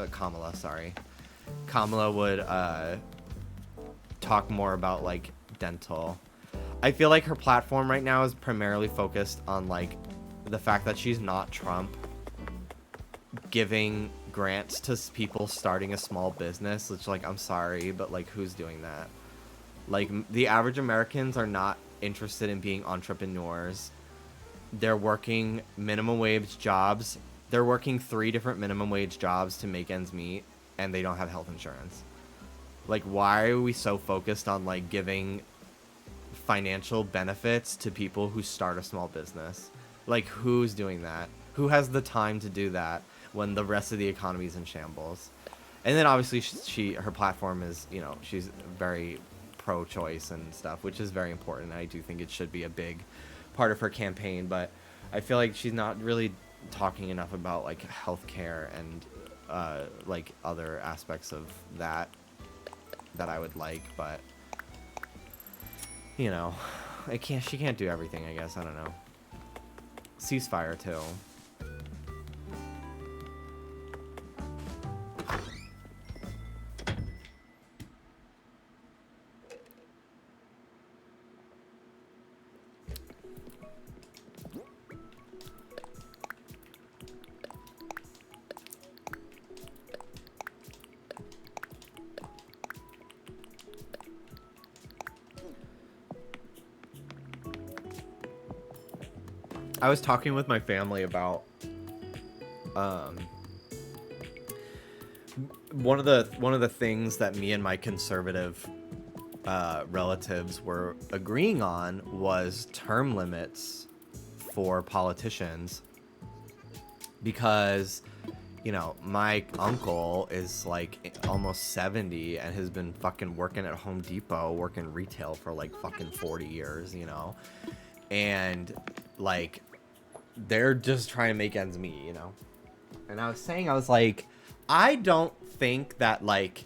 more about like dental. I feel like her platform right now is primarily focused on like the fact that she's not Trump giving grants to people starting a small business. It's like, I'm sorry, but like who's doing that? Like the average Americans are not interested in being entrepreneurs. They're working minimum wage jobs. They're working 3 different minimum wage jobs to make ends meet, and they don't have health insurance. Like, why are we so focused on like giving financial benefits to people who start a small business? Like, who's doing that? Who has the time to do that when the rest of the economy is in shambles? And then obviously her platform is, you know, she's very pro-choice and stuff, which is very important. I do think it should be a big part of her campaign, but I feel like she's not really talking enough about like healthcare and like other aspects of that I would like. But you know, she can't do everything, I guess. I don't know. Ceasefire too. I was talking with my family about one of the things that me and my conservative relatives were agreeing on was term limits for politicians, because you know, my uncle is like almost 70 and has been fucking working at Home Depot, working retail for like fucking 40 years, you know? And like, they're just trying to make ends meet, you know? And I was like, I don't think that like,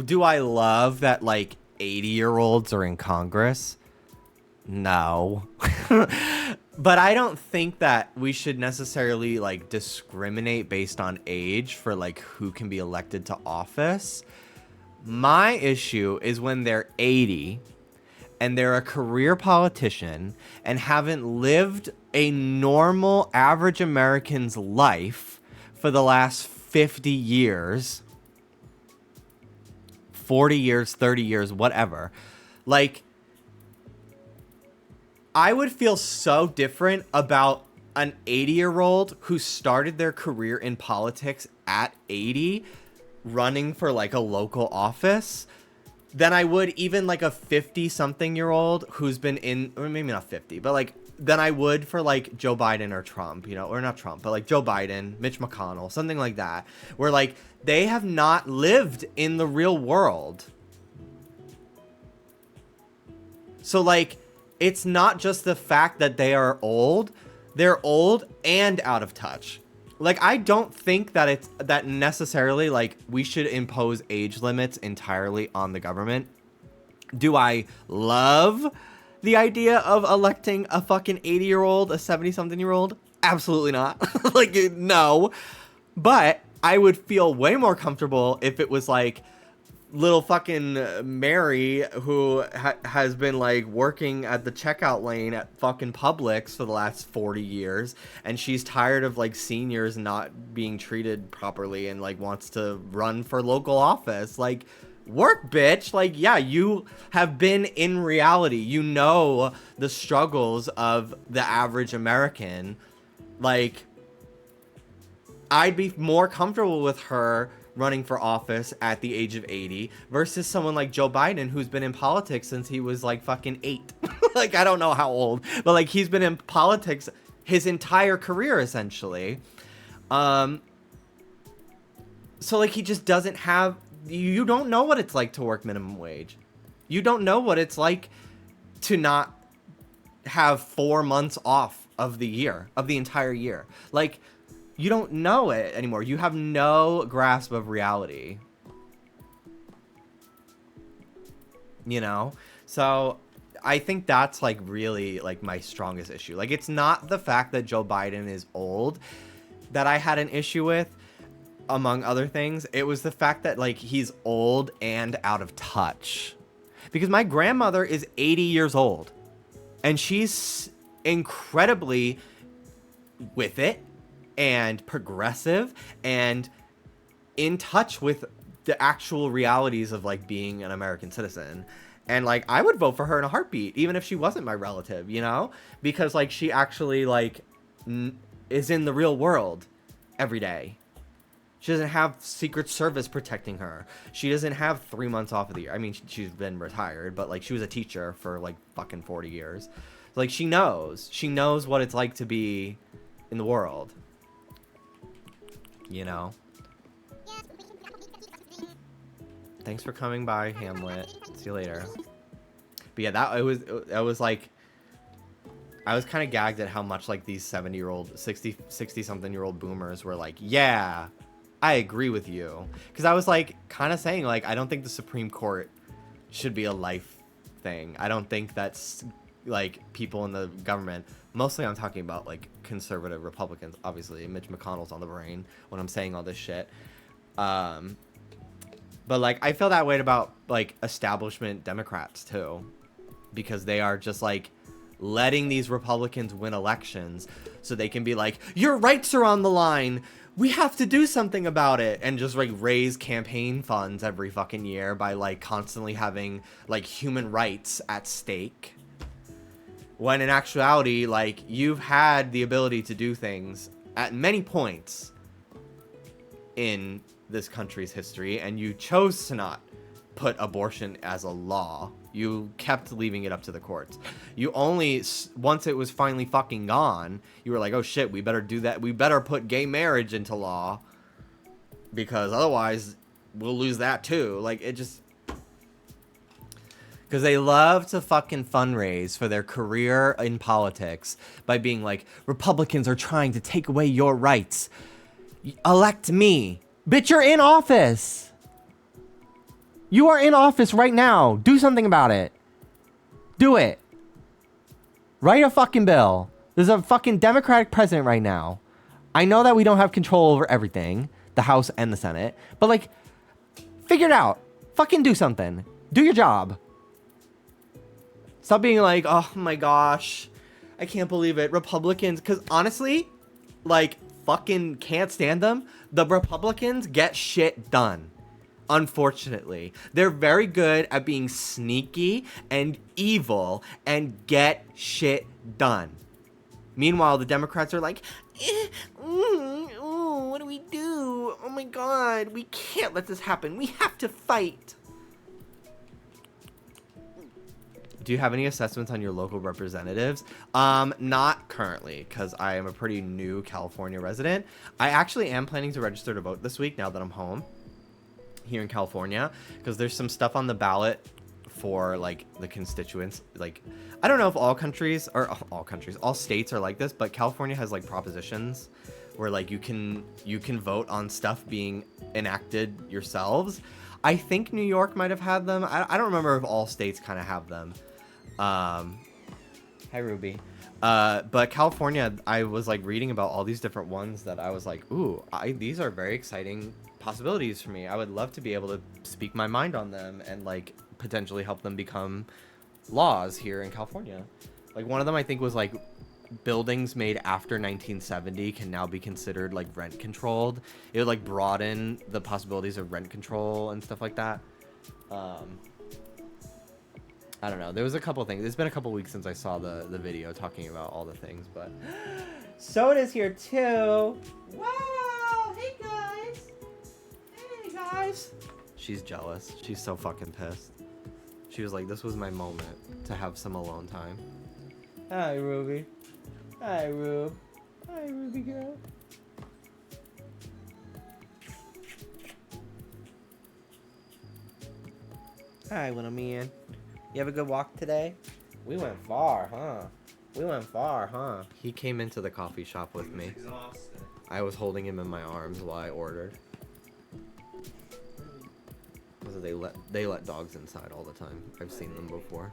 do I love that like 80-year-olds are in Congress? No. But I don't think that we should necessarily like discriminate based on age for like who can be elected to office. My issue is when they're 80 and they're a career politician and haven't lived a normal average American's life for the last 50 years, 40 years, 30 years, whatever. Like, I would feel so different about an 80-year-old who started their career in politics at 80 running for like a local office than I would even like a 50-something-year-old who's been in, or maybe not 50, but like than I would for like Joe Biden or Trump, you know, or not Trump, but like Joe Biden, Mitch McConnell, something like that, where like they have not lived in the real world. So like, it's not just the fact that they are old, they're old and out of touch. Like, I don't think that it's that necessarily like we should impose age limits entirely on the government. Do I love the idea of electing a fucking 80-year-old, a 70-something-year-old? Absolutely not. Like, no. But I would feel way more comfortable if it was like little fucking Mary who has been like working at the checkout lane at fucking Publix for the last 40 years, and she's tired of like seniors not being treated properly and like wants to run for local office. Like, work, bitch. Like, yeah, you have been in reality, you know the struggles of the average American. Like, I'd be more comfortable with her running for office at the age of 80 versus someone like Joe Biden, who's been in politics since he was like fucking 8. Like, I don't know how old, but like he's been in politics his entire career essentially. So like he just doesn't have, you don't know what it's like to work minimum wage. You don't know what it's like to not have 4 months off of the year, of the entire year. Like, you don't know it anymore. You have no grasp of reality. You know? So I think that's like really like my strongest issue. Like, it's not the fact that Joe Biden is old that I had an issue with, among other things. It was the fact that like he's old and out of touch. Because my grandmother is 80 years old and she's incredibly with it and progressive and in touch with the actual realities of like being an American citizen. And like, I would vote for her in a heartbeat, even if she wasn't my relative, you know, because like she actually like is in the real world every day. She doesn't have Secret Service protecting her. She doesn't have 3 months off of the year. I mean, she's been retired, but like she was a teacher for like fucking 40 years. So, like, she knows what it's like to be in the world. You know? Thanks for coming by, Hamlet. See you later. But yeah, that was like, I was kind of gagged at how much like these 70-year-old, 60 something year old boomers were like, yeah, I agree with you. Because I was like kind of saying like, I don't think the Supreme Court should be a life thing. I don't think that's like people in the government. Mostly I'm talking about like conservative Republicans. Obviously, Mitch McConnell's on the brain when I'm saying all this shit. But like, I feel that way about like establishment Democrats too, because they are just like letting these Republicans win elections so they can be like, your rights are on the line, we have to do something about it, and just like raise campaign funds every fucking year by like constantly having like human rights at stake. When in actuality, like, you've had the ability to do things at many points in this country's history, and you chose to not put abortion as a law. You kept leaving it up to the courts. You only, once it was finally fucking gone, you were like, oh shit, we better do that. We better put gay marriage into law, because otherwise we'll lose that too. Like, it just, because they love to fucking fundraise for their career in politics by being like, Republicans are trying to take away your rights. Elect me. Bitch, you're in office. You are in office right now. Do something about it. Do it. Write a fucking bill. There's a fucking Democratic president right now. I know that we don't have control over everything, the House and the Senate, but like, figure it out. Fucking do something. Do your job. Stop being like, oh my gosh, I can't believe it. Republicans, because honestly, like, fucking can't stand them. The Republicans get shit done. Unfortunately, they're very good at being sneaky and evil and get shit done. Meanwhile, the Democrats are like, what do we do? Oh my God, we can't let this happen. We have to fight. Do you have any assessments on your local representatives? Not currently, because I am a pretty new California resident. I actually am planning to register to vote this week now that I'm home here in California, because there's some stuff on the ballot for like the constituents. Like, I don't know if all states are like this, but California has like propositions where like you can vote on stuff being enacted yourselves. I think New York might have had them. I don't remember if all states kind of have them. Hi Ruby. But California, I was like reading about all these different ones that I was like, ooh, these are very exciting possibilities for me. I would love to be able to speak my mind on them and like potentially help them become laws here in California. Like, one of them I think was like buildings made after 1970 can now be considered like rent controlled. It would like broaden the possibilities of rent control and stuff like that. I don't know. There was a couple things. It's been a couple weeks since I saw the video talking about all the things, but Soda's here too. Wow! Hey guys! Hey guys! She's jealous. She's so fucking pissed. She was like, this was my moment to have some alone time. Hi, Ruby. Hi, Rube. Hi, Ruby girl. Hi, little man. You have a good walk today? We went far, huh? We went far, huh? He came into the coffee shop with me. Exhausted. I was holding him in my arms while I ordered. Because they let dogs inside all the time. I've seen them before.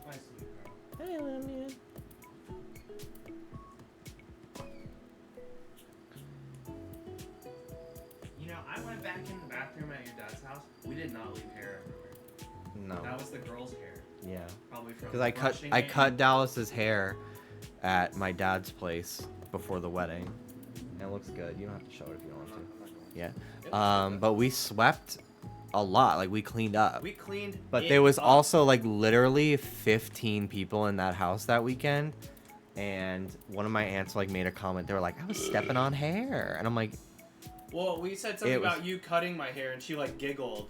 My sweet girl. Hey, little man. You know, I went back in the bathroom at your dad's house. We did not leave hair everywhere. No. That was the girl's hair. Yeah. Probably from Because I cut Dallas's hair at my dad's place before the wedding. And it looks good. You don't have to show it if you don't want to. Yeah. But we swept a lot. Like, we cleaned up. We cleaned. But there was also like literally 15 people in that house that weekend. And one of my aunts like made a comment. They were like, I was stepping on hair. And I'm like, well, we said something about you cutting my hair, and she like giggled.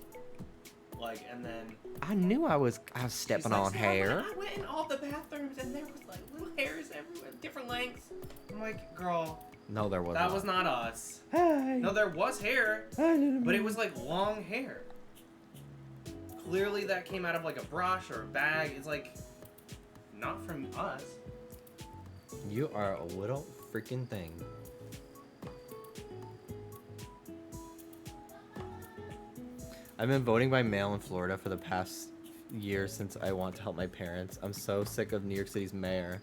Like, and then I knew I was stepping like, on hair. I went in all the bathrooms and there was like little hairs everywhere, different lengths. I'm like, girl, No, there wasn't. that was not us. Hi. No, there was hair, Hi, little but man. it was like long hair. Clearly that came out of like a brush or a bag. It's like not from us. You are a little freaking thing. I've been voting by mail in Florida for the past year since I want to help my parents. I'm so sick of New York City's mayor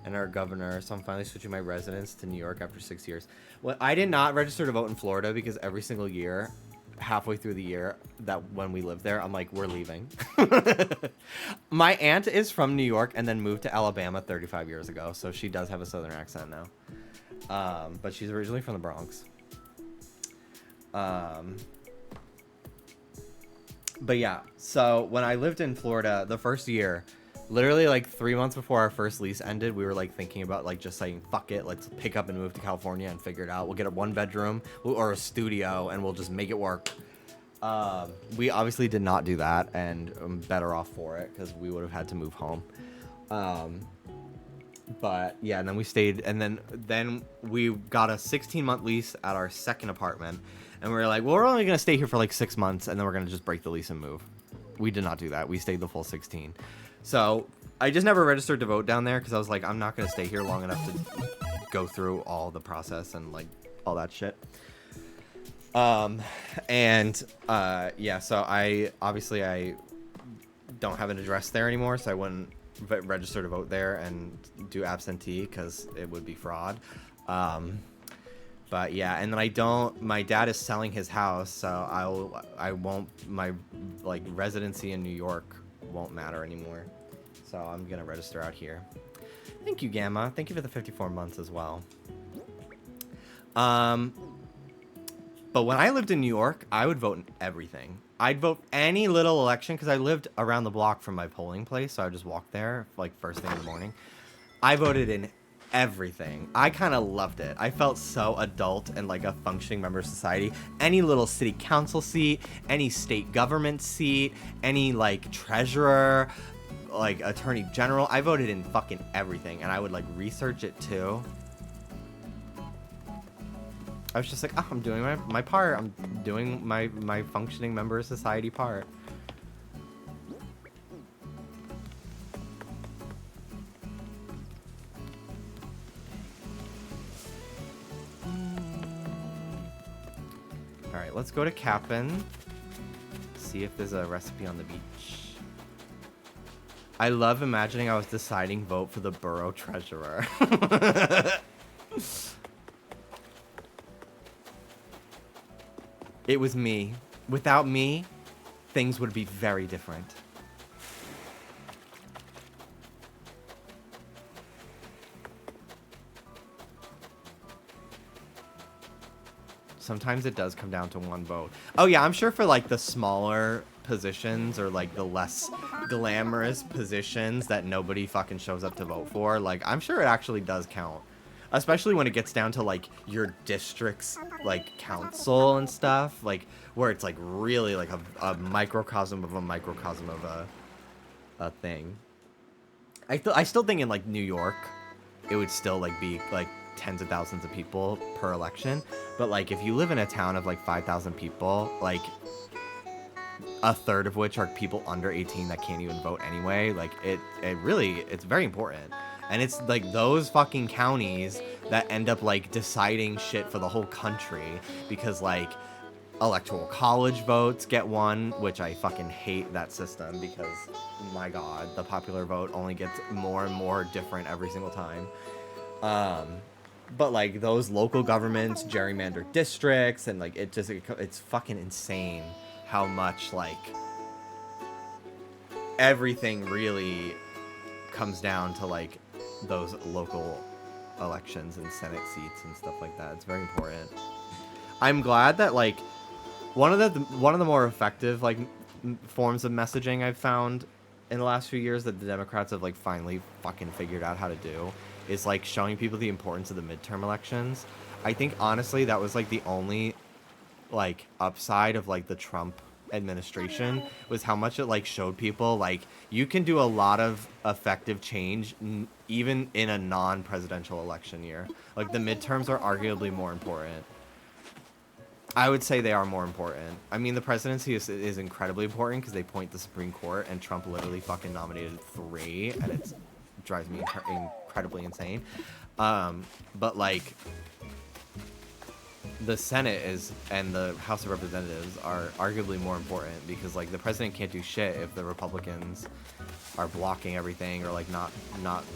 and our governor, so I'm finally switching my residence to New York after 6 years. Well, I did not register to vote in Florida because every single year, halfway through the year, that when we lived there, I'm like, we're leaving. My aunt is from New York and then moved to Alabama 35 years ago, so she does have a southern accent now. But she's originally from the Bronx. But yeah, so when I lived in Florida the first year, literally like 3 months before our first lease ended, we were like thinking about like just saying, fuck it, let's pick up and move to California and figure it out. We'll get a 1 bedroom or a studio and we'll just make it work. We obviously did not do that, and I'm better off for it because we would have had to move home. But yeah, and then we stayed, and then we got a 16-month lease at our second apartment, and we were like, well, we're only gonna stay here for like 6 months, and then we're gonna just break the lease and move. We did not do that. We stayed the full 16. So I just never registered to vote down there because I was like, I'm not gonna stay here long enough to go through all the process and like all that shit. Yeah, so I don't have an address there anymore, so I wouldn't register to vote there and do absentee because it would be fraud. But yeah, and then my dad is selling his house, so my like residency in New York won't matter anymore. So I'm gonna register out here. Thank you, Gamma. Thank you for the 54 months as well. But when I lived in New York, I would vote in everything. I'd vote any little election because I lived around the block from my polling place, so I would just walk there like first thing in the morning. I voted in everything. I kind of loved it. I felt so adult and like a functioning member of society. Any little city council seat, any state government seat, any like treasurer, like attorney general. I voted in fucking everything, and I would like research it too. I was just like, oh, I'm doing my part. I'm doing my functioning member of society part. All right, let's go to Cap'n. See if there's a recipe on the beach. I love imagining I was deciding vote for the borough treasurer. It was me. Without me, things would be very different. Sometimes it does come down to one vote. Oh yeah, I'm sure for like the smaller positions or like the less glamorous positions that nobody fucking shows up to vote for, like I'm sure it actually does count. Especially when it gets down to like your district's like council and stuff, like where it's like really like a microcosm of a microcosm of a thing. I still think in like New York, it would still like be like tens of thousands of people per election. But like if you live in a town of like 5,000 people, like a third of which are people under 18 that can't even vote anyway, like it's very important. And it's like those fucking counties that end up like deciding shit for the whole country because like electoral college votes get won, which I fucking hate that system because my God, the popular vote only gets more and more different every single time. But like those local governments gerrymander districts and like it's fucking insane how much like everything really comes down to like those local elections and Senate seats and stuff like that. It's very important. I'm glad that like one of the more effective like forms of messaging I've found in the last few years that the Democrats have like finally fucking figured out how to do is like showing people the importance of the midterm elections. I think honestly that was like the only like upside of like the Trump administration was how much it like showed people like you can do a lot of effective change even in a non-presidential election year. Like the midterms are arguably more important. I would say they are more important. I mean, the presidency is incredibly important because they point the Supreme Court, and Trump literally fucking nominated 3, and it drives me incredibly insane. But like the Senate and the House of Representatives are arguably more important because like the president can't do shit if the Republicans are blocking everything or like not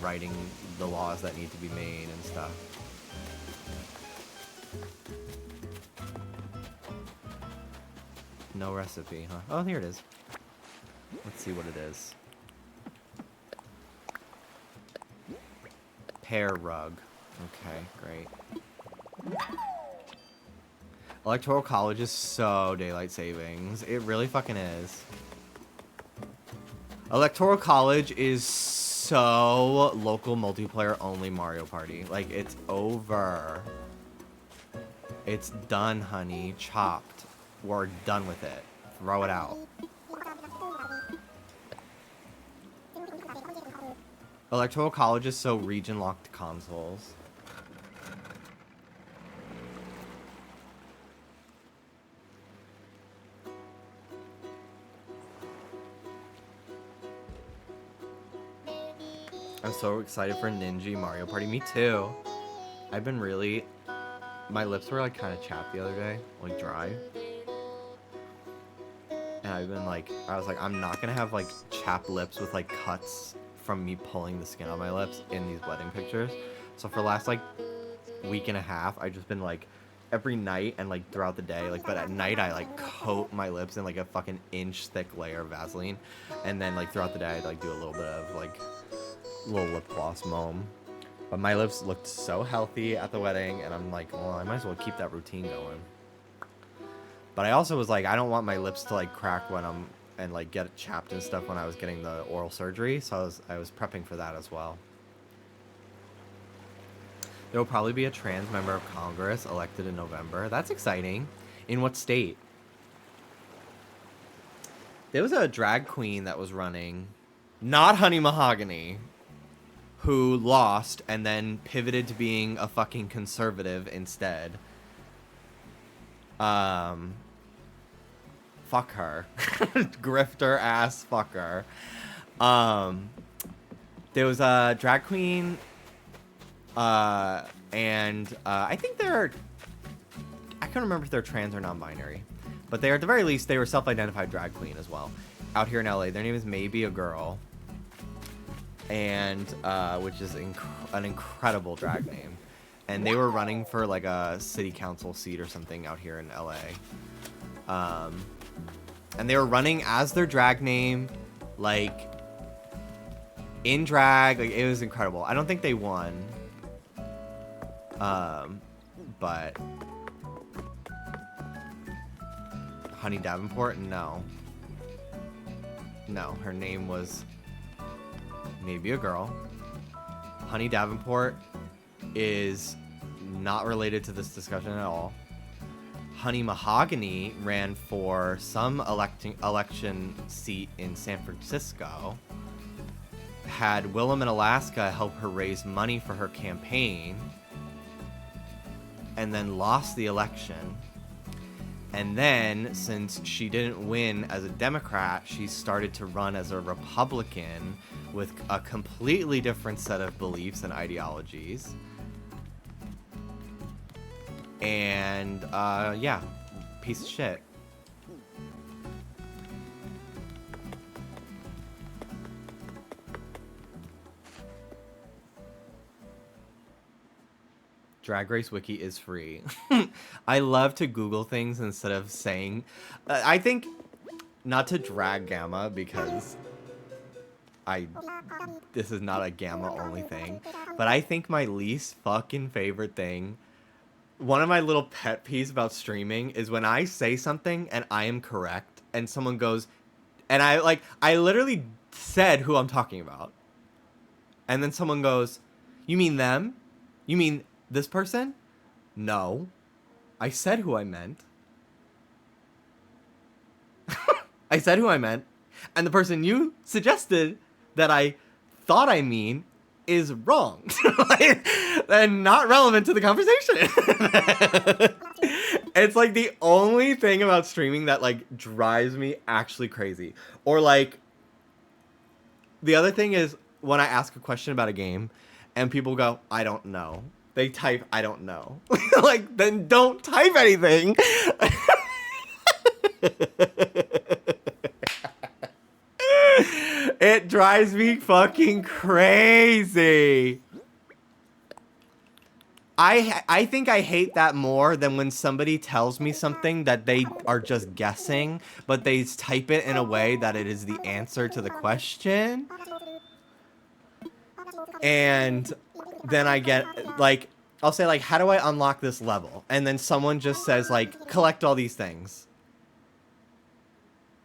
writing the laws that need to be made and stuff. No recipe, huh? Oh, here it is. Let's see what it is. Pear rug. Okay, great. Electoral college is so daylight savings. It really fucking is. Electoral college is so local multiplayer only Mario Party. Like, it's over. It's done, honey. Chopped. We're done with it. throw it out. Electoral colleges so region-locked consoles. I'm so excited for Ninja Mario Party. Me too. I've been really... My lips were like kind of chapped the other day. Like dry. And I've been like... I was like, I'm not going to have like chapped lips with like cuts from me pulling the skin on my lips in these wedding pictures. So for the last like week and a half, I've just been like... Every night and like throughout the day. Like, but at night I like coat my lips in like a fucking inch thick layer of Vaseline. And then like throughout the day I like do a little bit of like... little lip gloss mom. But my lips looked so healthy at the wedding, and I'm like, well, I might as well keep that routine going. But I also was like, I don't want my lips to like crack when I'm and like get chapped and stuff when I was getting the oral surgery, so I was prepping for that as well. There will probably be a trans member of Congress elected in November. That's exciting. In what state? There was a drag queen that was running, not Honey Mahogany, who lost and then pivoted to being a fucking conservative instead. Fuck her. Grifter ass fucker. There was a drag queen, and I think they're... I can't remember if they're trans or non-binary. But they are, at the very least, they were self-identified drag queen as well. Out here in LA. Their name is Maybe a Girl. And which is an incredible drag name, and they were running for like a city council seat or something out here in LA, and they were running as their drag name, like in drag. Like, it was incredible. I don't think they won, but Honey Davenport, no, her name was Maybe a Girl. Honey Davenport is not related to this discussion at all. Honey Mahogany ran for some election seat in San Francisco. Had Willem in Alaska help her raise money for her campaign. And then lost the election. And then, since she didn't win as a Democrat, she started to run as a Republican with a completely different set of beliefs and ideologies. And, yeah, piece of shit. Drag Race Wiki is free. I love to Google things instead of saying... I think... Not to drag Gamma, because... This is not a Gamma-only thing. But I think my least fucking favorite thing... One of my little pet peeves about streaming is when I say something and I am correct, and someone goes... And I literally said who I'm talking about. And then someone goes, you mean them? You mean... this person? No. I said who I meant. I said who I meant. And the person you suggested that I thought I mean is wrong. And not relevant to the conversation. It's like the only thing about streaming that like drives me actually crazy. Or like, the other thing is when I ask a question about a game and people go, I don't know. They type, I don't know. Like, then don't type anything. It drives me fucking crazy. I think I hate that more than when somebody tells me something that they are just guessing, but they type it in a way that it is the answer to the question. And then I get, like, I'll say, like, how do I unlock this level? And then someone just says, like, collect all these things.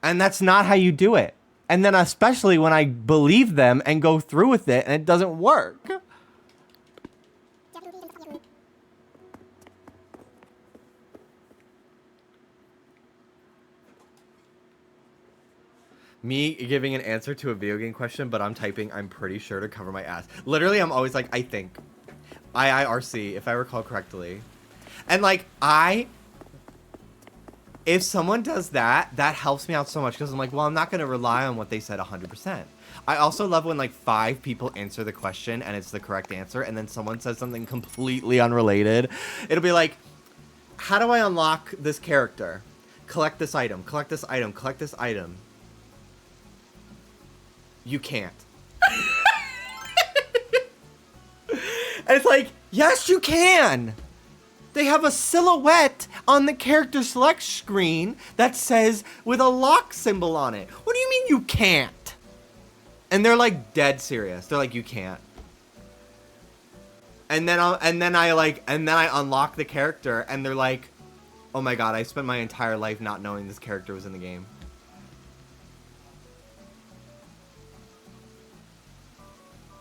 And that's not how you do it. And then especially when I believe them and go through with it and it doesn't work. Me giving an answer to a video game question, but I'm typing, I'm pretty sure, to cover my ass. Literally, I'm always like, I think. IIRC, if I recall correctly. And like, if someone does that, that helps me out so much because I'm like, well, I'm not going to rely on what they said 100%. I also love when like 5 people answer the question and it's the correct answer, and then someone says something completely unrelated. It'll be like, how do I unlock this character? Collect this item, collect this item, collect this item. You can't. And it's like, yes, you can. They have a silhouette on the character select screen that says with a lock symbol on it. What do you mean you can't? And they're like dead serious. They're like, you can't. And then I unlock the character and they're like, oh my god, I spent my entire life not knowing this character was in the game.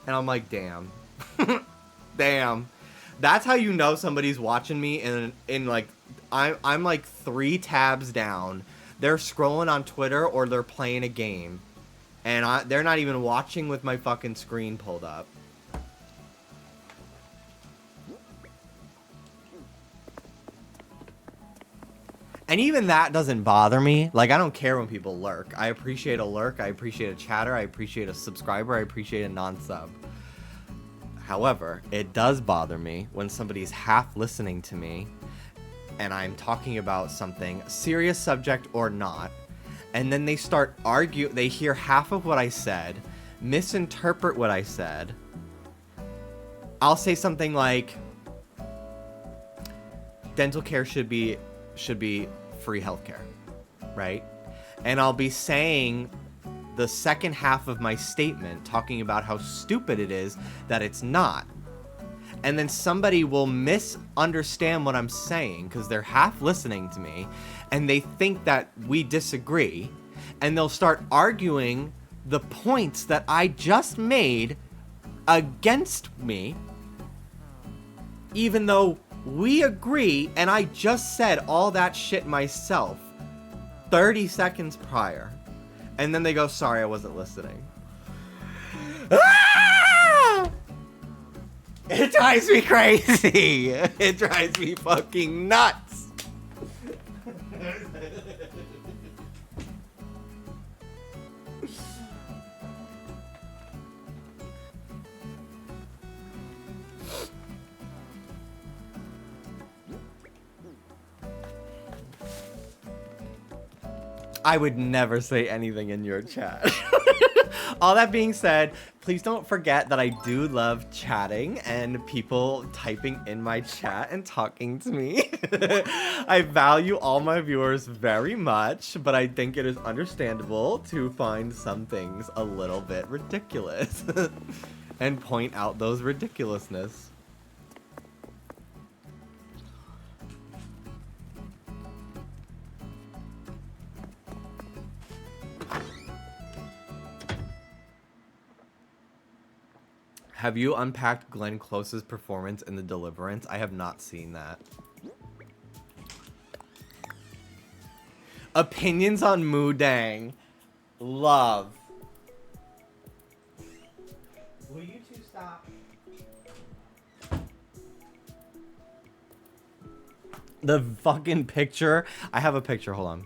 And I'm like, damn. Damn. That's how you know somebody's watching me in like, I'm like 3 tabs down. They're scrolling on Twitter or they're playing a game. And they're not even watching with my fucking screen pulled up. And even that doesn't bother me. Like, I don't care when people lurk. I appreciate a lurk. I appreciate a chatter. I appreciate a subscriber. I appreciate a non-sub. However, it does bother me when somebody's half listening to me and I'm talking about something, serious subject or not, and then they start arguing. They hear half of what I said, misinterpret what I said. I'll say something like, dental care should be free healthcare, right? And I'll be saying the second half of my statement talking about how stupid it is that it's not. And then somebody will misunderstand what I'm saying because they're half listening to me and they think that we disagree, and they'll start arguing the points that I just made against me, even though we agree and I just said all that shit myself 30 seconds prior. And then they go, sorry, I wasn't listening. Ah! It drives me crazy. It drives me fucking nuts. I would never say anything in your chat. All that being said, please don't forget that I do love chatting and people typing in my chat and talking to me. I value all my viewers very much, but I think it is understandable to find some things a little bit ridiculous and point out those ridiculousness. Have you unpacked Glenn Close's performance in The Deliverance? I have not seen that. Opinions on Moodang. Love. Will you two stop? The fucking picture. I have a picture. Hold on.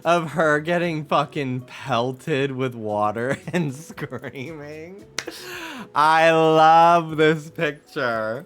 Of her getting fucking pelted with water and screaming. I love this picture.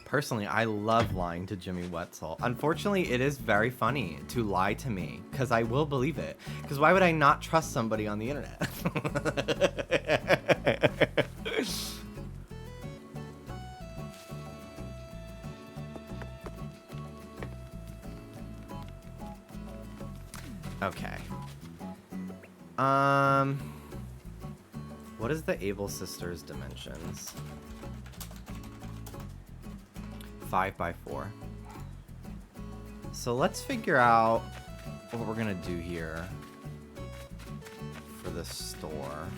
Personally, I love lying to Jimmy Wetzel. Unfortunately, it is very funny to lie to me, because I will believe it. Because why would I not trust somebody on the internet? Okay. What is the Able Sisters dimensions? 5 by 4. So let's figure out what we're gonna do here for the store.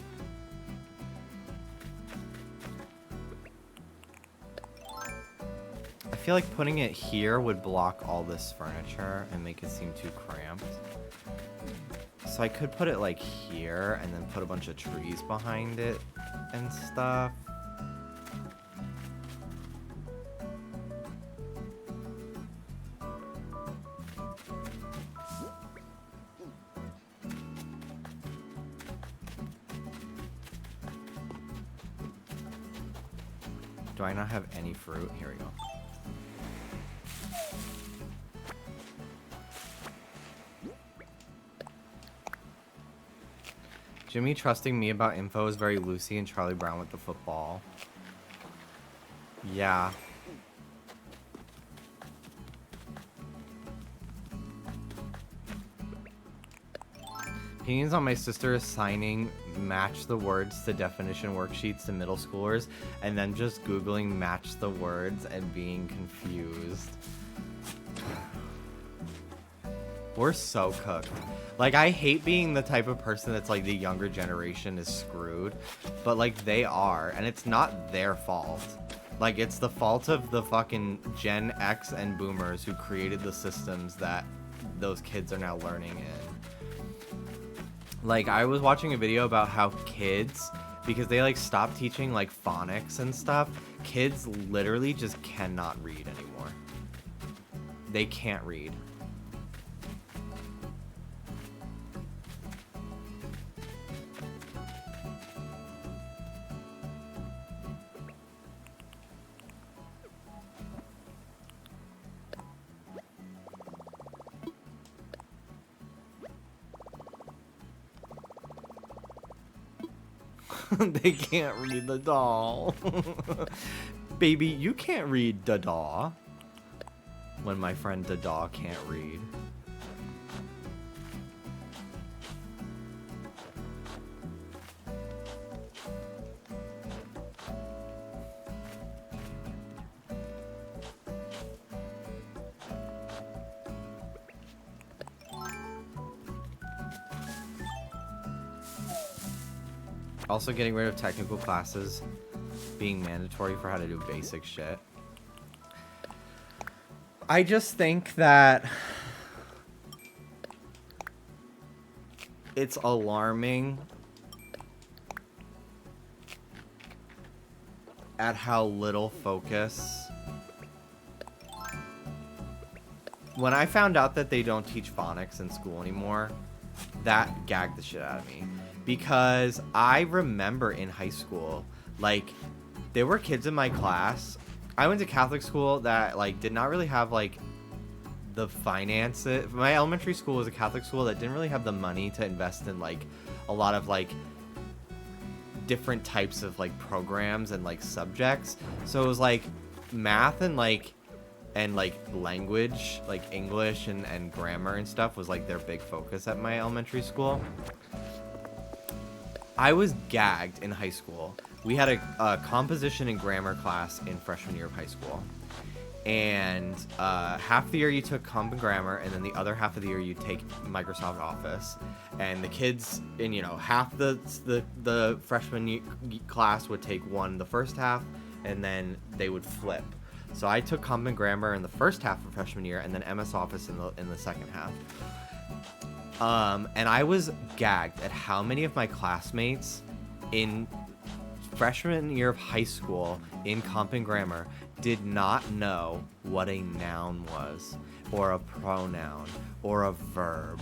I feel like putting it here would block all this furniture and make it seem too cramped. So I could put it like here and then put a bunch of trees behind it and stuff. Do I not have any fruit? Here we go. Jimmy trusting me about info is very Lucy and Charlie Brown with the football. Yeah. Opinions on my sister assigning match the words to definition worksheets to middle schoolers and then just Googling match the words and being confused. We're so cooked. Like, I hate being the type of person that's like the younger generation is screwed, but like they are, and it's not their fault. Like, it's the fault of the fucking Gen X and boomers who created the systems that those kids are now learning in. Like, I was watching a video about how kids, because they like stopped teaching like phonics and stuff, kids literally just cannot read anymore. They can't read. They can't read the doll. Baby, you can't read Dada. When my friend Dada can't read. Also getting rid of technical classes being mandatory for how to do basic shit. I just think that it's alarming at how little focus. When I found out that they don't teach phonics in school anymore, that gagged the shit out of me. Because I remember in high school, like, there were kids in my class. I went to Catholic school that, like, did not really have, like, the finances. My elementary school was a Catholic school that didn't really have the money to invest in, like, a lot of, like, different types of, like, programs and, like, subjects. So it was, like, math and, like, language, like, English and grammar and stuff was, like, their big focus at my elementary school. I was gagged in high school. We had a composition and grammar class in freshman year of high school. And half the year you took comp and grammar, and then the other half of the year you take Microsoft Office. And the kids, and you know, half the freshman class would take one the first half, and then they would flip. So I took comp and grammar in the first half of freshman year, and then MS Office in the second half. And I was gagged at how many of my classmates in freshman year of high school in comp and grammar did not know what a noun was, or a pronoun, or a verb.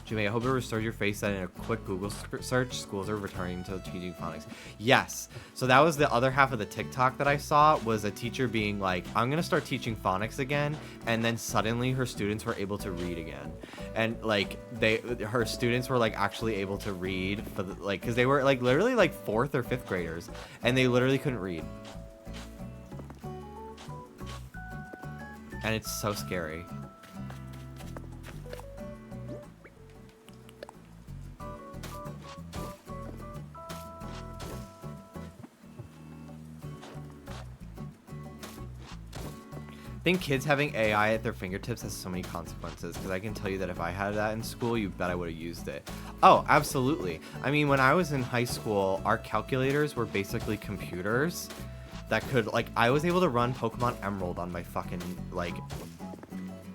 Jimmy, I hope it restored your face that in a quick Google search, schools are returning to teaching phonics. Yes. So that was the other half of the TikTok that I saw, was a teacher being like, I'm going to start teaching phonics again. And then suddenly her students were able to read again. And like her students were like actually able to read for the, like, cause they were like literally like 4th or 5th graders and they literally couldn't read. And it's so scary. think kids having AI at their fingertips has so many consequences, because I can tell you that if I had that in school, you bet I would have used it. Oh, absolutely. I mean, when I was in high school, our calculators were basically computers that could, like, I was able to run Pokemon Emerald on my fucking, like,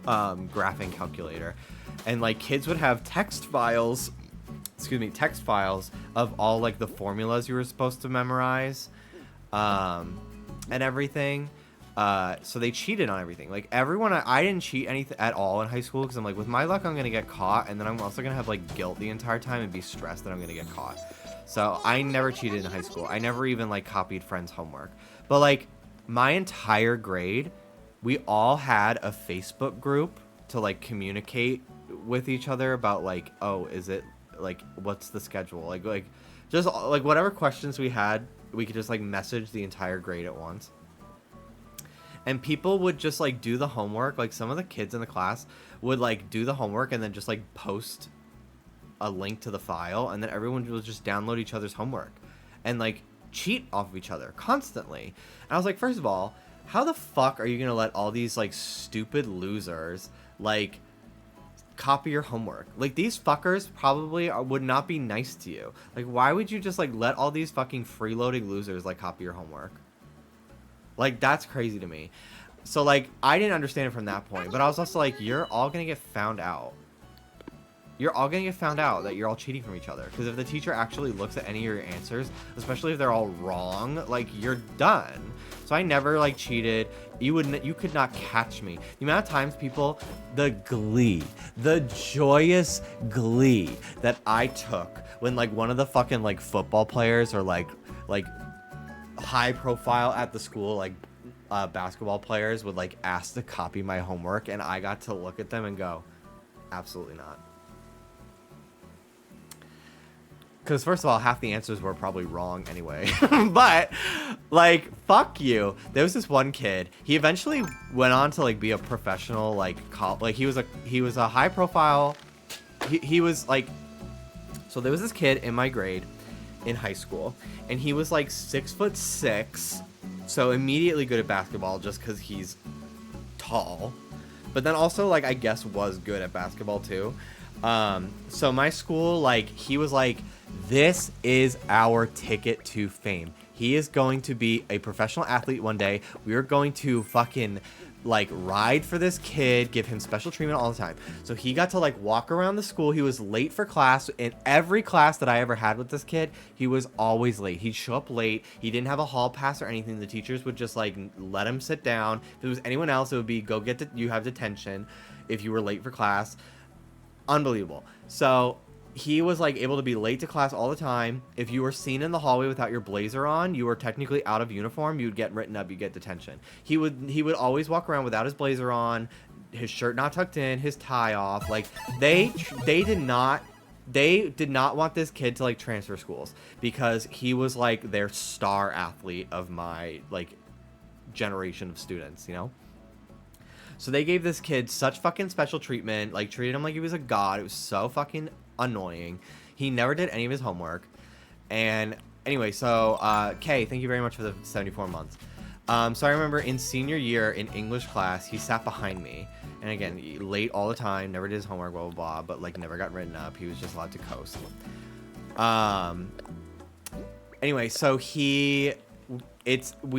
graphing calculator. And, like, kids would have text files of all, like, the formulas you were supposed to memorize, and everything. So they cheated on everything. Like, everyone, I didn't cheat anything at all in high school, because I'm like, with my luck, I'm gonna get caught, and then I'm also gonna have, like, guilt the entire time and be stressed that I'm gonna get caught. So I never cheated in high school. I never even, like, copied friends' homework. But, like, my entire grade, we all had a Facebook group to, like, communicate with each other about, like, oh, is it, like, what's the schedule? Like, just, like, whatever questions we had, we could just, like, message the entire grade at once. And people would just, like, do the homework. Like, some of the kids in the class would, like, do the homework and then just, like, post a link to the file. And then everyone would just download each other's homework and, like, cheat off of each other constantly. And I was like, first of all, how the fuck are you going to let all these, like, stupid losers, like, copy your homework? Like, these fuckers probably would not be nice to you. Like, why would you just, like, let all these fucking freeloading losers, like, copy your homework? Like, that's crazy to me. So, like, I didn't understand it from that point. But I was also like, you're all going to get found out. You're all going to get found out that you're all cheating from each other. Because if the teacher actually looks at any of your answers, especially if they're all wrong, like, you're done. So I never, like, cheated. You could not catch me. The amount of times people, the joyous glee that I took when, like, one of the fucking, like, football players or, like high profile at the school, like, basketball players would, like, ask to copy my homework, and I got to look at them and go, absolutely not. Because first of all, half the answers were probably wrong anyway. But, like, fuck you. There was this one kid. He eventually went on to, like, be a professional, like, he was a high profile. He was like, so there was this kid in my grade in high school, and he was like 6'6", so immediately good at basketball just because he's tall, but then also, like, I guess was good at basketball too. So my school, like, he was like, this is our ticket to fame. He is going to be a professional athlete one day. We are going to fucking, like, ride for this kid, give him special treatment all the time. So he got to, like, walk around the school. He was late for class. In every class that I ever had with this kid, he was always late. He'd show up late. He didn't have a hall pass or anything. The teachers would just, like, let him sit down. If it was anyone else, it would be, go get you have detention if you were late for class. Unbelievable. So he was, like, able to be late to class all the time. If you were seen in the hallway without your blazer on, you were technically out of uniform. You'd get written up. You'd get detention. He would always walk around without his blazer on, his shirt not tucked in, his tie off. Like, they did not want this kid to, like, transfer schools, because he was, like, their star athlete of my, like, generation of students, you know? So they gave this kid such fucking special treatment, like, treated him like he was a god. It was so fucking annoying. He never did any of his homework. And anyway, so Kay, thank you very much for the 74 months. So I remember in senior year in English class, he sat behind me, and again, late all the time, never did his homework, blah blah blah, but, like, never got written up. He was just allowed to coast. Anyway, so we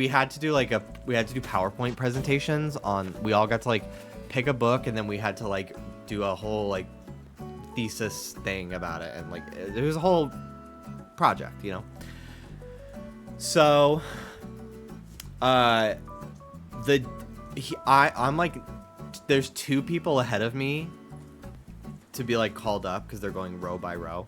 had to do PowerPoint presentations on, we all got to, like, pick a book, and then we had to, like, do a whole, like, thesis thing about it, and, like, it was a whole project, you know? So I'm like, there's two people ahead of me to be, like, called up, because they're going row by row.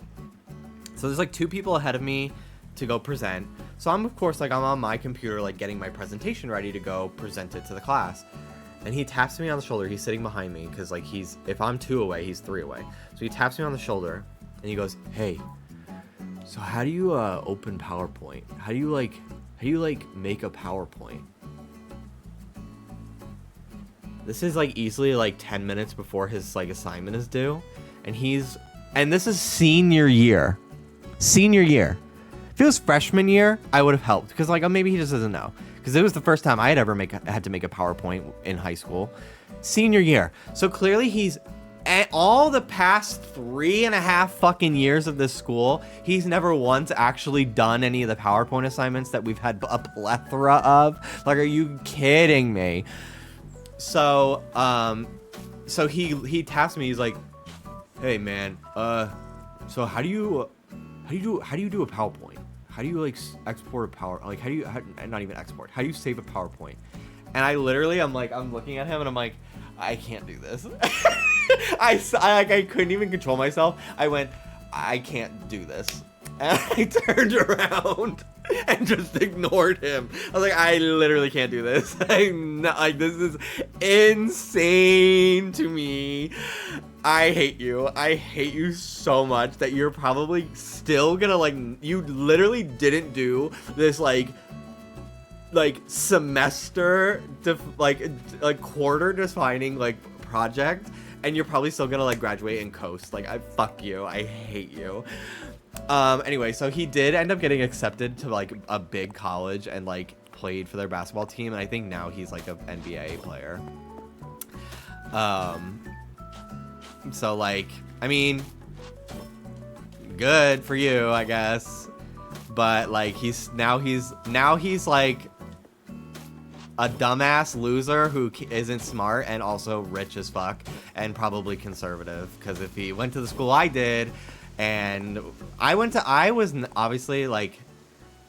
So there's, like, two people ahead of me to go present. So I'm, of course, like, I'm on my computer, like, getting my presentation ready to go present it to the class. And he taps me on the shoulder. He's sitting behind me, because, like, if I'm 2 away, he's 3 away. So he taps me on the shoulder, and he goes, hey, so how do you open PowerPoint? How do you make a PowerPoint? This is, like, easily, like, 10 minutes before his, like, assignment is due. And this is senior year. Senior year. If it was freshman year, I would have helped, because, like, maybe he just doesn't know. because it was the first time I had ever had to make a PowerPoint in high school, senior year. So clearly he's at all the past 3.5 fucking years of this school, he's never once actually done any of the PowerPoint assignments that we've had a plethora of. Like, are you kidding me? So, so he tasked me. He's like, "Hey man, so how do you do a PowerPoint? How do you like export a how do you not even export? How do you save a PowerPoint?" And I'm looking at him and I'm like, I can't do this. I couldn't even control myself. I went, I can't do this. And I turned around and just ignored him. I was like, I literally can't do this. I'm not, like, this is insane to me. I hate you. I hate you so much that you're probably still gonna, like, you literally didn't do this, like semester, like quarter defining, like, project, and you're probably still gonna, like, graduate and coast. Like, fuck you. I hate you. Anyway, so he did end up getting accepted to, like, a big college and, like, played for their basketball team, and I think now he's, like, an NBA player. So, like, I mean, good for you, I guess, but, like, he's like a dumbass loser who isn't smart and also rich as fuck and probably conservative, because if he went to the school I did, and I was obviously, like,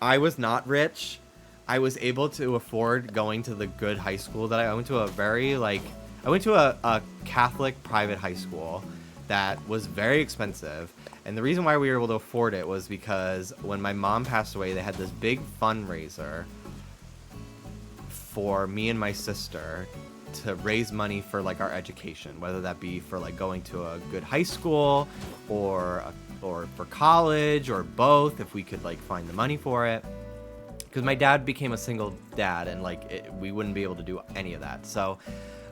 I was not rich. I was able to afford going to the good high school that I went to. I went to a Catholic private high school that was very expensive, and the reason why we were able to afford it was because when my mom passed away, they had this big fundraiser for me and my sister to raise money for, like, our education, whether that be for, like, going to a good high school or for college or both, if we could, like, find the money for it, because my dad became a single dad and, like, we wouldn't be able to do any of that. So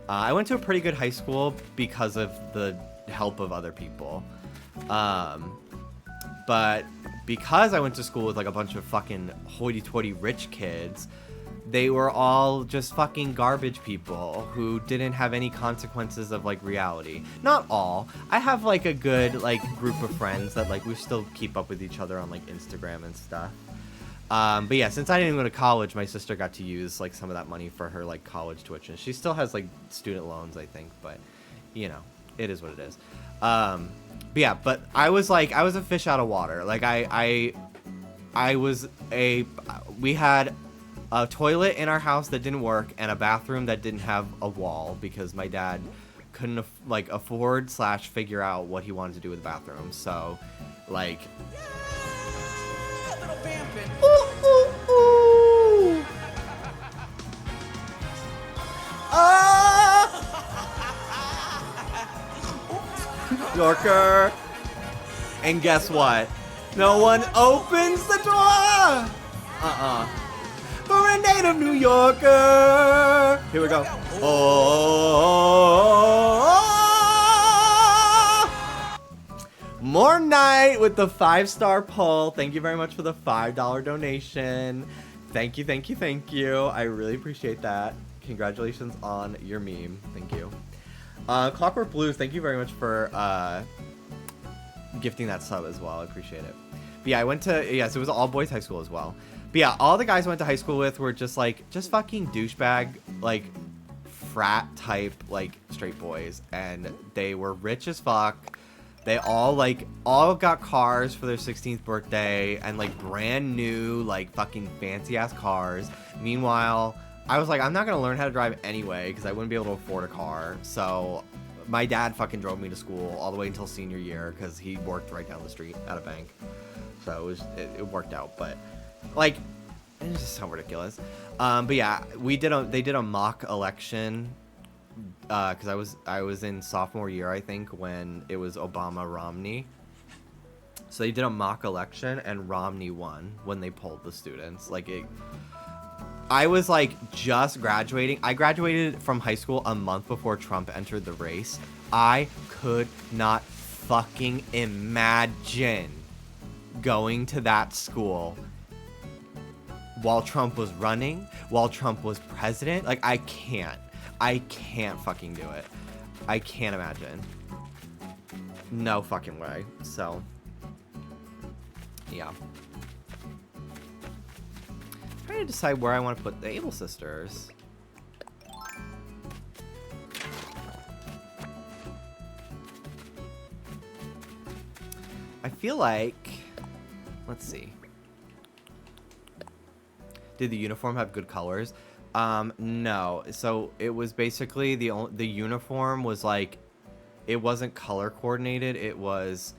I went to a pretty good high school because of the help of other people, but because I went to school with, like, a bunch of fucking hoity-toity rich kids, they were all just fucking garbage people who didn't have any consequences of, like, reality. Not all. I have, like, a good, like, group of friends that, like, we still keep up with each other on, like, Instagram and stuff. But yeah, since I didn't go to college, my sister got to use, like, some of that money for her, like, college tuition. She still has, like, student loans, I think, but, you know, it is what it is. But yeah, but I was a fish out of water. Like, we had a toilet in our house that didn't work and a bathroom that didn't have a wall because my dad couldn't afford / figure out what he wanted to do with the bathroom. So, like, Little vamping. Yorker. And guess what? No one opens the door. For a native New Yorker. Here we go. Oh. More Night with the 5-star poll. Thank you very much for the $5 donation. Thank you, thank you, thank you. I really appreciate that. Congratulations on your meme. Thank you. Clockwork Blues, thank you very much for gifting that sub as well. I appreciate it. But yeah, so it was all boys high school as well. But yeah, all the guys I went to high school with were just fucking douchebag, like, frat type, like, straight boys. And they were rich as fuck. They all got cars for their 16th birthday and, like, brand new, like, fucking fancy ass cars. Meanwhile, I was like, I'm not going to learn how to drive anyway because I wouldn't be able to afford a car. So my dad fucking drove me to school all the way until senior year because he worked right down the street at a bank. So it worked out, but, like, it's just so ridiculous. But yeah, they did a mock election because I was in sophomore year, I think, when it was Obama-Romney. So they did a mock election and Romney won when they polled the students. I was, like, just graduating. I graduated from high school a month before Trump entered the race. I could not fucking imagine going to that school while Trump was running, while Trump was president. Like, I can't fucking do it. I can't imagine. No fucking way. So, yeah. I'm trying to decide where I want to put the Able sisters. I feel like, let's see. Did the uniform have good colors? No. So it was basically the uniform was like, it wasn't color coordinated. It was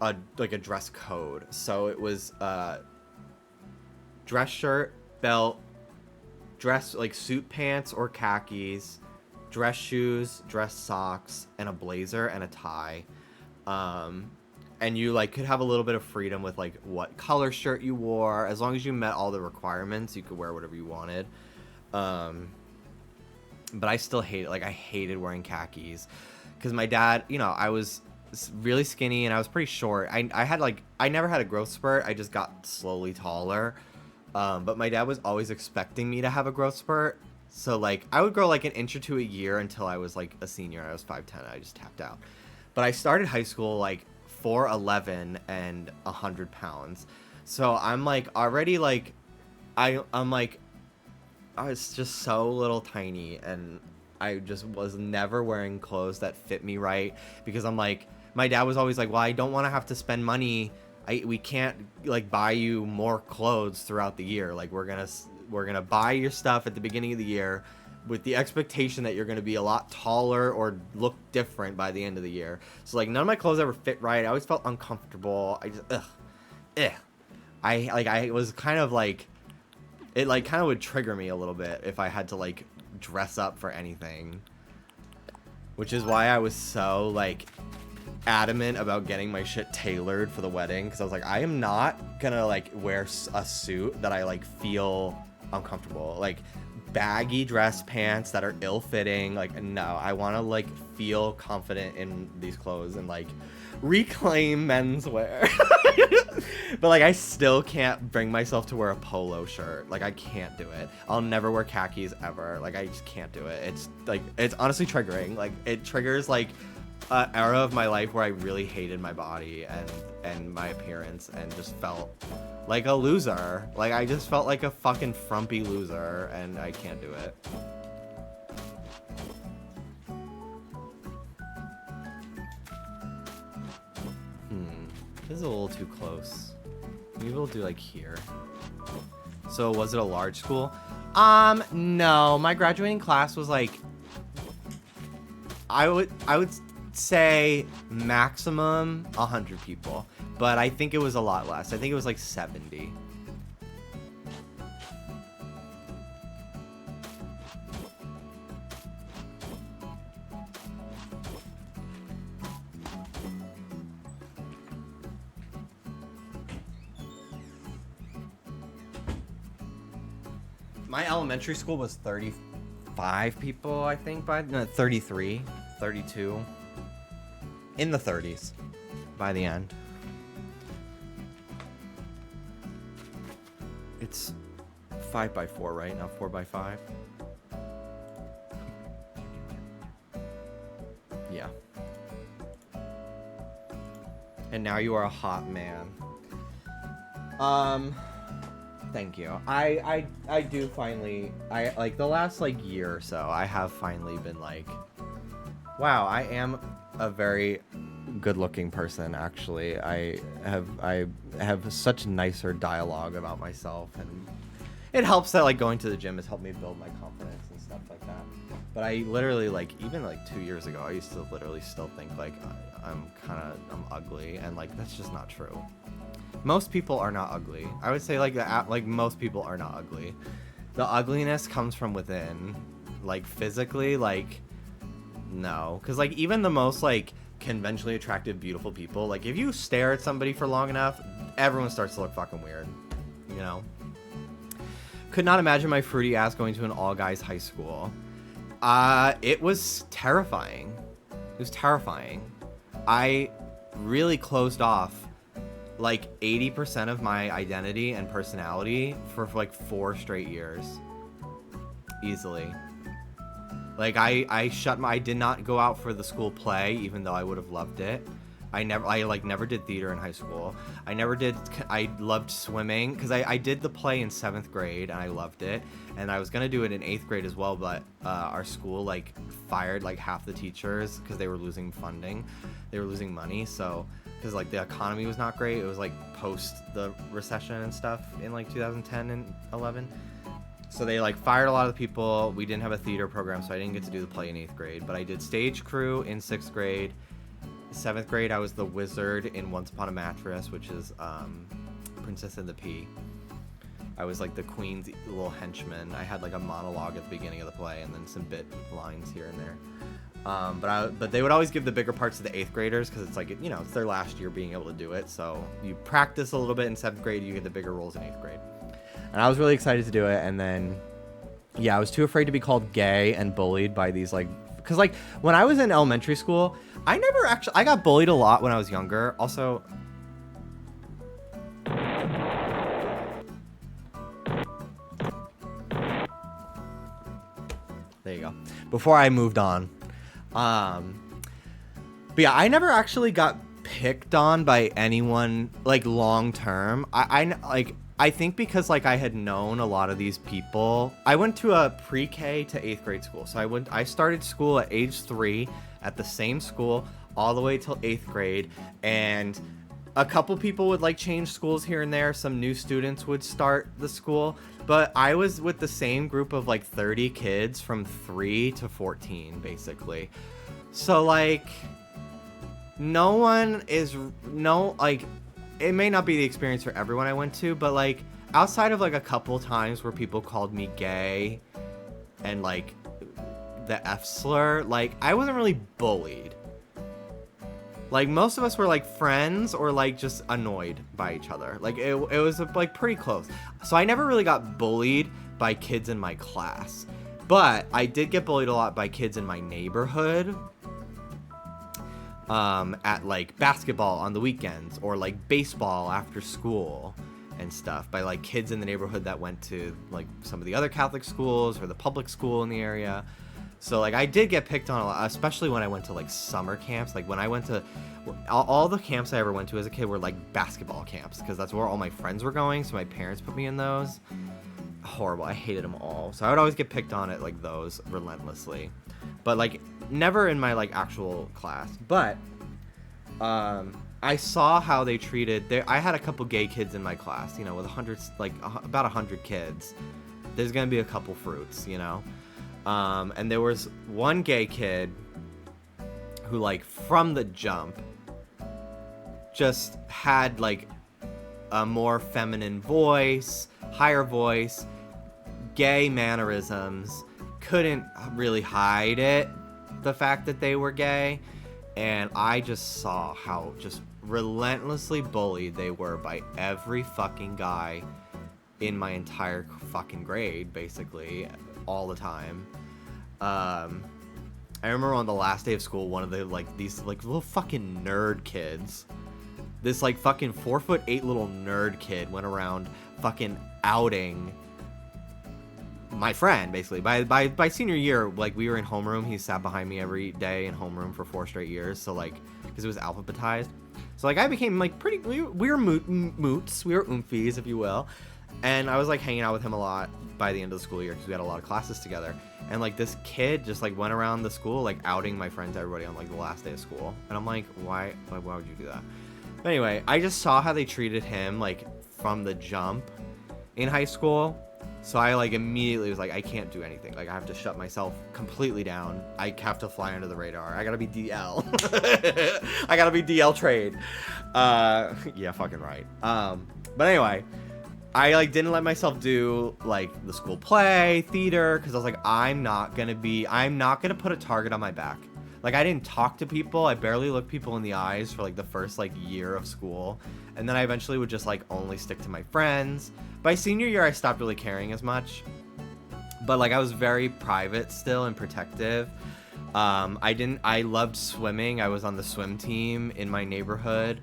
like a dress code. So it was dress shirt, belt, dress like suit pants or khakis, dress shoes, dress socks, and a blazer and a tie. And you like could have a little bit of freedom with like what color shirt you wore. As long as you met all the requirements, you could wear whatever you wanted. But I still hate it. Like, I hated wearing khakis because my dad, you know, I was really skinny and I was pretty short. I never had a growth spurt. I just got slowly taller. But my dad was always expecting me to have a growth spurt. So like I would grow like an inch or two a year until I was like a senior. I was 5'10". I just tapped out. But I started high school like 4'11" and 100 pounds. So I'm like already like I'm like I was just so little tiny, and I just was never wearing clothes that fit me right because I'm like, my dad was always like, well, I don't want to have to spend money. We can't like buy you more clothes throughout the year. Like we're gonna buy your stuff at the beginning of the year with the expectation that you're going to be a lot taller or look different by the end of the year. So like none of my clothes ever fit right. I always felt uncomfortable. I just I was kind of like, it like kind of would trigger me a little bit if I had to like dress up for anything, which is why I was so like adamant about getting my shit tailored for the wedding, because I was like, I am not gonna like wear a suit that I like feel uncomfortable, like baggy dress pants that are ill-fitting. Like, no, I want to like feel confident in these clothes and like reclaim menswear. But like I still can't bring myself to wear a polo shirt. Like I can't do it. I'll never wear khakis ever. Like I just can't do it. It's like, it's honestly triggering. Like it triggers like an era of my life where I really hated my body and my appearance and just felt like a loser. Like I just felt like a fucking frumpy loser, and I can't do it. This is a little too close. Maybe we'll do like here. So was it a large school? No, my graduating class was like, I would say maximum 100 people, but I think it was a lot less. I think it was like 70. My elementary school was 35 people, I think, 33, 32. In the 30s by the end. It's 5x4, right? Not 4x5. Yeah. And now you are a hot man. Thank you. I do finally, I like the last like year or so, I have finally been like, wow, I am a very good-looking person. Actually, I have such nicer dialogue about myself, and it helps that like going to the gym has helped me build my confidence and stuff like that. But I literally like, even like 2 years ago, I used to literally still think like I'm ugly, and like that's just not true. Most people are not ugly. I would say like most people are not ugly. The ugliness comes from within. Like physically, like no, because like even the most like conventionally attractive, beautiful people, like if you stare at somebody for long enough, everyone starts to look fucking weird, you know. Could not imagine my fruity ass going to an all guys high school. It was terrifying. It was terrifying. I really closed off like 80% of my identity and personality for like 4 straight years. Easily. Like I did not go out for the school play, even though I would have loved it. I never did theater in high school. I loved swimming because I did the play in 7th grade and I loved it. And I was going to do it in 8th grade as well, but our school like fired like half the teachers because they were losing funding. They were losing money. So, because like the economy was not great. It was like post the recession and stuff in like 2010 and 11. So they like fired a lot of the people. We didn't have a theater program, so I didn't get to do the play in 8th grade. But I did stage crew in 6th grade. 7th grade, I was the wizard in Once Upon a Mattress, which is Princess and the Pea. I was like the queen's little henchman. I had like a monologue at the beginning of the play and then some bit lines here and there. But they would always give the bigger parts to the 8th graders because it's like, you know, it's their last year being able to do it. So you practice a little bit in 7th grade, you get the bigger roles in 8th grade. And I was really excited to do it. And then, yeah, I was too afraid to be called gay and bullied by these like, because like when I was in elementary school, I got bullied a lot when I was younger. Also, there you go. Before I moved on. But yeah, I never actually got picked on by anyone like long term. I think because like I had known a lot of these people. I went to a pre-K to 8th grade school. So I started school at age 3 at the same school all the way till 8th grade, and a couple people would like change schools here and there. Some new students would start the school, but I was with the same group of like 30 kids from 3 to 14 basically. So like it may not be the experience for everyone I went to, but like outside of like a couple times where people called me gay and like the F slur, like I wasn't really bullied. Like most of us were like friends or like just annoyed by each other. Like it was like pretty close. So I never really got bullied by kids in my class, but I did get bullied a lot by kids in my neighborhood. At like basketball on the weekends or like baseball after school and stuff by like kids in the neighborhood that went to like some of the other Catholic schools or the public school in the area. So like I did get picked on a lot, especially when I went to like summer camps. Like when I went to all the camps I ever went to as a kid were like basketball camps because that's where all my friends were going. So my parents put me in those. Horrible. I hated them all. So I would always get picked on at like those relentlessly, but like never in my like actual class. But I saw how they treated I had a couple gay kids in my class, you know, with about 100 kids. There's gonna be a couple fruits, you know. And there was one gay kid who like from the jump just had like a more feminine voice, higher voice, gay mannerisms, couldn't really hide it, the fact that they were gay. And I just saw how just relentlessly bullied they were by every fucking guy in my entire fucking grade, basically, all the time. I remember on the last day of school, one of the, like, these, like, little fucking nerd kids, this, like, fucking 4'8" little nerd kid went around fucking outing my friend, basically. By senior year, like, we were in homeroom. He sat behind me every day in homeroom for 4 straight years. So, like, because it was alphabetized. So, like, I became, like, pretty, we were moots. We were oomfies, if you will. And I was, like, hanging out with him a lot by the end of the school year because we had a lot of classes together. And, like, this kid just, like, went around the school, like, outing my friends, everybody on, like, the last day of school. And I'm like, why would you do that? But anyway, I just saw how they treated him, like, from the jump in high school. So I, like, immediately was like, I can't do anything. Like, I have to shut myself completely down. I have to fly under the radar. I gotta be DL. I gotta be DL trade. Yeah, fucking right. But anyway, I, like, didn't let myself do, like, the school play, theater, because I was like, I'm not gonna put a target on my back. Like, I didn't talk to people. I barely looked people in the eyes for, like, the first, like, year of school. And then I eventually would just, like, only stick to my friends. By senior year, I stopped really caring as much. But, like, I was very private still and protective. I loved swimming. I was on the swim team in my neighborhood.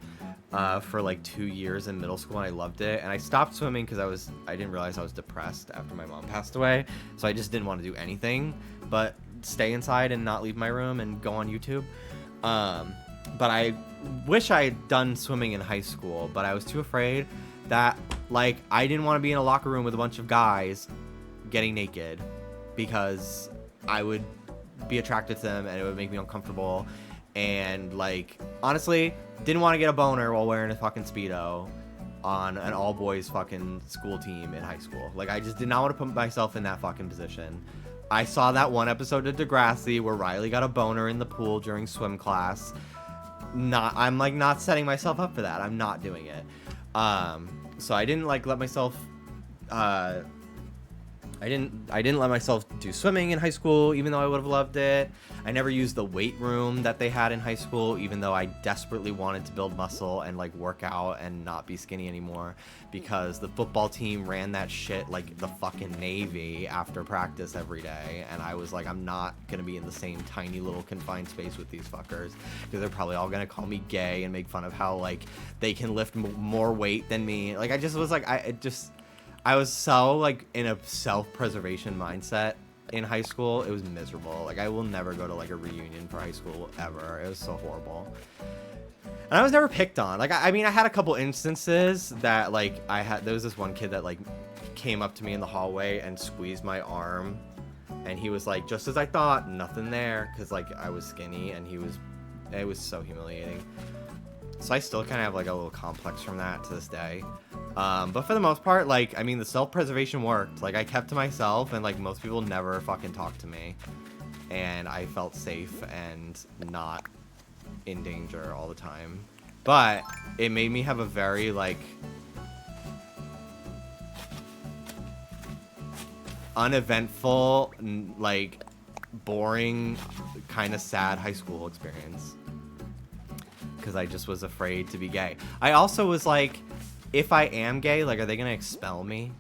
for like 2 years in middle school, and I loved it. And I stopped swimming because I didn't realize I was depressed after my mom passed away, so I just didn't want to do anything but stay inside and not leave my room and go on YouTube. But I wish I had done swimming in high school, but I was too afraid that, like, I didn't want to be in a locker room with a bunch of guys getting naked because I would be attracted to them and it would make me uncomfortable. And, like, honestly, didn't want to get a boner while wearing a fucking Speedo on an all-boys fucking school team in high school. Like, I just did not want to put myself in that fucking position. I saw that one episode of Degrassi where Riley got a boner in the pool during swim class. I'm like not setting myself up for that. I'm not doing it. So I didn't like let myself I didn't let myself do swimming in high school, even though I would have loved it. I never used the weight room that they had in high school, even though I desperately wanted to build muscle and like work out and not be skinny anymore, because the football team ran that shit like the fucking Navy after practice every day. And I was like, I'm not going to be in the same tiny little confined space with these fuckers, because they're probably all going to call me gay and make fun of how like they can lift more weight than me. Like I just was like, I was so like in a self-preservation mindset in high school. It was miserable. Like I will never go to like a reunion for high school ever. It was so horrible. And I was never picked on. Like I mean, I had a couple instances that like there was this one kid that like came up to me in the hallway and squeezed my arm, and he was like, just as I thought, nothing there, because like I was skinny, and it was so humiliating. So I still kind of have like a little complex from that to this day. But for the most part, like, I mean, the self-preservation worked. Like, I kept to myself, and like most people never fucking talked to me. And I felt safe and not in danger all the time. But it made me have a very, like, uneventful, like, boring, kind of sad high school experience. Because I just was afraid to be gay. I also was like, if I am gay, like, are they gonna expel me?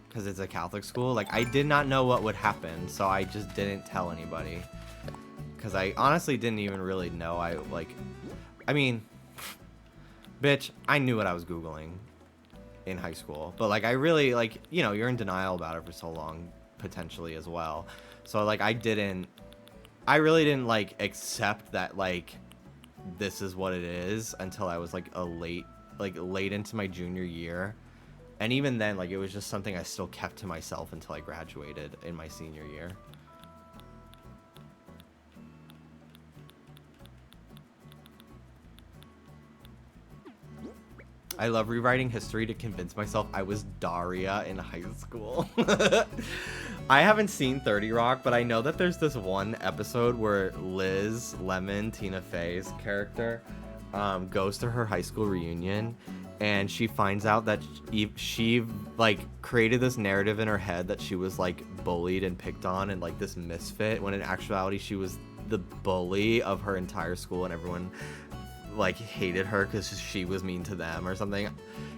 Because it's a Catholic school. Like, I did not know what would happen, so I just didn't tell anybody. Because I honestly didn't even really know. I mean, bitch, I knew what I was Googling in high school. But, like, I really, like, you know, you're in denial about it for so long, potentially, as well. So, like, I really didn't, like, accept that, like, this is what it is until I was, like, late into my junior year. And even then, like, it was just something I still kept to myself until I graduated in my senior year. I love rewriting history to convince myself I was Daria in high school. I haven't seen 30 Rock, but I know that there's this one episode where Liz Lemon, Tina Fey's character, goes to her high school reunion, and she finds out that she like created this narrative in her head that she was like bullied and picked on and like this misfit, when in actuality she was the bully of her entire school, and everyone like hated her because she was mean to them or something,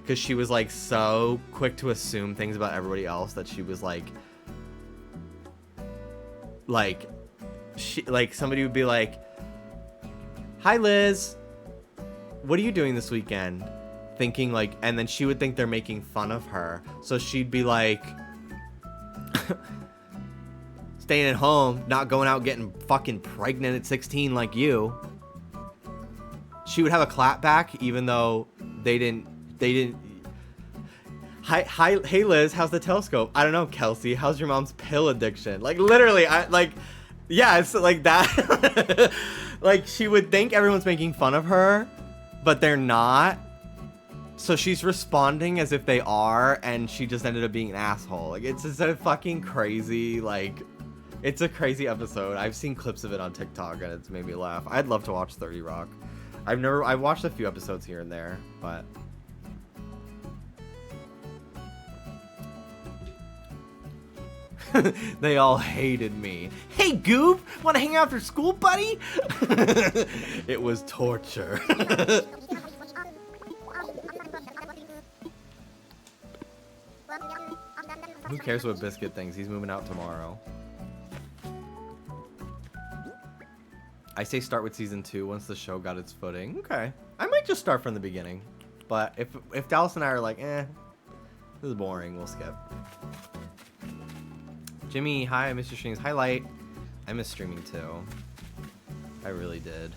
because she was like so quick to assume things about everybody else that she was like somebody would be like, hi Liz, what are you doing this weekend? Thinking like, and then she would think they're making fun of her, so she'd be like, staying at home, not going out getting fucking pregnant at 16 like you. She would have a clap back even though they didn't. Hi, hey Liz, how's the telescope? I don't know, Kelsey, how's your mom's pill addiction? Like literally, yeah, it's like that. Like she would think everyone's making fun of her, but they're not. So she's responding as if they are, and she just ended up being an asshole. Like it's just a fucking crazy, like, it's a crazy episode. I've seen clips of it on TikTok and it's made me laugh. I'd love to watch 30 Rock. I've watched a few episodes here and there, but they all hated me. Hey Goob, wanna hang out after school, buddy? It was torture. Who cares what Biscuit thinks? He's moving out tomorrow. I say start with season 2 once the show got its footing. Okay. I might could just start from the beginning. But if Dallas and I are like, this is boring, we'll skip. Jimmy, hi, I miss your streams. Highlight. I miss streaming too. I really did.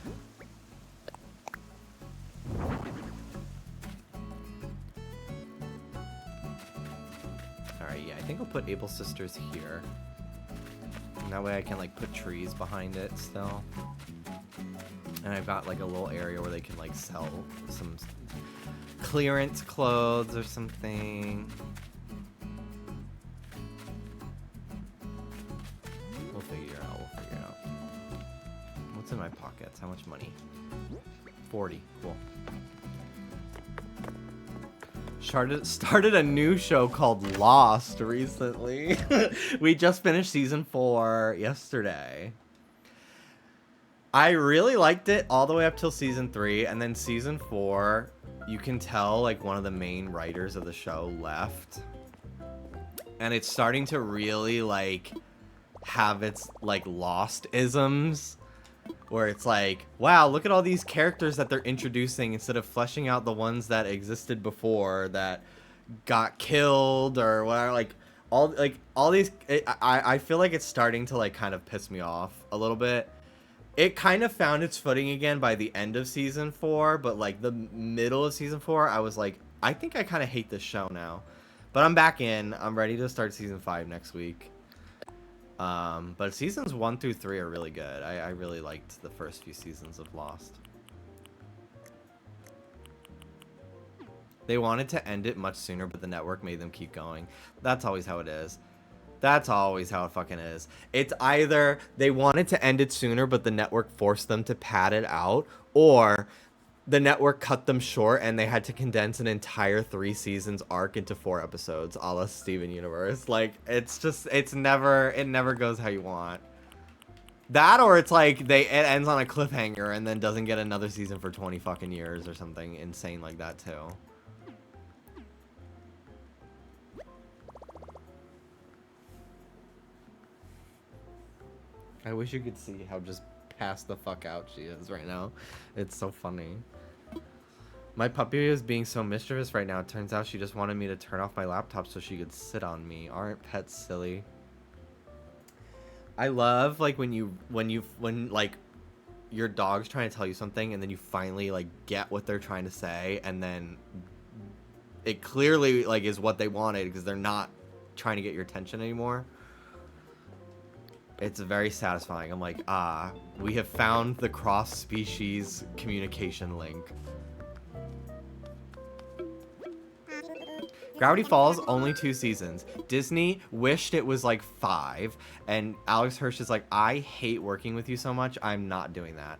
Alright, yeah, I think I'll put Able Sisters here. And that way I can like put trees behind it still. And I've got like a little area where they can like sell some clearance clothes or something. We'll figure it out. What's in my pockets? How much money? 40. Cool. Started a new show called Lost recently. We just finished season 4 yesterday. I really liked it all the way up till season 3, and then season 4, you can tell like one of the main writers of the show left. And it's starting to really like have its like Lost isms, where it's like, wow, look at all these characters that they're introducing instead of fleshing out the ones that existed before that got killed or whatever. Like all these, I feel like it's starting to like kind of piss me off a little bit. It kind of found its footing again by the end of season 4, but like the middle of season 4, I was like, I think I kind of hate this show now. But I'm back in. I'm ready to start season 5 next week. But seasons 1 through 3 are really good. I really liked the first few seasons of Lost. They wanted to end it much sooner, but the network made them keep going. That's always how it is. That's always how it fucking is. It's either they wanted to end it sooner, but the network forced them to pad it out, or the network cut them short and they had to condense an entire 3 seasons arc into 4 episodes, a la Steven Universe. Like, it's just, it never goes how you want. That, or it's like it ends on a cliffhanger and then doesn't get another season for 20 fucking years or something insane like that too. I wish you could see how just passed the fuck out she is right now. It's so funny. My puppy is being so mischievous right now. It turns out she just wanted me to turn off my laptop so she could sit on me. Aren't pets silly? I love like when like your dog's trying to tell you something and then you finally like get what they're trying to say, and then it clearly like is what they wanted because they're not trying to get your attention anymore. It's very satisfying. I'm like, we have found the cross-species communication link. Gravity Falls, only 2 seasons. Disney wished it was like 5, and Alex Hirsch is like, I hate working with you so much, I'm not doing that.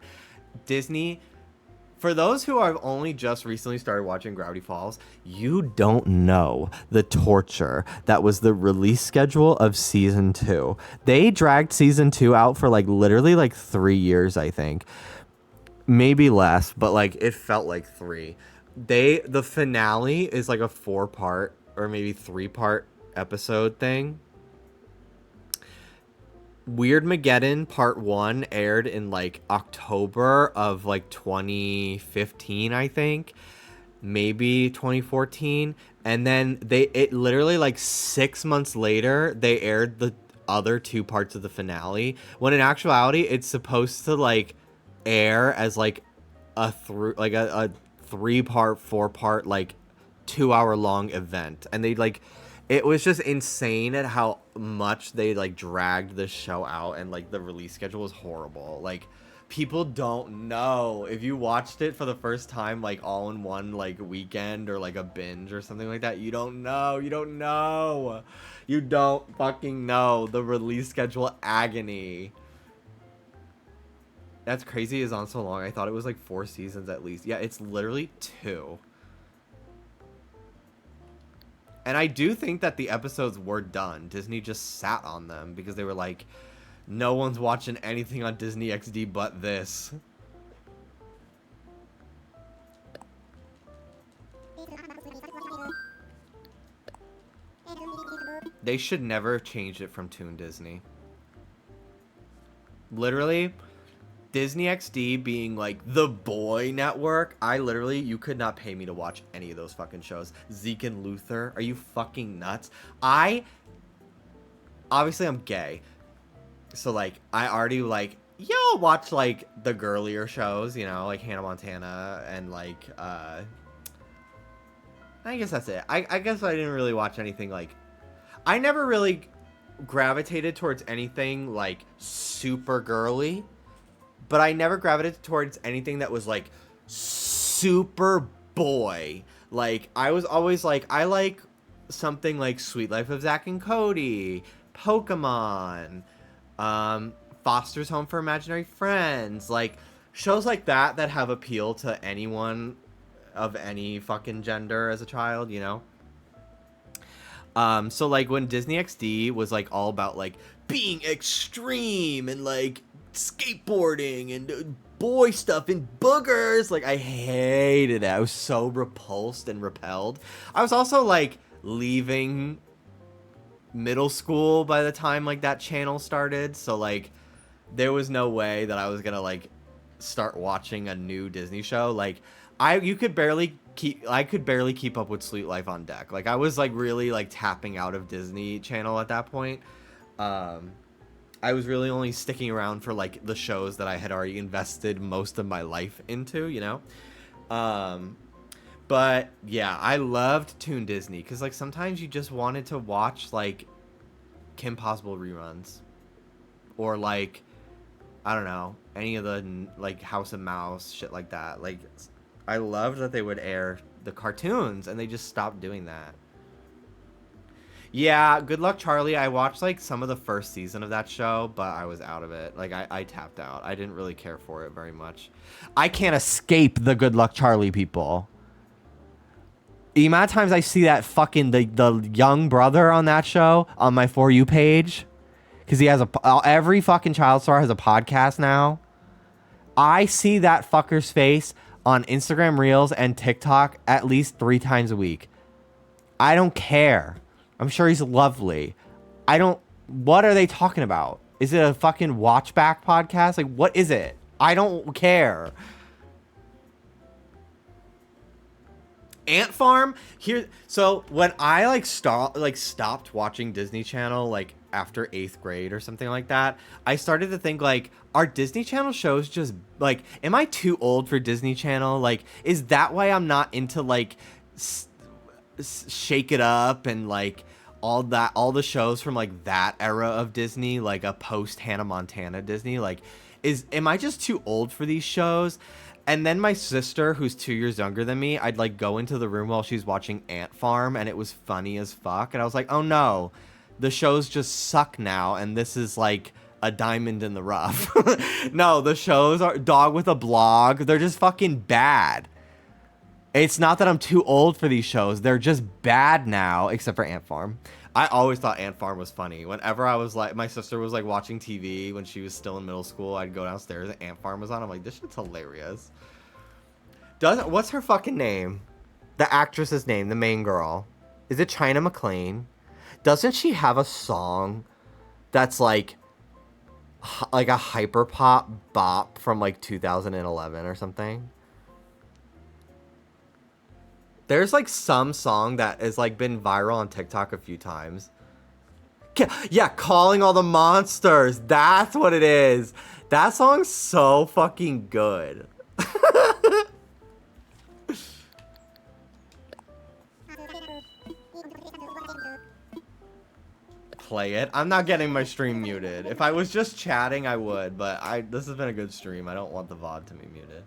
Disney, for those who have only just recently started watching Gravity Falls, you don't know the torture that was the release schedule of season 2. They dragged season 2 out for like literally like 3 years, I think. Maybe less, but like it felt like 3. The finale is like a 4-part or maybe 3-part episode thing. Weirdmageddon Part 1 aired in like October of like 2015, I think. Maybe 2014. And then it literally like 6 months later, they aired the other 2 parts of the finale. When in actuality, it's supposed to like air as like a 3-part, 4-part, like 2-hour-long event. And they like, it was just insane at how much they like dragged the show out, and like the release schedule was horrible. Like, people don't know. If you watched it for the first time like all in one like weekend or like a binge or something like that, you don't know. You don't fucking know the release schedule agony. That's crazy. It's on so long. I thought it was like 4 seasons at least. Yeah, it's literally 2. And I do think that the episodes were done. Disney just sat on them because they were like, no one's watching anything on Disney XD but this. They should never have changed it from Toon Disney. Literally, Disney XD being like the boy network, you could not pay me to watch any of those fucking shows. Zeke and Luther, are you fucking nuts? Obviously I'm gay, so like I already like watch like the girlier shows, you know, like Hannah Montana and like I guess that's it. I guess I didn't really watch anything like, I never really gravitated towards anything like super girly, but I never gravitated towards anything that was like super boy. Like I was always like, I like something like Sweet Life of Zack and Cody, Pokemon, Foster's Home for Imaginary Friends, like shows like that have appeal to anyone of any fucking gender as a child, you know? So like when Disney XD was like all about like being extreme and like skateboarding and boy stuff and boogers, like I hated it. I was so repulsed and repelled. I was also like leaving middle school by the time like that channel started, so like there was no way that I was gonna like start watching a new Disney show. Like I could barely keep up with Sweet Life on Deck. Like I was like really like tapping out of Disney Channel at that point. I was really only sticking around for like the shows that I had already invested most of my life into, you know? But yeah, I loved Toon Disney because like sometimes you just wanted to watch like Kim Possible reruns, or like, I don't know, any of the like House of Mouse shit like that. Like I loved that they would air the cartoons, and they just stopped doing that. Yeah, Good Luck Charlie, I watched like some of the first season of that show, but I was out of it. Like I tapped out. I didn't really care for it very much. I can't escape the Good Luck Charlie people. The amount of times I see that fucking the young brother on that show on my For You page, because he has every fucking child star has a podcast now. I see that fucker's face on Instagram Reels and TikTok at least 3 times a week. I don't care. I'm sure he's lovely. What are they talking about? Is it a fucking watch back podcast? Like, what is it? I don't care. Ant Farm here. So when I like stopped watching Disney Channel like after 8th grade or something like that, I started to think like, are Disney Channel shows just like, am I too old for Disney Channel? Like, is that why I'm not into like Shake It Up and like all the shows from like that era of Disney, like a post Hannah Montana Disney? Like, am I just too old for these shows? And then my sister, who's 2 years younger than me, I'd like go into the room while she's watching Ant Farm, and it was funny as fuck. And I was like, oh no, the shows just suck now, and this is like a diamond in the rough. No, the shows are Dog with a Blog. They're just fucking bad. It's not that I'm too old for these shows. They're just bad now, except for Ant Farm. I always thought Ant Farm was funny. Whenever I was like, my sister was like watching TV when she was still in middle school, I'd go downstairs and Ant Farm was on. I'm like, this shit's hilarious. What's her fucking name? The actress's name, the main girl. Is it China McClain? Doesn't she have a song that's like a hyper pop bop from like 2011 or something? There's like some song that has like been viral on TikTok a few times. Yeah, Calling All the Monsters. That's what it is. That song's so fucking good. Play it. I'm not getting my stream muted. If I was just chatting, I would, but this has been a good stream. I don't want the VOD to be muted.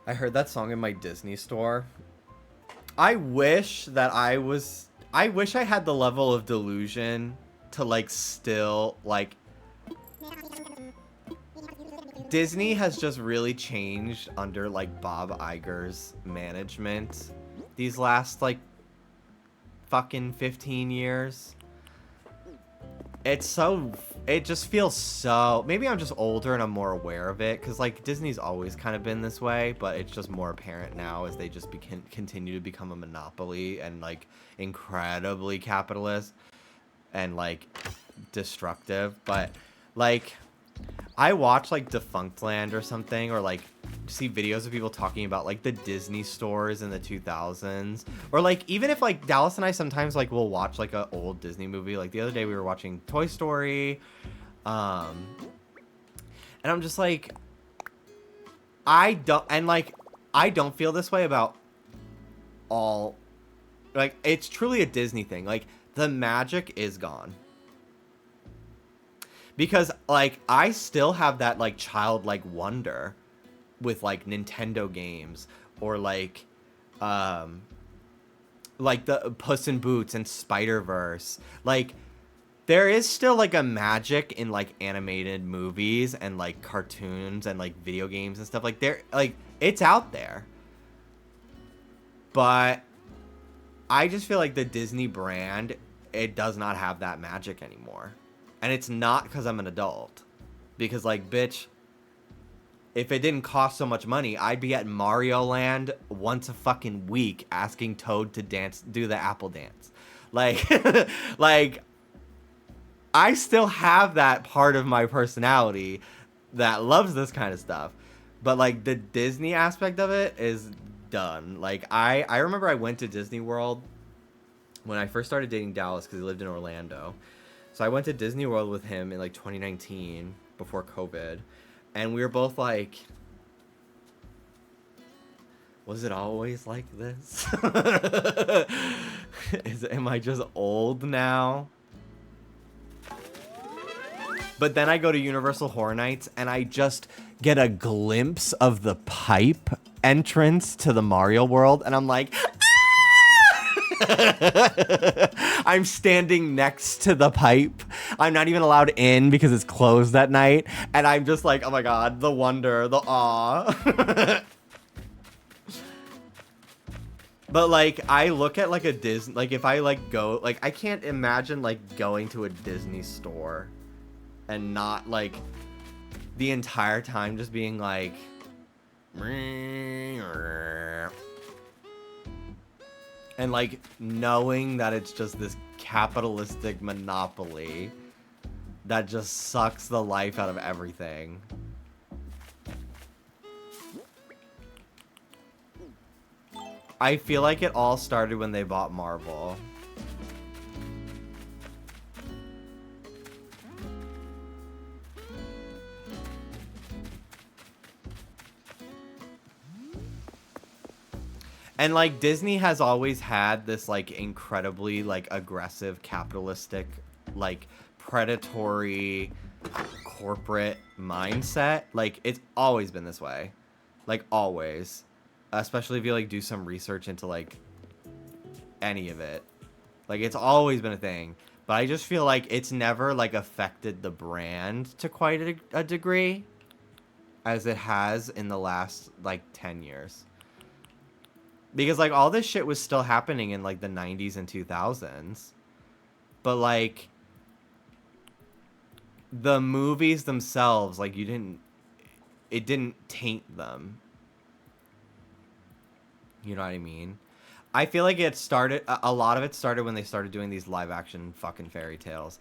I heard that song in my Disney store. I wish I had the level of delusion to like still like, Disney has just really changed under like Bob Iger's management these last like fucking 15 years. It's so it just feels so, maybe I'm just older and I'm more aware of it, because like Disney's always kind of been this way, but it's just more apparent now as they just continue to become a monopoly and like incredibly capitalist and like destructive. But like I watch like Defunctland or something, or like see videos of people talking about like the Disney stores in the 2000s, or like even if like Dallas and I sometimes like will watch like a old Disney movie. Like the other day we were watching Toy Story, and I'm just like, I don't feel this way about all, like it's truly a Disney thing. Like the magic is gone. Because, like, I still have that, like, childlike wonder with, like, Nintendo games. Or, like the Puss in Boots and Spider-Verse. Like, there is still, like, a magic in, like, animated movies and, like, cartoons and, like, video games and stuff. Like, it's out there. But I just feel like the Disney brand, it does not have that magic anymore. And it's not because I'm an adult. Because, like, bitch, if it didn't cost so much money, I'd be at Mario Land once a fucking week asking Toad to do the apple dance. Like, like, I still have that part of my personality that loves this kind of stuff. But, like, the Disney aspect of it is done. Like, I remember I went to Disney World when I first started dating Dallas because he lived in Orlando. So I went to Disney World with him in like 2019 before COVID, and we were both like, was it always like this? Am I just old now? But then I go to Universal Horror Nights and I just get a glimpse of the pipe entrance to the Mario World, and I'm like, I'm standing next to the pipe. I'm not even allowed in because it's closed that night. And I'm just like, oh my god, the wonder, the awe. But like, I look at like a Disney, like if I like go, like I can't imagine like going to a Disney store and not like the entire time just being like, and like knowing that it's just this capitalistic monopoly that just sucks the life out of everything. I feel like it all started when they bought Marvel. And like Disney has always had this like incredibly like aggressive capitalistic like predatory corporate mindset. Like it's always been this way. Like always. Especially if you like do some research into like any of it. Like it's always been a thing. But I just feel like it's never like affected the brand to quite a degree as it has in the last like 10 years. Because, like, all this shit was still happening in, like, the 90s and 2000s. But, like, the movies themselves, like, it didn't taint them. You know what I mean? I feel like a lot of it started when they started doing these live-action fucking fairy tales.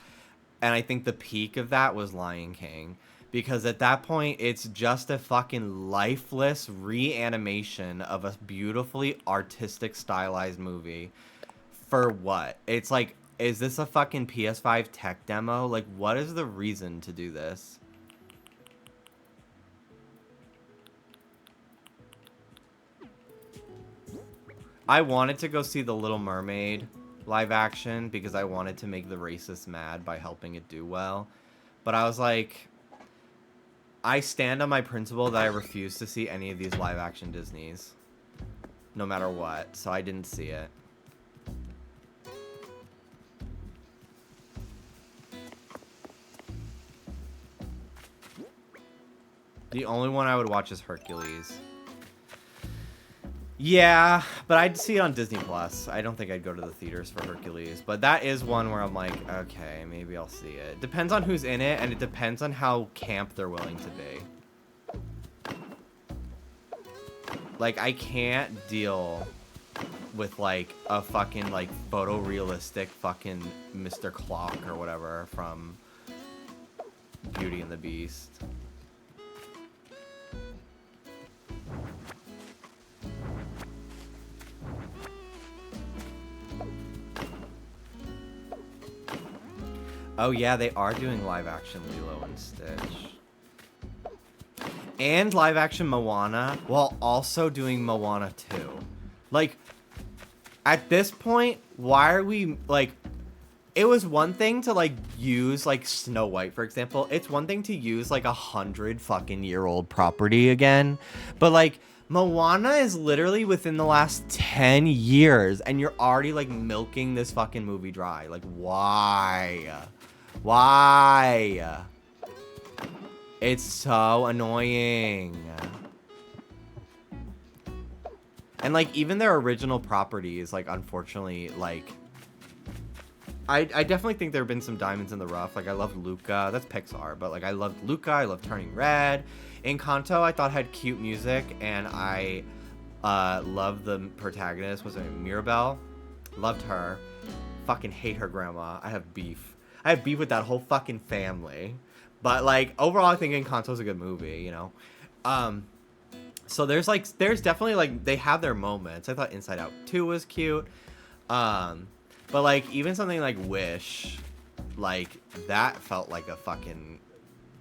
And I think the peak of that was Lion King. Because at that point, it's just a fucking lifeless reanimation of a beautifully artistic, stylized movie. For what? It's like, is this a fucking PS5 tech demo? Like, what is the reason to do this? I wanted to go see The Little Mermaid live action because I wanted to make the racists mad by helping it do well. But I was like, I stand on my principle that I refuse to see any of these live action Disneys. No matter what. So I didn't see it. The only one I would watch is Hercules. Yeah, but I'd see it on Disney Plus. I don't think I'd go to the theaters for Hercules, but that is one where I'm like, okay, maybe I'll see it. Depends on who's in it, and it depends on how camp they're willing to be. Like, I can't deal with like a fucking like photorealistic fucking Mr. Clock or whatever from Beauty and the Beast. Oh yeah, they are doing live action Lilo and Stitch. And live action Moana, while also doing Moana 2. Like, at this point, why are we, like, it was one thing to, like, use, like, Snow White, for example. It's one thing to use, like, 100 fucking year old property again. But, like, Moana is literally within the last 10 years, and you're already, like, milking this fucking movie dry. Like, why? Why? It's so annoying. And, like, even their original properties, like, unfortunately, like, I definitely think there have been some diamonds in the rough. Like, I loved Luca. That's Pixar. But, like, I loved Luca. I loved Turning Red. Encanto, I thought had cute music. And I loved the protagonist. Was it Mirabelle? Loved her. Fucking hate her grandma. I have beef. I have beef with that whole fucking family. But, like, overall, I think Encanto's a good movie, you know? So there's definitely, like, they have their moments. I thought Inside Out 2 was cute. But, like, even something like Wish, like, that felt like a fucking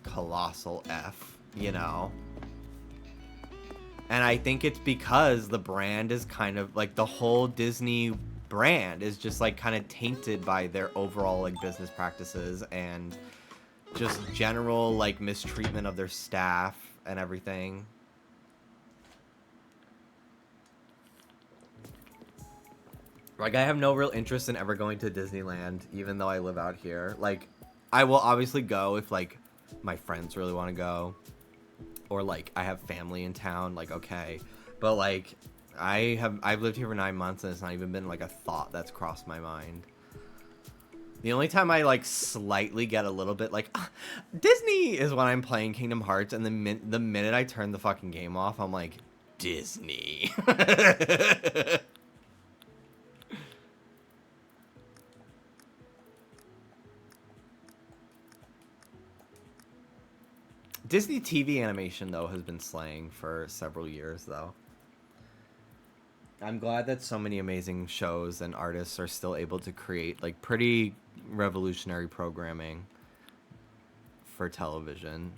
colossal F, you know? And I think it's because the brand is kind of, like, the whole Disney brand is just, like, kind of tainted by their overall, like, business practices and just general, like, mistreatment of their staff and everything. Like, I have no real interest in ever going to Disneyland, even though I live out here. Like, I will obviously go if, like, my friends really want to go. Or, like, I have family in town, like, okay. But, like, I've lived here for 9 months, and it's not even been, like, a thought that's crossed my mind. The only time I, like, slightly get a little bit, like, Disney is when I'm playing Kingdom Hearts, and the minute I turn the fucking game off, I'm like, Disney. Disney TV animation, though, has been slaying for several years, though. I'm glad that so many amazing shows and artists are still able to create, like, pretty revolutionary programming for television.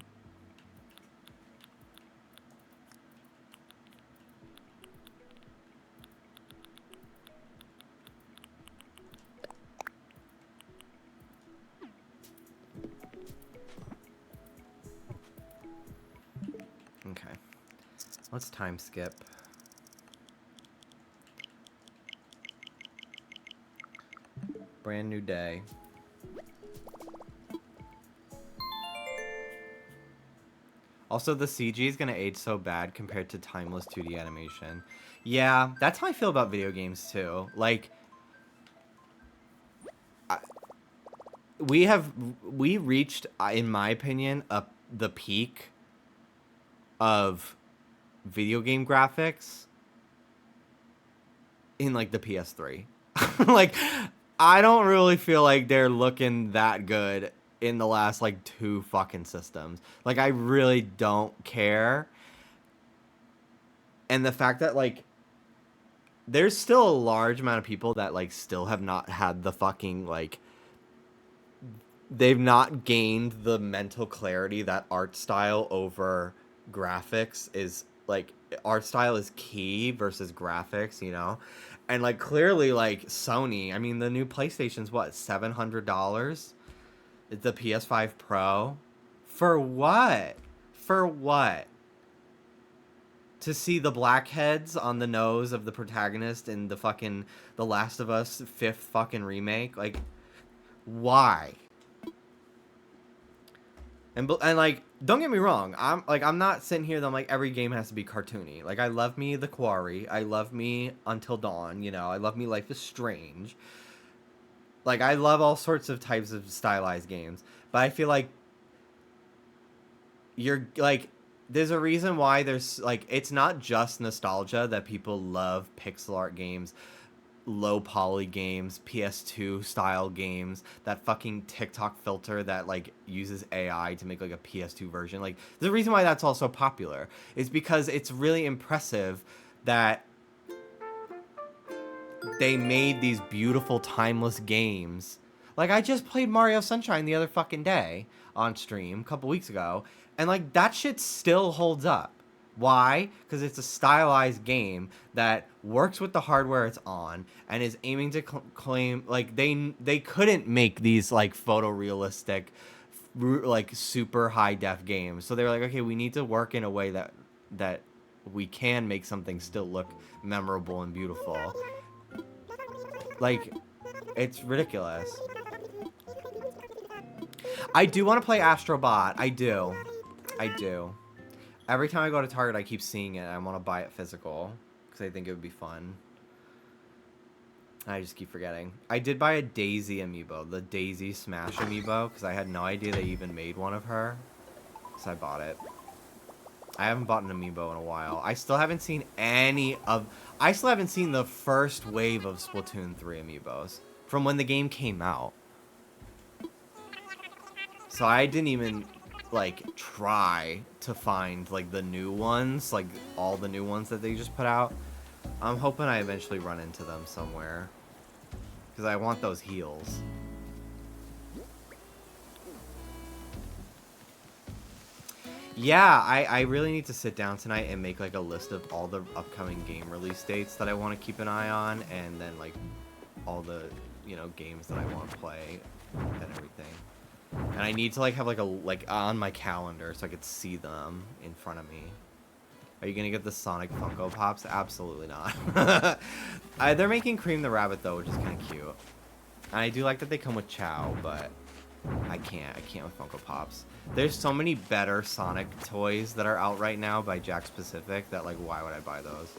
Okay. Let's time skip. Brand new day. Also, the CG is going to age so bad compared to timeless 2D animation. Yeah, that's how I feel about video games, too. Like, we reached, in my opinion, the peak of video game graphics in, like, the PS3. Like, I don't really feel like they're looking that good in the last, like, 2 fucking systems. Like, I really don't care. And the fact that, like, there's still a large amount of people that, like, still have not had the fucking, like, they've not gained the mental clarity that art style over graphics is, like, art style is key versus graphics, you know? And, like, clearly, like, Sony, I mean, the new PlayStation's what, $700? It's the PS5 Pro? For what? For what? To see the blackheads on the nose of the protagonist in the fucking The Last of Us 5th fucking remake? Like, why? And like, don't get me wrong. I'm not sitting here that I'm like every game has to be cartoony. Like I love me The Quarry. I love me Until Dawn. You know, I love me Life is Strange. Like I love all sorts of types of stylized games. But I feel like you're like there's a reason why there's like it's not just nostalgia that people love pixel art games, low poly games, PS2 style games, that fucking TikTok filter that like uses AI to make like a PS2 version. Like the reason why that's also popular is because it's really impressive that they made these beautiful timeless games. Like I just played Mario Sunshine the other fucking day on stream a couple weeks ago, and like that shit still holds up. Why? Because it's a stylized game that works with the hardware it's on and is aiming to claim like they couldn't make these like photorealistic, like super high def games. So they were like, okay, we need to work in a way that we can make something still look memorable and beautiful. Like, it's ridiculous. I do want to play Astro Bot. I do. I do. Every time I go to Target, I keep seeing it. I want to buy it physical because I think it would be fun. I just keep forgetting. I did buy a Daisy amiibo, the Daisy Smash amiibo, because I had no idea they even made one of her. So I bought it. I haven't bought an amiibo in a while. I still haven't seen I still haven't seen the first wave of Splatoon 3 amiibos from when the game came out. So I didn't even like try to find like the new ones, like all the new ones that they just put out. I'm hoping I eventually run into them somewhere because I want those heels. Yeah, I really need to sit down tonight and make like a list of all the upcoming game release dates that I want to keep an eye on, and then like all the, you know, games that I want to play and everything. And I need to like have like on my calendar so I could see them in front of me. Are you gonna get the Sonic Funko Pops? Absolutely not. They're making Cream the Rabbit though, which is kind of cute. And I do like that they come with Chow, but I can't with Funko Pops. There's so many better Sonic toys that are out right now by Jakks Pacific that, like, why would I buy those?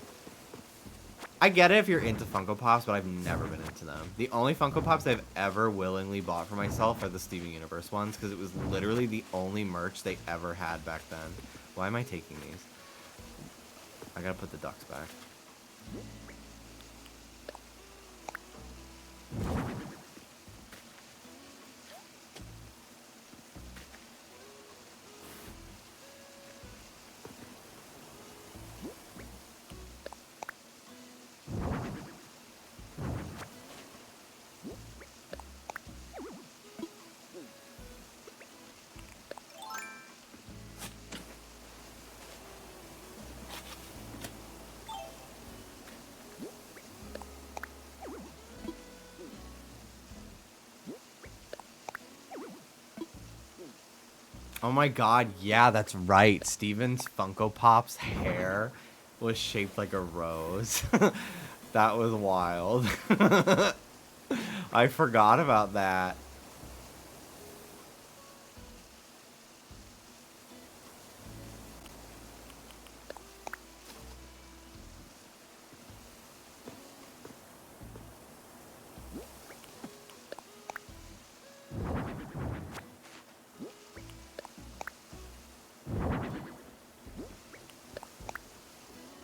I get it if you're into Funko Pops, but I've never been into them. The only Funko Pops I've ever willingly bought for myself are the Steven Universe ones, because it was literally the only merch they ever had back then. Why am I taking these? I gotta put the ducks back. Oh my god, yeah, that's right. Steven's Funko Pop's hair was shaped like a rose. That was wild. I forgot about that.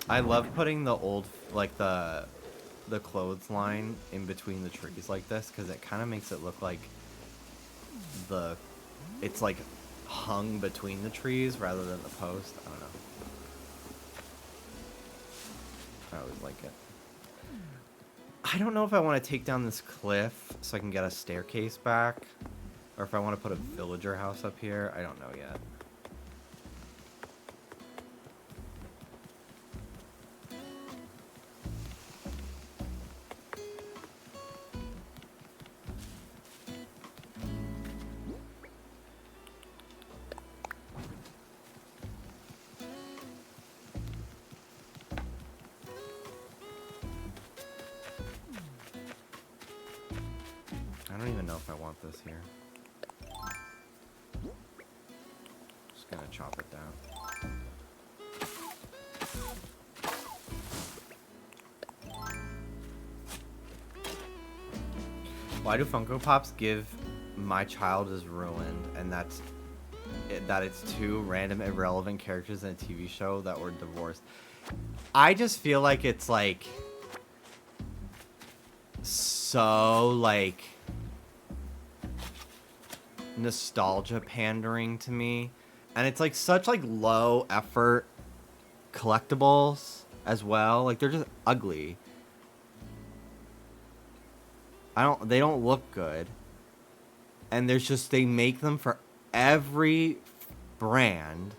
I love putting the old, like the clothesline in between the trees like this, because it kind of makes it look like it's like hung between the trees rather than the post. I don't know. I always like it. I don't know if I want to take down this cliff so I can get a staircase back, or if I want to put a villager house up here. I don't know yet. I don't even know if I want this here. just gonna chop it down. Why do Funko Pops give "My Child is Ruined" and that it's two random irrelevant characters in a TV show that were divorced? I just feel like it's like so like nostalgia pandering to me, and it's like such like low effort collectibles as well. Like they're just ugly. They don't look good. And there's just, they make them for every brand.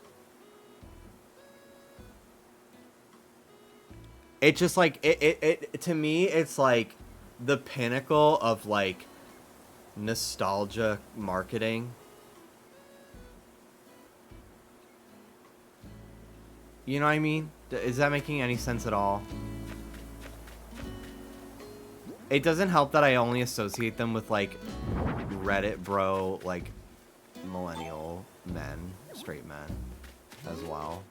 It just like, it to me, it's like the pinnacle of like nostalgia marketing. You know what I mean? Is that making any sense at all? It doesn't help that I only associate them with, like, Reddit bro, like, millennial men, straight men, as well.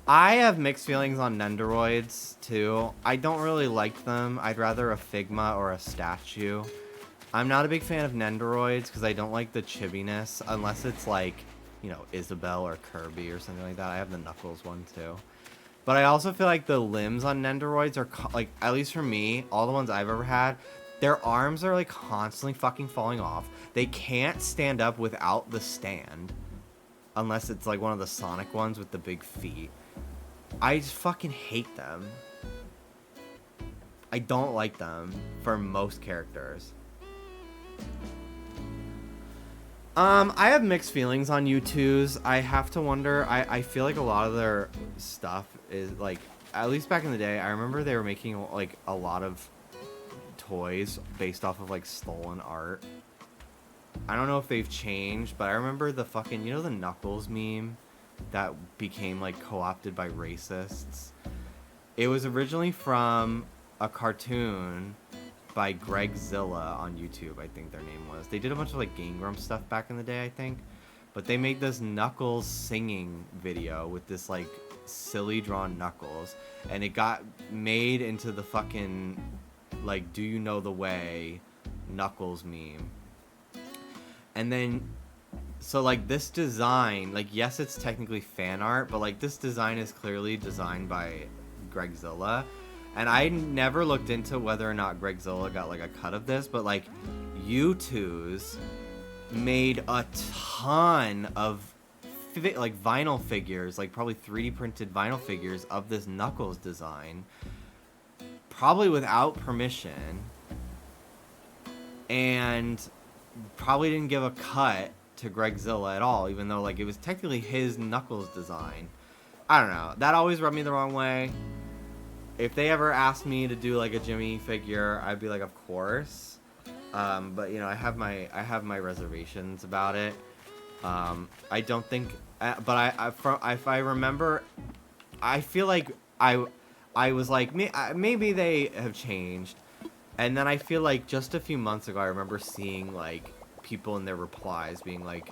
I have mixed feelings on Nendoroids, too. I don't really like them. I'd rather a Figma or a statue. I'm not a big fan of Nendoroids because I don't like the chibbiness, unless it's, like, you know, Isabelle or Kirby or something like that. I have the Knuckles one, too. But I also feel like the limbs on Nendoroids are, like, at least for me, all the ones I've ever had, their arms are, like, constantly fucking falling off. They can't stand up without the stand. Unless it's, like, one of the Sonic ones with the big feet. I just fucking hate them. I don't like them for most characters. I have mixed feelings on U2s. I have to wonder, I feel like a lot of their stuff is, like, at least back in the day, I remember they were making, like, a lot of toys based off of, like, stolen art. I don't know if they've changed, but I remember the fucking, you know the Knuckles meme that became, like, co-opted by racists? It was originally from a cartoon by Gregzilla on YouTube, I think their name was. They did a bunch of, like, Game Grumps stuff back in the day, I think. But they made this Knuckles singing video with this, like, silly drawn Knuckles. And it got made into the fucking, like, Do You Know the Way Knuckles meme. And then, so, like, this design, like, yes, it's technically fan art, but, like, this design is clearly designed by Gregzilla. And I never looked into whether or not Gregzilla got, like, a cut of this, but, like, U2's made a ton of, like, vinyl figures, like, probably 3D printed vinyl figures of this Knuckles design, probably without permission, and probably didn't give a cut to Gregzilla at all, even though, like, it was technically his Knuckles design. I don't know. That always rubbed me the wrong way. If they ever asked me to do, like, a Jimmy figure, I'd be like, of course. But, you know, I have my reservations about it. I don't think, but if I remember, I feel like I was like, maybe they have changed. And then I feel like just a few months ago, I remember seeing, like, people in their replies being like,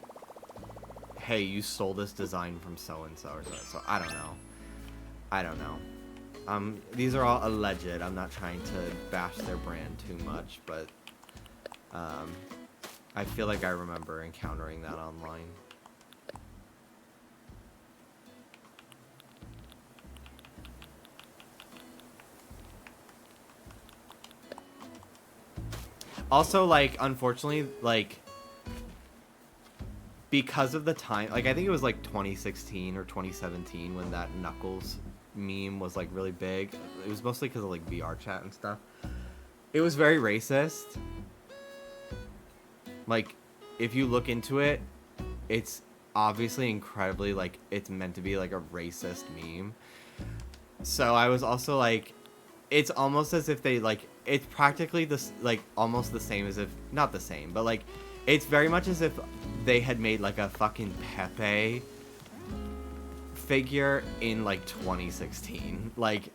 hey, you stole this design from so-and-so or so. So I don't know. These are all alleged. I'm not trying to bash their brand too much, but I feel like I remember encountering that online. Also, like, unfortunately, like, because of the time, like, I think it was, like, 2016 or 2017 when that Knuckles meme was, like, really big. It was mostly because of, like, VR chat and stuff. It was very racist. Like, if you look into it, it's obviously incredibly, like, it's meant to be, like, a racist meme. So I was also, like, it's almost as if they, like, it's practically this, like, almost the same as if, not the same, but, like, it's very much as if they had made, like, a fucking Pepe figure in, like, 2016. Like,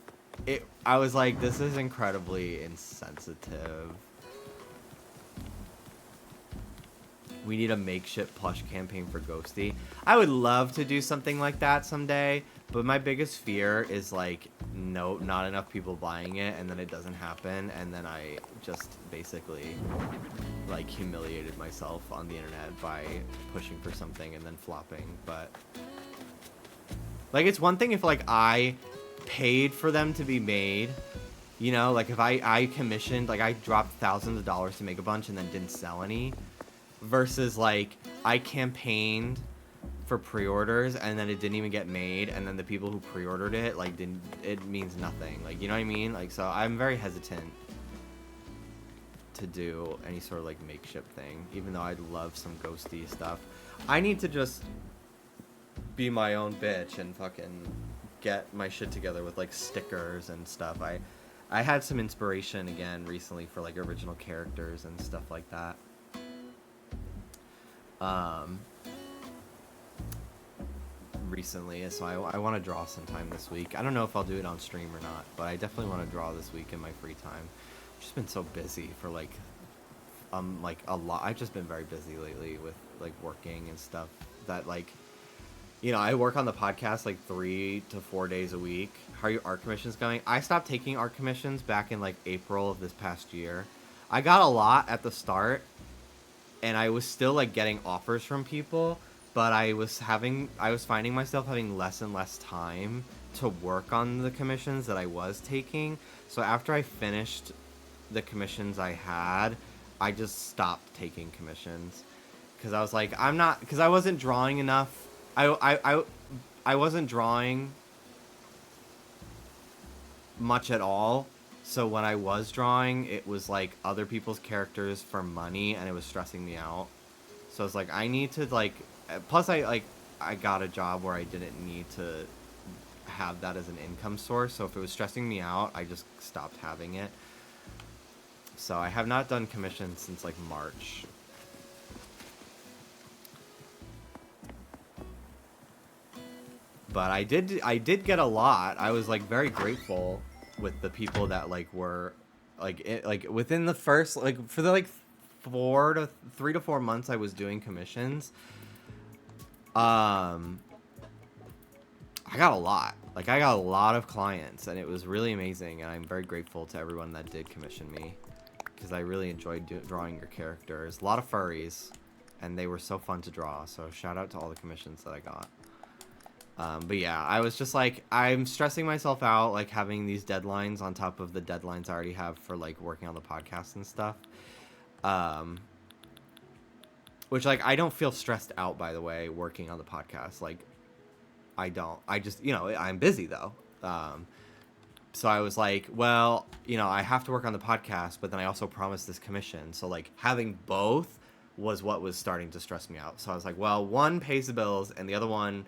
I was like, this is incredibly insensitive. We need a makeshift plush campaign for Ghosty. I would love to do something like that someday, but my biggest fear is like, no, not enough people buying it, and then it doesn't happen, and then I just basically like humiliated myself on the internet by pushing for something and then flopping. But like, it's one thing if like I paid for them to be made, you know, like if I commissioned, like I dropped thousands of dollars to make a bunch and then didn't sell any, versus like I campaigned for pre-orders and then it didn't even get made, and then the people who pre-ordered it like didn't, it means nothing, like, you know what I mean? Like, so I'm very hesitant to do any sort of like makeshift thing, even though I'd love some ghosty stuff. I need to just be my own bitch and fucking get my shit together with like stickers and stuff. I had some inspiration again recently for like original characters and stuff like that. Recently, so I want to draw sometime this week. I don't know if I'll do it on stream or not, but I definitely want to draw this week in my free time. I've just been so busy for like a lot. I've just been very busy lately with like working and stuff that, like, you know, I work on the podcast like 3 to 4 days a week. How are your art commissions going? I stopped taking art commissions back in like April of this past year. I got a lot at the start, and I was still like getting offers from people, but I was finding myself having less and less time to work on the commissions that I was taking. So after I finished the commissions I had, I just stopped taking commissions because I was like, because I wasn't drawing enough. I wasn't drawing much at all. So when I was drawing, it was like other people's characters for money, and it was stressing me out. So it's like, I need to like, plus I got a job where I didn't need to have that as an income source. So if it was stressing me out, I just stopped having it. So I have not done commissions since like March. But I did get a lot. I was like very grateful with the people that like were like within the first, like, for the like 3 to 4 months I was doing commissions. I got a lot. Like, I got a lot of clients, and it was really amazing, and I'm very grateful to everyone that did commission me, because I really enjoyed drawing your characters. A lot of furries, and they were so fun to draw, so shout out to all the commissions that I got. But yeah, I was just like, I'm stressing myself out, like, having these deadlines on top of the deadlines I already have for, like, working on the podcast and stuff. Which, like, I don't feel stressed out, by the way, working on the podcast. Like, I don't. I just, you know, I'm busy, though. So I was like, well, you know, I have to work on the podcast, but then I also promised this commission. So, like, having both was what was starting to stress me out. So I was like, well, one pays the bills, and the other one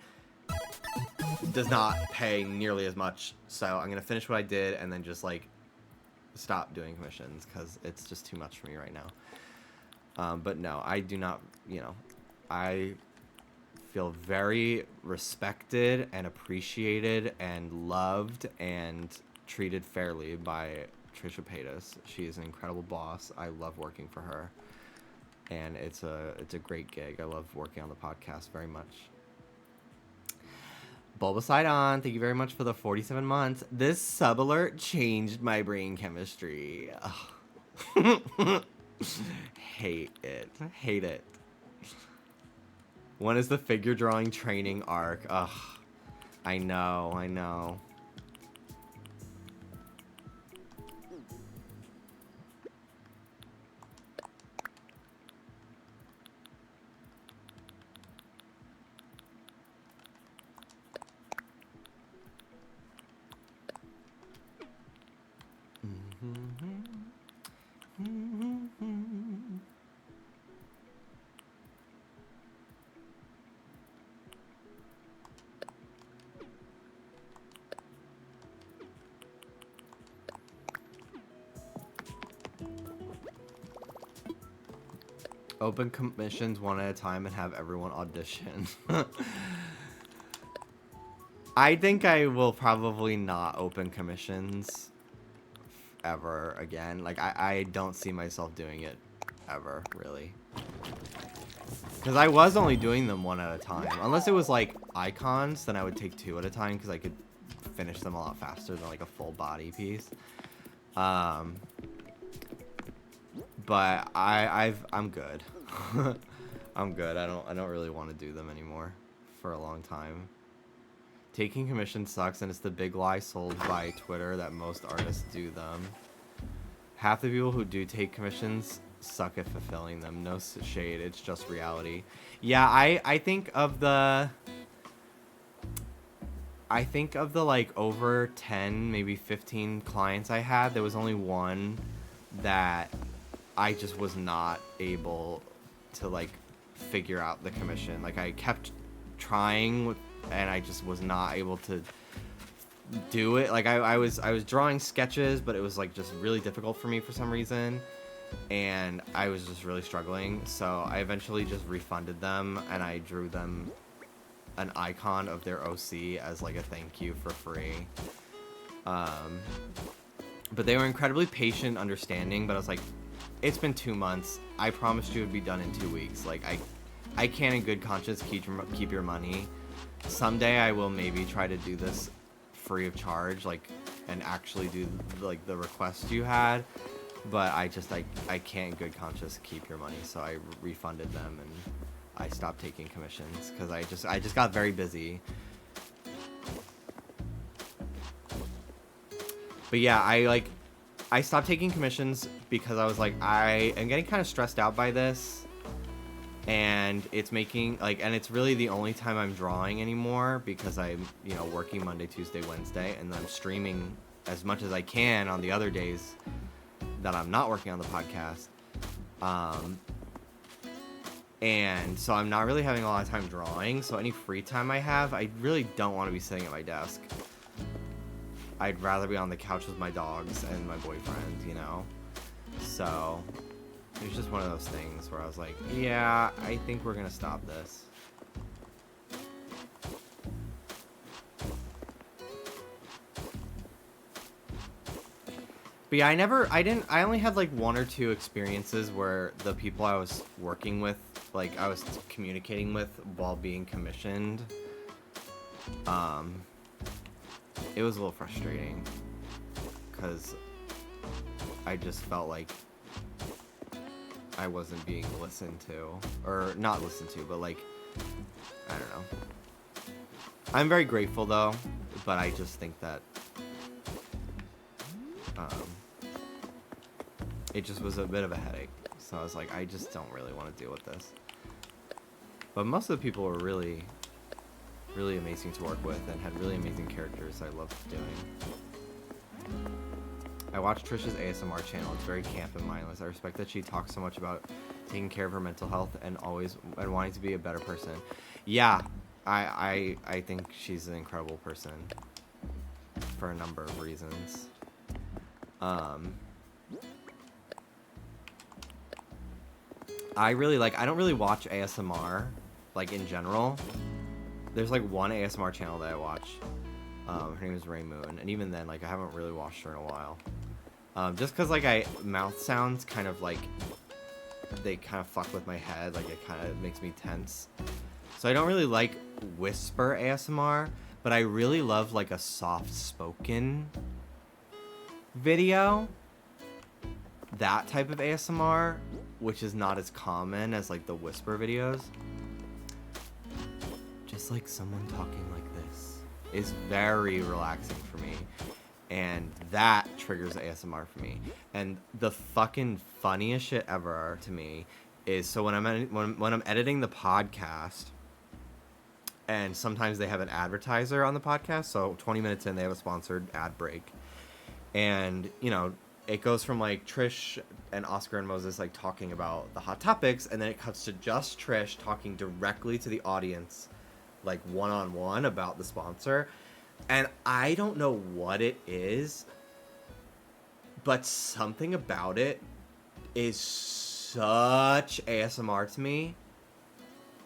does not pay nearly as much. So I'm going to finish what I did and then just, like, stop doing commissions, because it's just too much for me right now. But no, I do not, you know, I feel very respected and appreciated and loved and treated fairly by Trisha Paytas. She is an incredible boss. I love working for her, and it's a great gig. I love working on the podcast very much. Bulbasidon, thank you very much for the 47 months. This sub alert changed my brain chemistry. Hate it. When is the figure drawing training arc? Ugh. I know. Open commissions one at a time and have everyone audition. I think I will probably not open commissions ever again. Like, I don't see myself doing it ever, really. Because I was only doing them one at a time. Unless it was like icons, then I would take 2 at a time because I could finish them a lot faster than like a full body piece. But I'm good. I'm good. I don't really want to do them anymore for a long time. Taking commissions sucks, and it's the big lie sold by Twitter that most artists do them. Half the people who do take commissions suck at fulfilling them. No shade, it's just reality. Yeah, I think of the like over 10, maybe 15 clients I had, there was only one that I just was not able to like figure out the commission. Like I kept trying and I just was not able to do it. Like I was drawing sketches, but it was like just really difficult for me for some reason, and I was just really struggling. So I eventually just refunded them, and I drew them an icon of their OC as like a thank you for free. But they were incredibly patient, understanding, but I was like, it's been 2 months. I promised you it would be done in 2 weeks. Like I can't in good conscience keep your money. Someday I will maybe try to do this free of charge, like, and actually do like the request you had, but I can't in good conscience keep your money, so I refunded them and I stopped taking commissions because I just got very busy. But yeah, I stopped taking commissions because I was like, I am getting kind of stressed out by this, and it's making like, and it's really the only time I'm drawing anymore because I'm, you know, working Monday, Tuesday, Wednesday, and then I'm streaming as much as I can on the other days that I'm not working on the podcast. And so I'm not really having a lot of time drawing, so any free time I have, I really don't want to be sitting at my desk. I'd rather be on the couch with my dogs and my boyfriend, you know? So it was just one of those things where I was like, yeah, I think we're gonna stop this. But yeah, I only had like 1 or 2 experiences where the people I was working with, like I was communicating with while being commissioned, it was a little frustrating because I just felt like I wasn't being listened to, or not listened to, but like, I don't know. I'm very grateful though, but I just think that it just was a bit of a headache. So I was like, I just don't really want to deal with this. But most of the people were really, really amazing to work with and had really amazing characters I loved doing. I watched Trish's ASMR channel. It's very camp and mindless. I respect that she talks so much about taking care of her mental health and wanting to be a better person. Yeah, I think she's an incredible person for a number of reasons. I don't really watch ASMR, like in general. There's like one ASMR channel that I watch. Her name is Ray Moon, and even then, like I haven't really watched her in a while. Just cause like mouth sounds kind of like, they kind of fuck with my head, like it kind of makes me tense. So I don't really like whisper ASMR, but I really love like a soft spoken video. That type of ASMR, which is not as common as like the whisper videos. Just like someone talking like this is very relaxing for me, and that triggers ASMR for me. And the fucking funniest shit ever to me is, so when I'm editing the podcast, and sometimes they have an advertiser on the podcast, so 20 minutes in they have a sponsored ad break, and you know, it goes from like Trish and Oscar and Moses like talking about the hot topics, and then it cuts to just Trish talking directly to the audience, like one-on-one about the sponsor. And I don't know what it is, but something about it is such ASMR to me.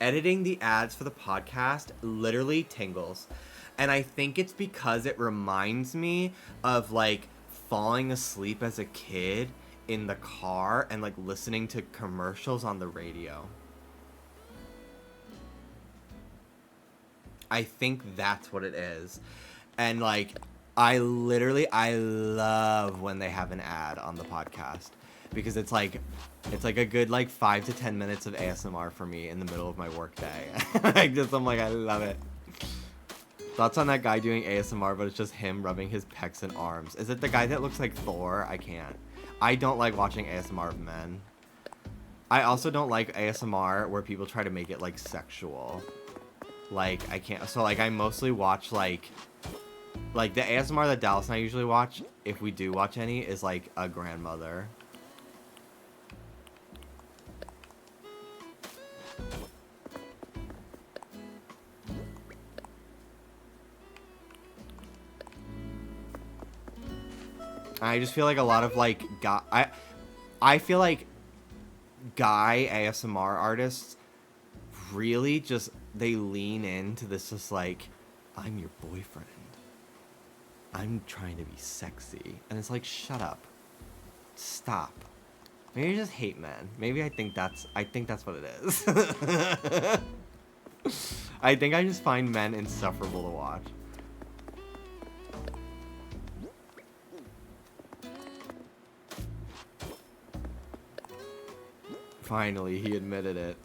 Editing the ads for the podcast literally tingles. And I think it's because it reminds me of like falling asleep as a kid in the car and like listening to commercials on the radio. I think that's what it is. And like, I love when they have an ad on the podcast, because it's like a good like 5 to 10 minutes of ASMR for me in the middle of my work day. I'm like, I love it. Thoughts on that guy doing ASMR, but it's just him rubbing his pecs and arms. Is it the guy that looks like Thor? I can't. I don't like watching ASMR of men. I also don't like ASMR where people try to make it like sexual. Like, I can't. So like, I mostly watch like the ASMR that Dallas and I usually watch, if we do watch any, is like a grandmother. I just feel like a lot of like I feel like guy ASMR artists really just, they lean into this just like, I'm your boyfriend, I'm trying to be sexy, and it's like, shut up, stop. Maybe I just hate men. Maybe I think that's what it is. I think I just find men insufferable to watch. Finally, he admitted it.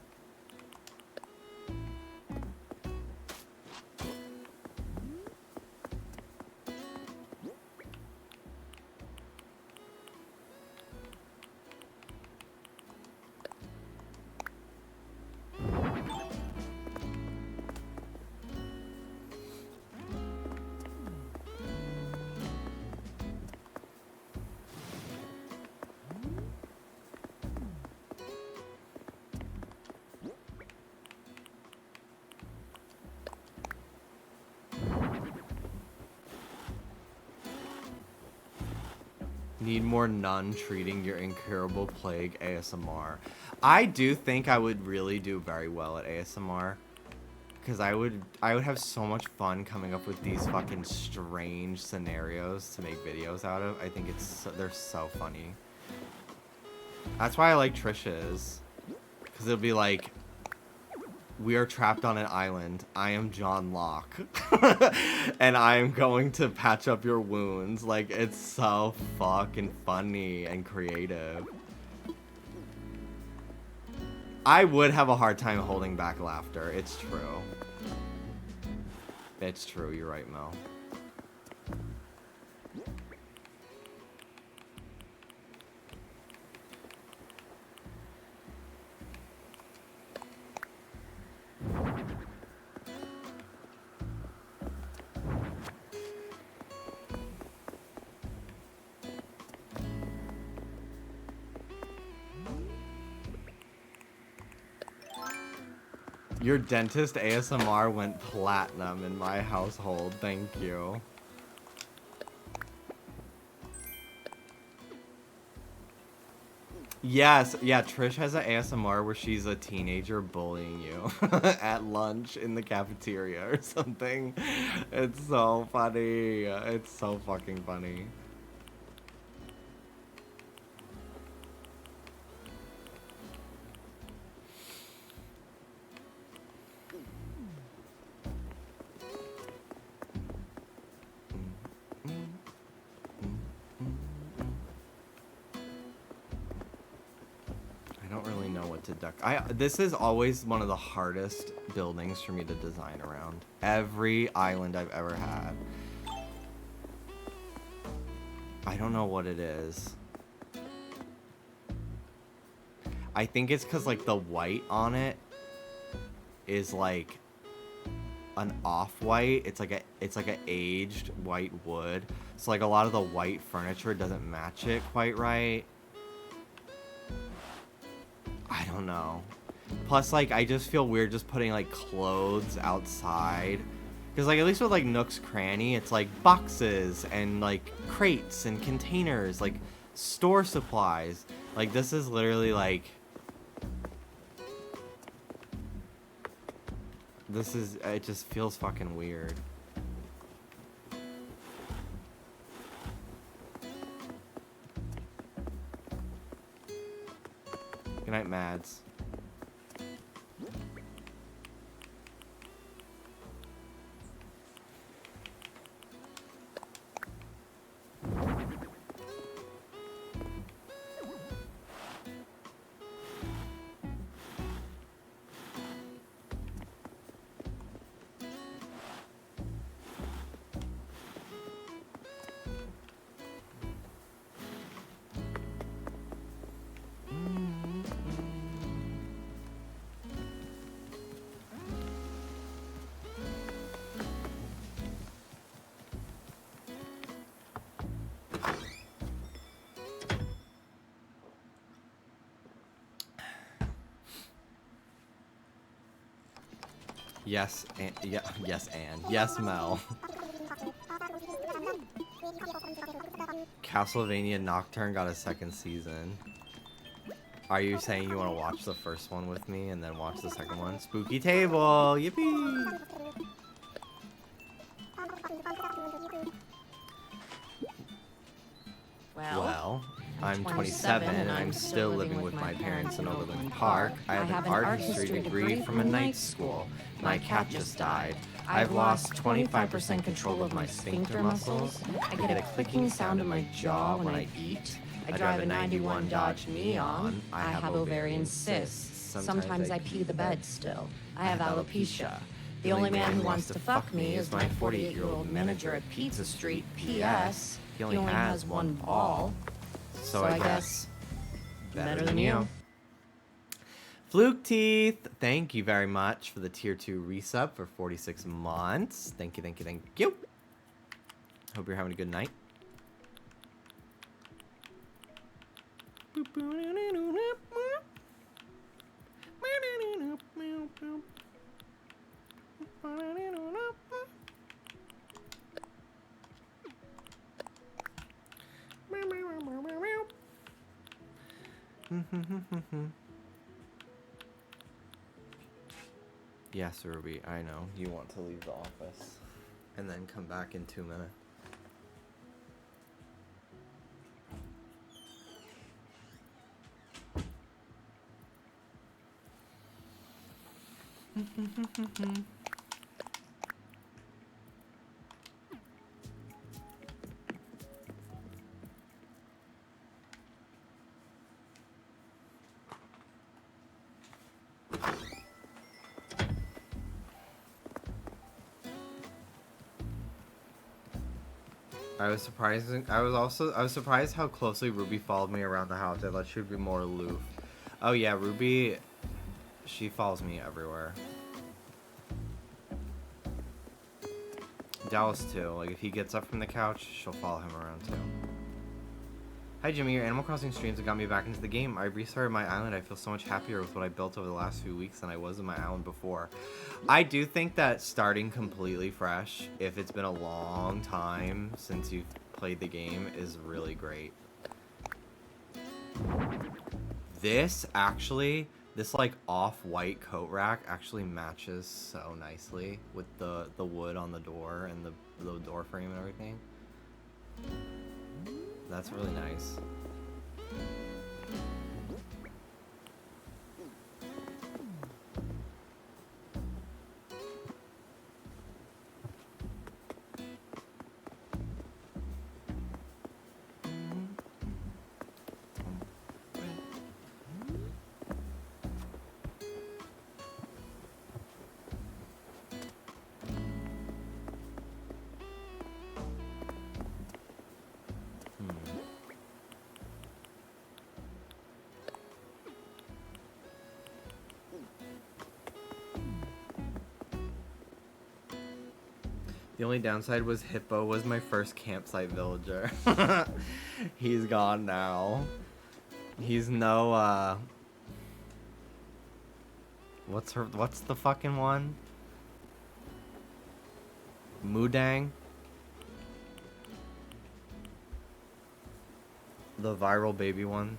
Need more nun treating your incurable plague ASMR. I do think I would really do very well at ASMR, because I would have so much fun coming up with these fucking strange scenarios to make videos out of. I think they're so funny. That's why I like Trish's, because it'll be like, we are trapped on an island. I am John Locke. And I am going to patch up your wounds. Like, it's so fucking funny and creative. I would have a hard time holding back laughter. It's true. It's true. You're right, Mel. Your dentist ASMR went platinum in my household. Thank you. Yes, yeah, Trish has an ASMR where she's a teenager bullying you at lunch in the cafeteria or something. It's so funny. It's so fucking funny. I don't really know what to duck. This is always one of the hardest buildings for me to design around. Every island I've ever had. I don't know what it is. I think it's because like the white on it is like an off-white. It's like a aged white wood. So like a lot of the white furniture doesn't match it quite right. I don't know. Plus, like, I just feel weird just putting, like, clothes outside. Because, like, at least with, like, Nook's Cranny, it's, like, boxes and, like, crates and containers, like, store supplies. Like, this is literally, like... It just feels fucking weird. Good night, Mads. Yes, and yeah, yes, and yes, Mel. Castlevania Nocturne got a second season. Are you saying you want to watch the first one with me and then watch the second one? Spooky table, yippee! Well, I'm 27 and I'm still living with my parents in Overland Park. I have an art history degree from a night school. My cat just died. I've lost 25% control of my sphincter muscles. I get a clicking sound in my jaw when I eat. I drive a 91 Dodge Neon. I have ovarian cysts. Sometimes I pee the bed still. I have alopecia. The only man who wants to fuck me is my 48-year-old manager at Pizza Street. P.S. He only has one ball. So I guess better than you. Fluke Teeth, thank you very much for the tier 2 resub for 46 months. Thank you, thank you, thank you. Hope you're having a good night. Yes, Ruby, I know. You want to leave the office and then come back in 2 minutes. I was surprised how closely Ruby followed me around the house. I thought she would be more aloof. Oh yeah, Ruby, she follows me everywhere. Dallas too. Like if he gets up from the couch, she'll follow him around too. Hi Jimmy, your Animal Crossing streams have got me back into the game. I restarted my island. I feel so much happier with what I built over the last few weeks than I was in my island before. I do think that starting completely fresh, if it's been a long time since you've played the game, is really great. This like off-white coat rack actually matches so nicely with the wood on the door and the door frame and everything. That's really nice. The only downside was Hippo was my first campsite villager. He's gone now. He's no, what's the fucking one? Mudang? The viral baby one?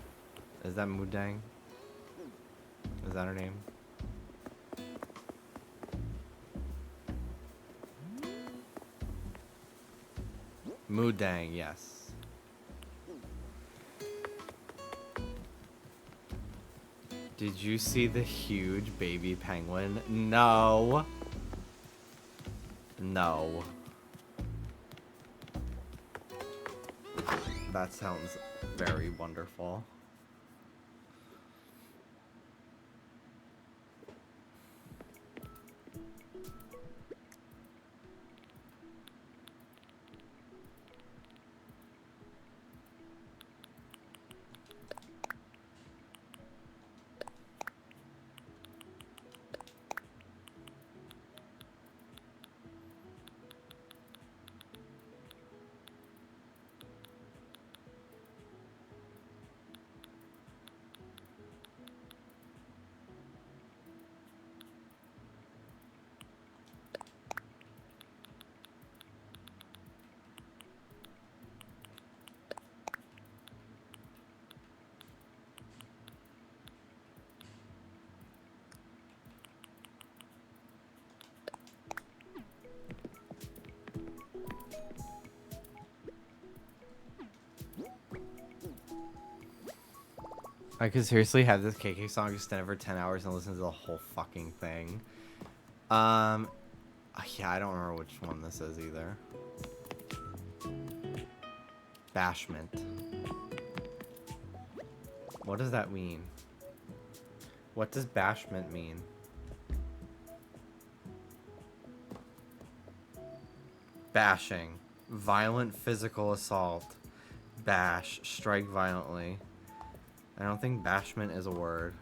Is that Mudang? Is that her name? Mudang, yes. Did you see the huge baby penguin? No. No. That sounds very wonderful. I could seriously have this KK song extended for 10 hours and listen to the whole fucking thing. Yeah, I don't remember which one this is either. Bashment. What does that mean? What does bashment mean? Bashing. Violent physical assault. Bash. Strike violently. I don't think bashment is a word.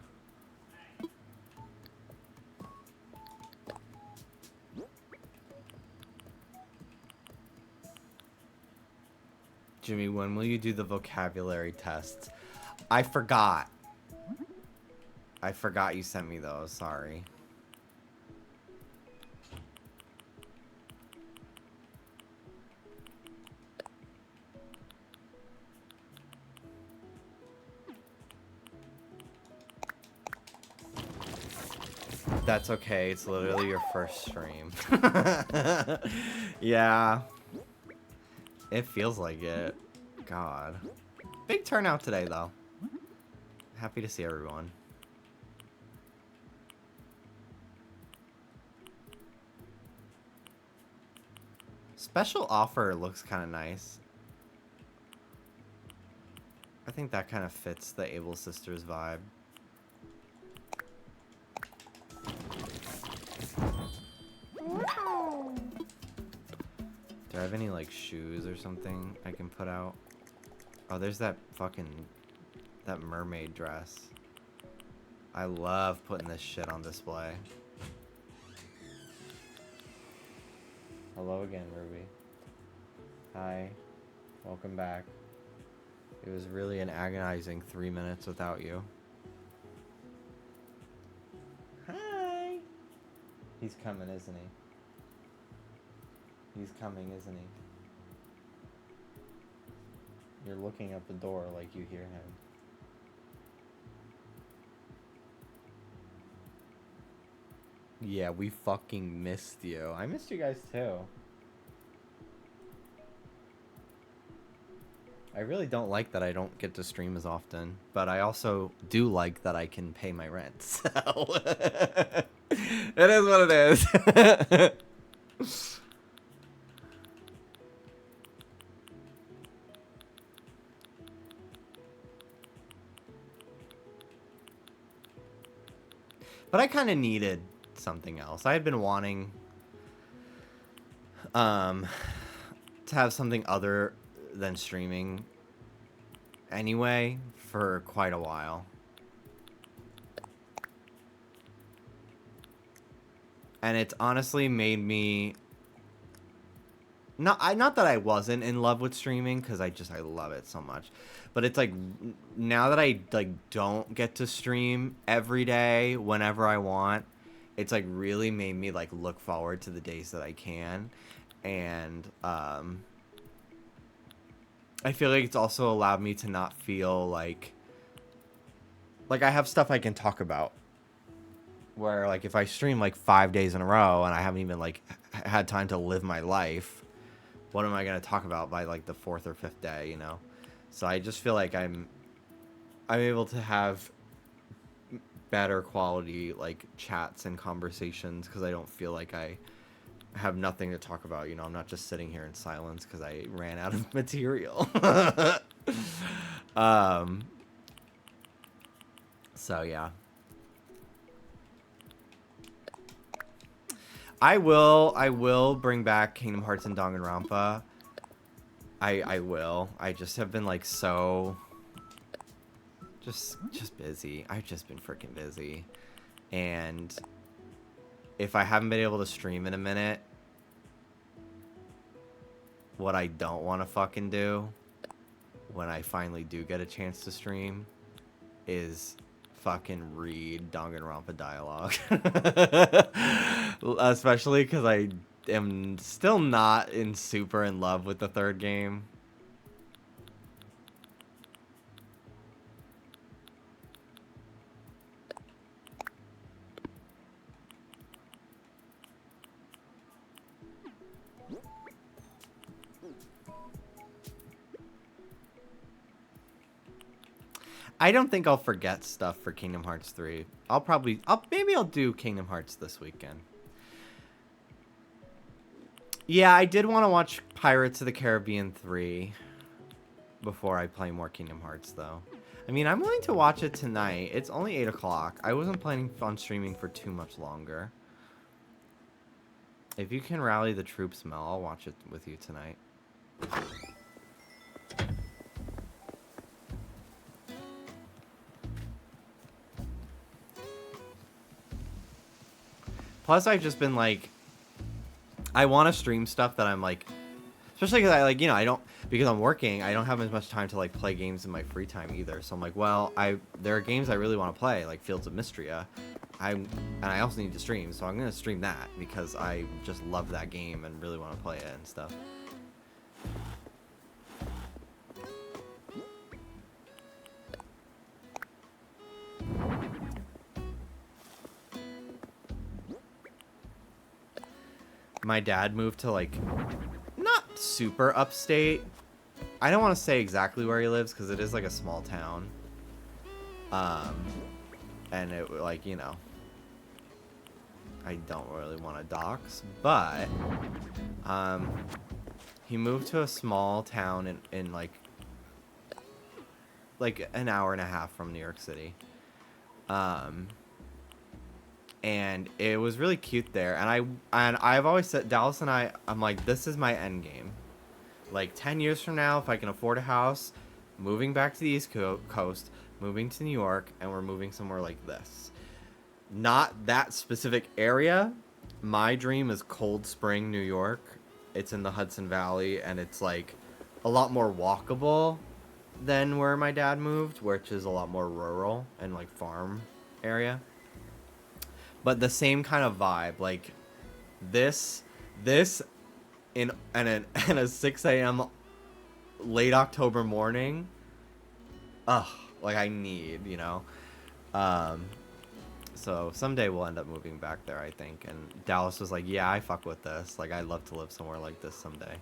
Jimmy, when will you do the vocabulary tests? I forgot. I forgot you sent me those. Sorry. That's okay. It's literally your first stream. Yeah. It feels like it. God. Big turnout today, though. Happy to see everyone. Special offer looks kind of nice. I think that kind of fits the Able Sisters vibe. Do I have any, like, shoes or something I can put out? Oh, there's that that mermaid dress. I love putting this shit on display. Hello again, Ruby. Hi. Welcome back. It was really an agonizing 3 minutes without you. Hi. He's coming, isn't he? He's coming, isn't he? You're looking at the door like you hear him. Yeah, we fucking missed you. I missed you guys too. I really don't like that I don't get to stream as often, but I also do like that I can pay my rent. So it is what it is. But I kind of needed something else. I had been wanting to have something other than streaming anyway for quite a while. And it's honestly made me not that I wasn't in love with streaming, because I love it so much. But it's like now that I like don't get to stream every day whenever I want, it's like really made me like look forward to the days that I can. And I feel like it's also allowed me to not feel like I have stuff I can talk about. Where like if I stream like 5 days in a row and I haven't even like had time to live my life, what am I going to talk about by like the 4th or 5th day, you know? So I just feel like I'm able to have better quality like chats and conversations because I don't feel like I have nothing to talk about, you know? I'm not just sitting here in silence because I ran out of material. So yeah. I will bring back Kingdom Hearts and Danganronpa. I will. I just have been like so just busy. I've just been freaking busy. And if I haven't been able to stream in a minute, what I don't want to fucking do when I finally do get a chance to stream is fucking read Danganronpa dialogue. Especially because I am still not super in love with the 3rd game. I don't think I'll forget stuff for Kingdom Hearts 3. Maybe I'll do Kingdom Hearts this weekend. Yeah, I did want to watch Pirates of the Caribbean 3 before I play more Kingdom Hearts, though. I mean, I'm willing to watch it tonight. It's only 8 o'clock. I wasn't planning on streaming for too much longer. If you can rally the troops, Mel, I'll watch it with you tonight. Plus, I've just been like, I want to stream stuff that I'm like, especially because I like, I don't, because I'm working, I don't have as much time to like play games in my free time either. So I'm like, well, there are games I really want to play, like Fields of Mystria. And I also need to stream, so I'm going to stream that because I just love that game and really want to play it and stuff. My dad moved to like not super upstate. I don't want to say exactly where he lives because it is like a small town. And it like, I don't really want to dox, but he moved to a small town in like an hour and a half from New York City. And it was really cute there. And I've always said, Dallas and I'm like, this is my end game. Like 10 years from now, if I can afford a house, moving back to the East Coast, moving to New York, and we're moving somewhere like this. Not that specific area. My dream is Cold Spring, New York. It's in the Hudson Valley, and it's like a lot more walkable than where my dad moved, which is a lot more rural and like farm area. But the same kind of vibe, like this in a 6 a.m. late October morning. Like I need, So someday we'll end up moving back there, I think. And Dallas was like, yeah, I fuck with this. Like, I'd love to live somewhere like this someday.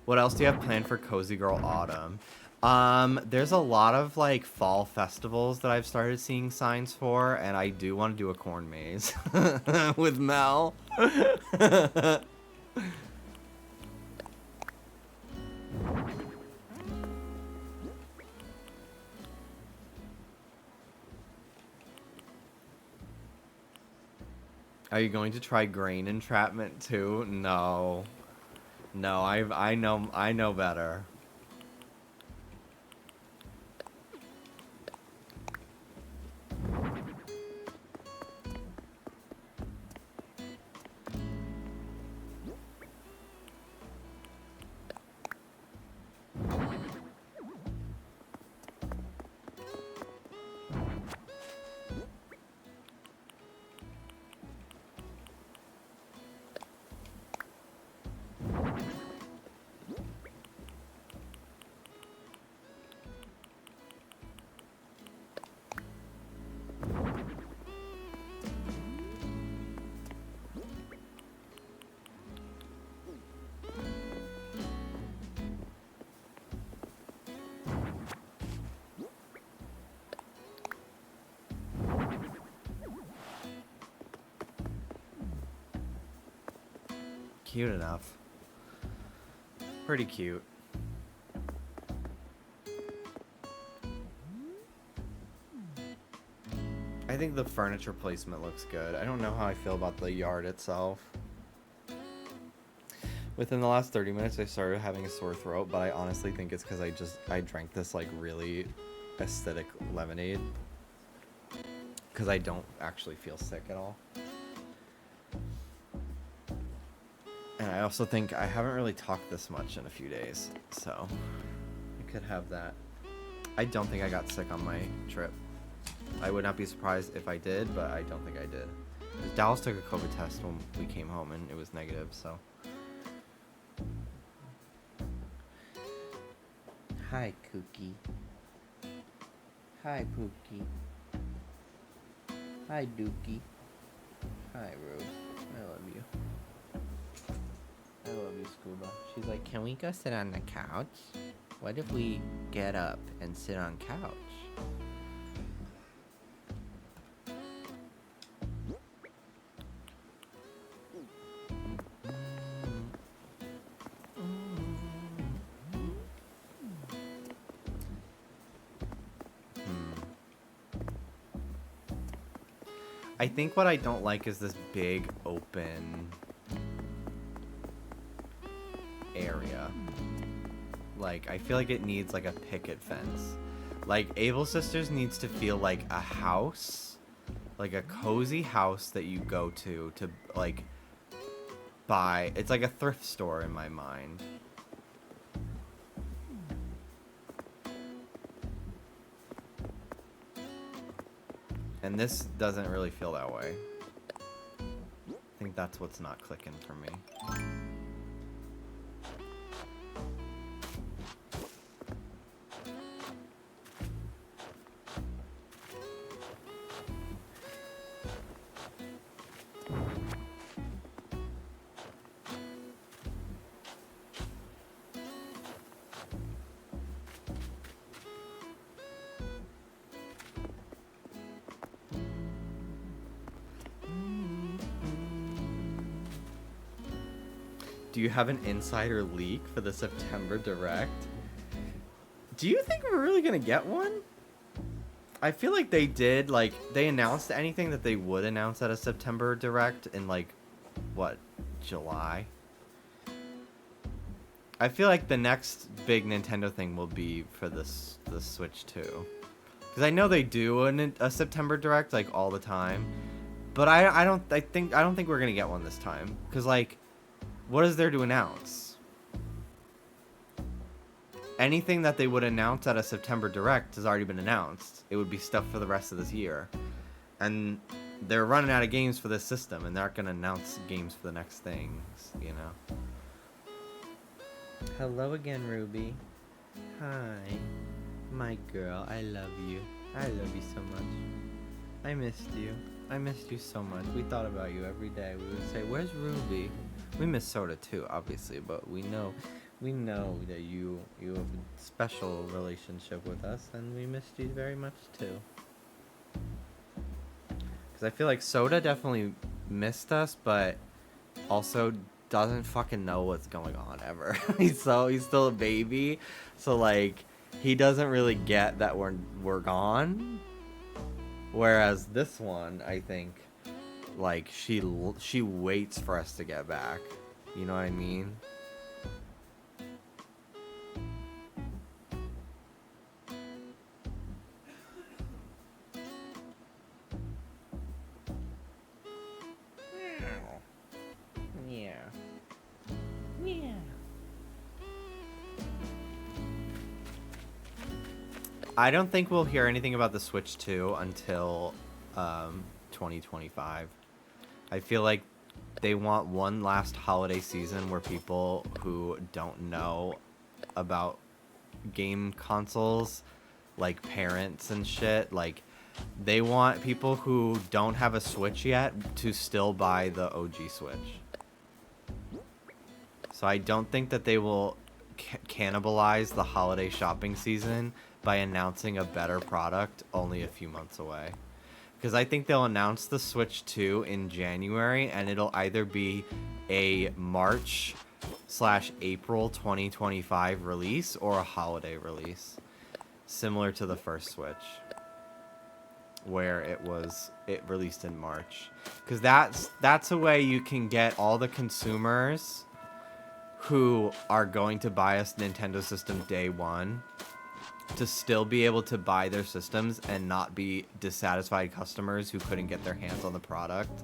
What else do you have planned for Cozy Girl Autumn? There's a lot of like fall festivals that I've started seeing signs for, and I do want to do a corn maze with Mel. Are you going to try grain entrapment too? No. No, I know better. Cute enough. Pretty cute. I think the furniture placement looks good. I don't know how I feel about the yard itself. Within the last 30 minutes, I started having a sore throat, but I honestly think it's because I drank this like really acidic lemonade. Because I don't actually feel sick at all. And I also think I haven't really talked this much in a few days, so I could have that. I don't think I got sick on my trip. I would not be surprised if I did, but I don't think I did. Dallas took a COVID test when we came home, and it was negative, so. Hi, Cookie. Hi, Pookie. Hi, Dookie. Hi, Rube. I love you. I love you, Scuba. She's like, can we go sit on the couch? What if we get up and sit on couch? I think what I don't like is this big open area. Like, I feel like it needs like a picket fence. Like, Able Sisters needs to feel like a house, like a cozy house that you go to like buy. It's like a thrift store in my mind. And this doesn't really feel that way. I think that's what's not clicking for me. Do you have an insider leak for the September Direct? Do you think we're really gonna get one? I feel like they did, like, they announced anything that they would announce at a September Direct in, like, what, July? I feel like the next big Nintendo thing will be for the Switch 2. Because I know they do a September Direct, like, all the time. But I don't think we're gonna get one this time. Because, like, what is there to announce? Anything that they would announce at a September Direct has already been announced. It would be stuff for the rest of this year. And they're running out of games for this system, and they're not going to announce games for the next things, you know? Hello again, Ruby. Hi. My girl, I love you. I love you so much. I missed you. I missed you so much. We thought about you every day. We would say, where's Ruby? We miss Soda too, obviously, but we know that you have a special relationship with us, and we missed you very much too. Because I feel like Soda definitely missed us, but also doesn't fucking know what's going on ever. he's still a baby, so like he doesn't really get that we're gone. Whereas this one, I think, like, she waits for us to get back. You know what I mean? Yeah. Yeah. I don't think we'll hear anything about the Switch 2 until 2025. I feel like they want one last holiday season where people who don't know about game consoles, like parents and shit, like they want people who don't have a Switch yet to still buy the OG Switch. So I don't think that they will cannibalize the holiday shopping season by announcing a better product only a few months away. Because I think they'll announce the Switch 2 in January, and it'll either be a March/April 2025 release or a holiday release, similar to the first Switch, where it released in March. Because that's a way you can get all the consumers who are going to buy a Nintendo system day one to still be able to buy their systems and not be dissatisfied customers who couldn't get their hands on the product.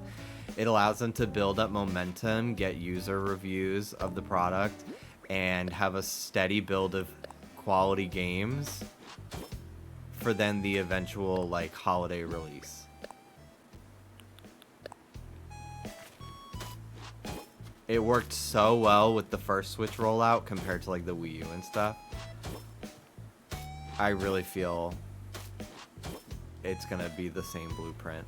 It allows them to build up momentum, get user reviews of the product, and have a steady build of quality games for then the eventual like holiday release. It worked so well with the first Switch rollout compared to like the Wii U and stuff. I really feel it's gonna be the same blueprint.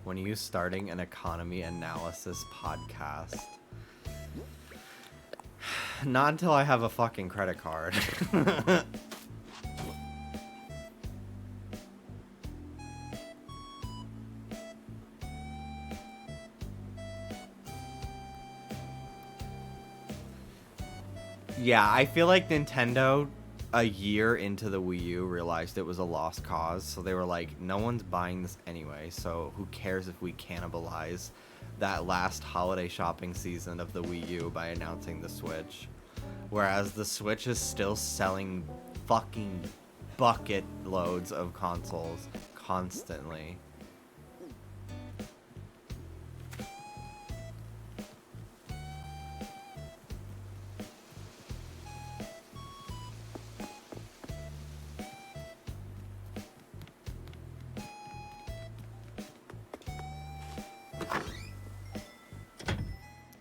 When are you starting an economy analysis podcast? Not until I have a fucking credit card. Yeah, I feel like Nintendo, a year into the Wii U, realized it was a lost cause. So they were like, no one's buying this anyway, so who cares if we cannibalize that last holiday shopping season of the Wii U by announcing the Switch. Whereas the Switch is still selling fucking bucket loads of consoles constantly.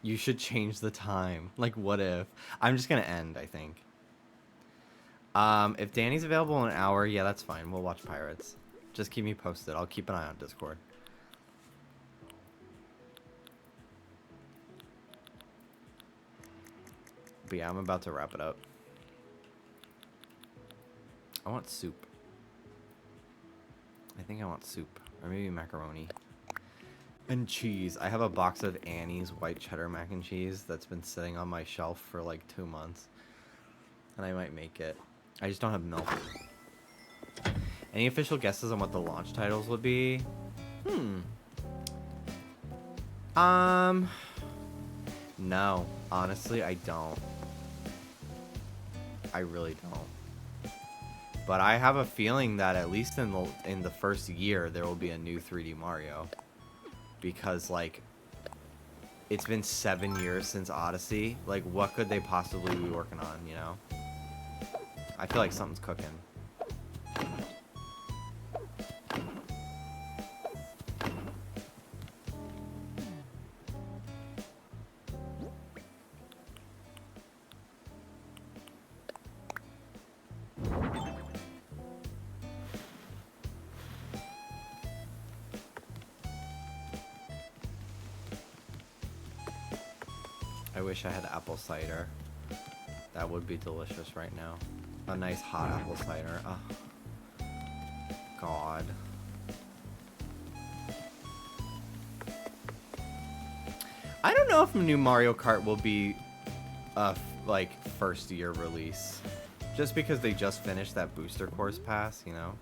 You should change the time. Like, what if? I'm just gonna end, I think. If Danny's available in an hour, yeah, that's fine. We'll watch Pirates. Just keep me posted. I'll keep an eye on Discord. But yeah, I'm about to wrap it up. I want soup. I think I want soup. Or maybe macaroni. And cheese. I have a box of Annie's white cheddar mac and cheese that's been sitting on my shelf for like 2 months. And I might make it. I just don't have milk. Any official guesses on what the launch titles would be? No. Honestly, I don't. I really don't. But I have a feeling that at least in the first year there will be a new 3D Mario. Because, like, it's been 7 years since Odyssey. Like, what could they possibly be working on, you know? I feel like something's cooking. I wish I had apple cider. That would be delicious right now. A nice hot apple cider. Oh. God. I don't know if a new Mario Kart will be a like first year release. Just because they just finished that booster course pass, you know?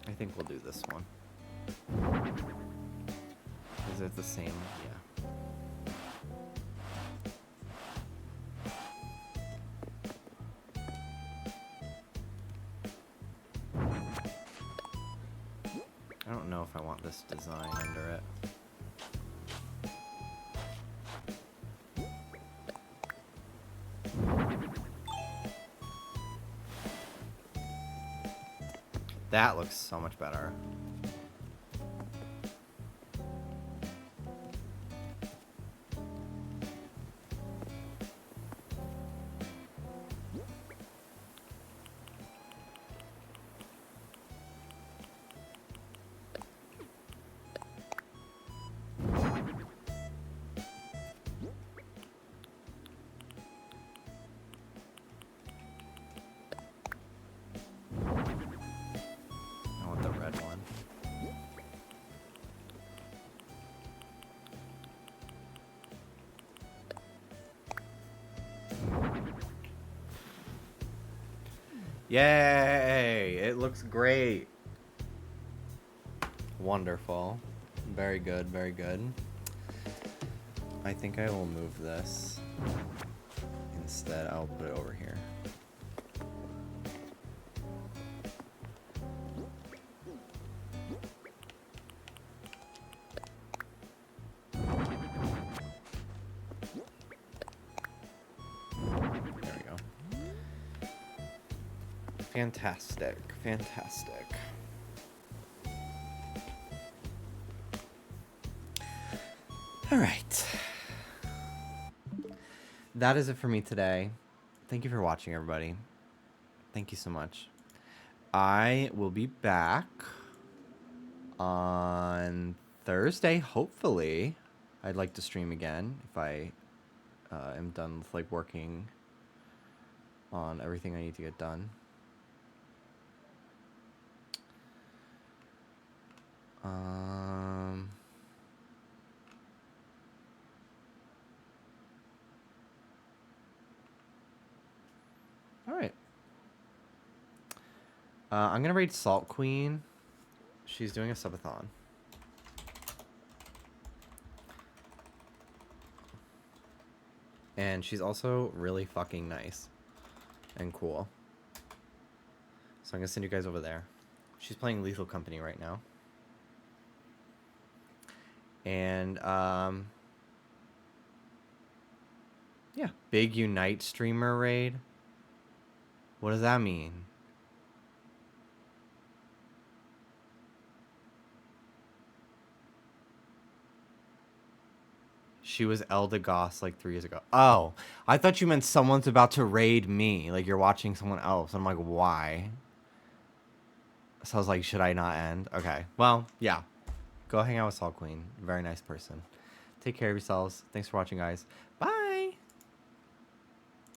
I think we'll do this one. Is it the same? Yeah. I don't know if I want this design under it. That looks so much better. I want the red one. Yay! It looks great. Wonderful. Very good, very good. I think I will move this. Instead, I'll put it over here. There we go. Fantastic, fantastic. All right. That is it for me today. Thank you for watching, everybody. Thank you so much. I will be back on Thursday, hopefully. I'd like to stream again if I am done with like working on everything I need to get done. All right. I'm gonna raid Salt Queen. She's doing a subathon. And she's also really fucking nice and cool. So I'm gonna send you guys over there. She's playing Lethal Company right now. And yeah, big Unite streamer raid. What does that mean? She was Elda Goss like 3 years ago. Oh, I thought you meant someone's about to raid me. Like you're watching someone else. I'm like, why? So I was like, should I not end? Okay. Well, yeah. Go hang out with Salt Queen. Very nice person. Take care of yourselves. Thanks for watching, guys. Bye.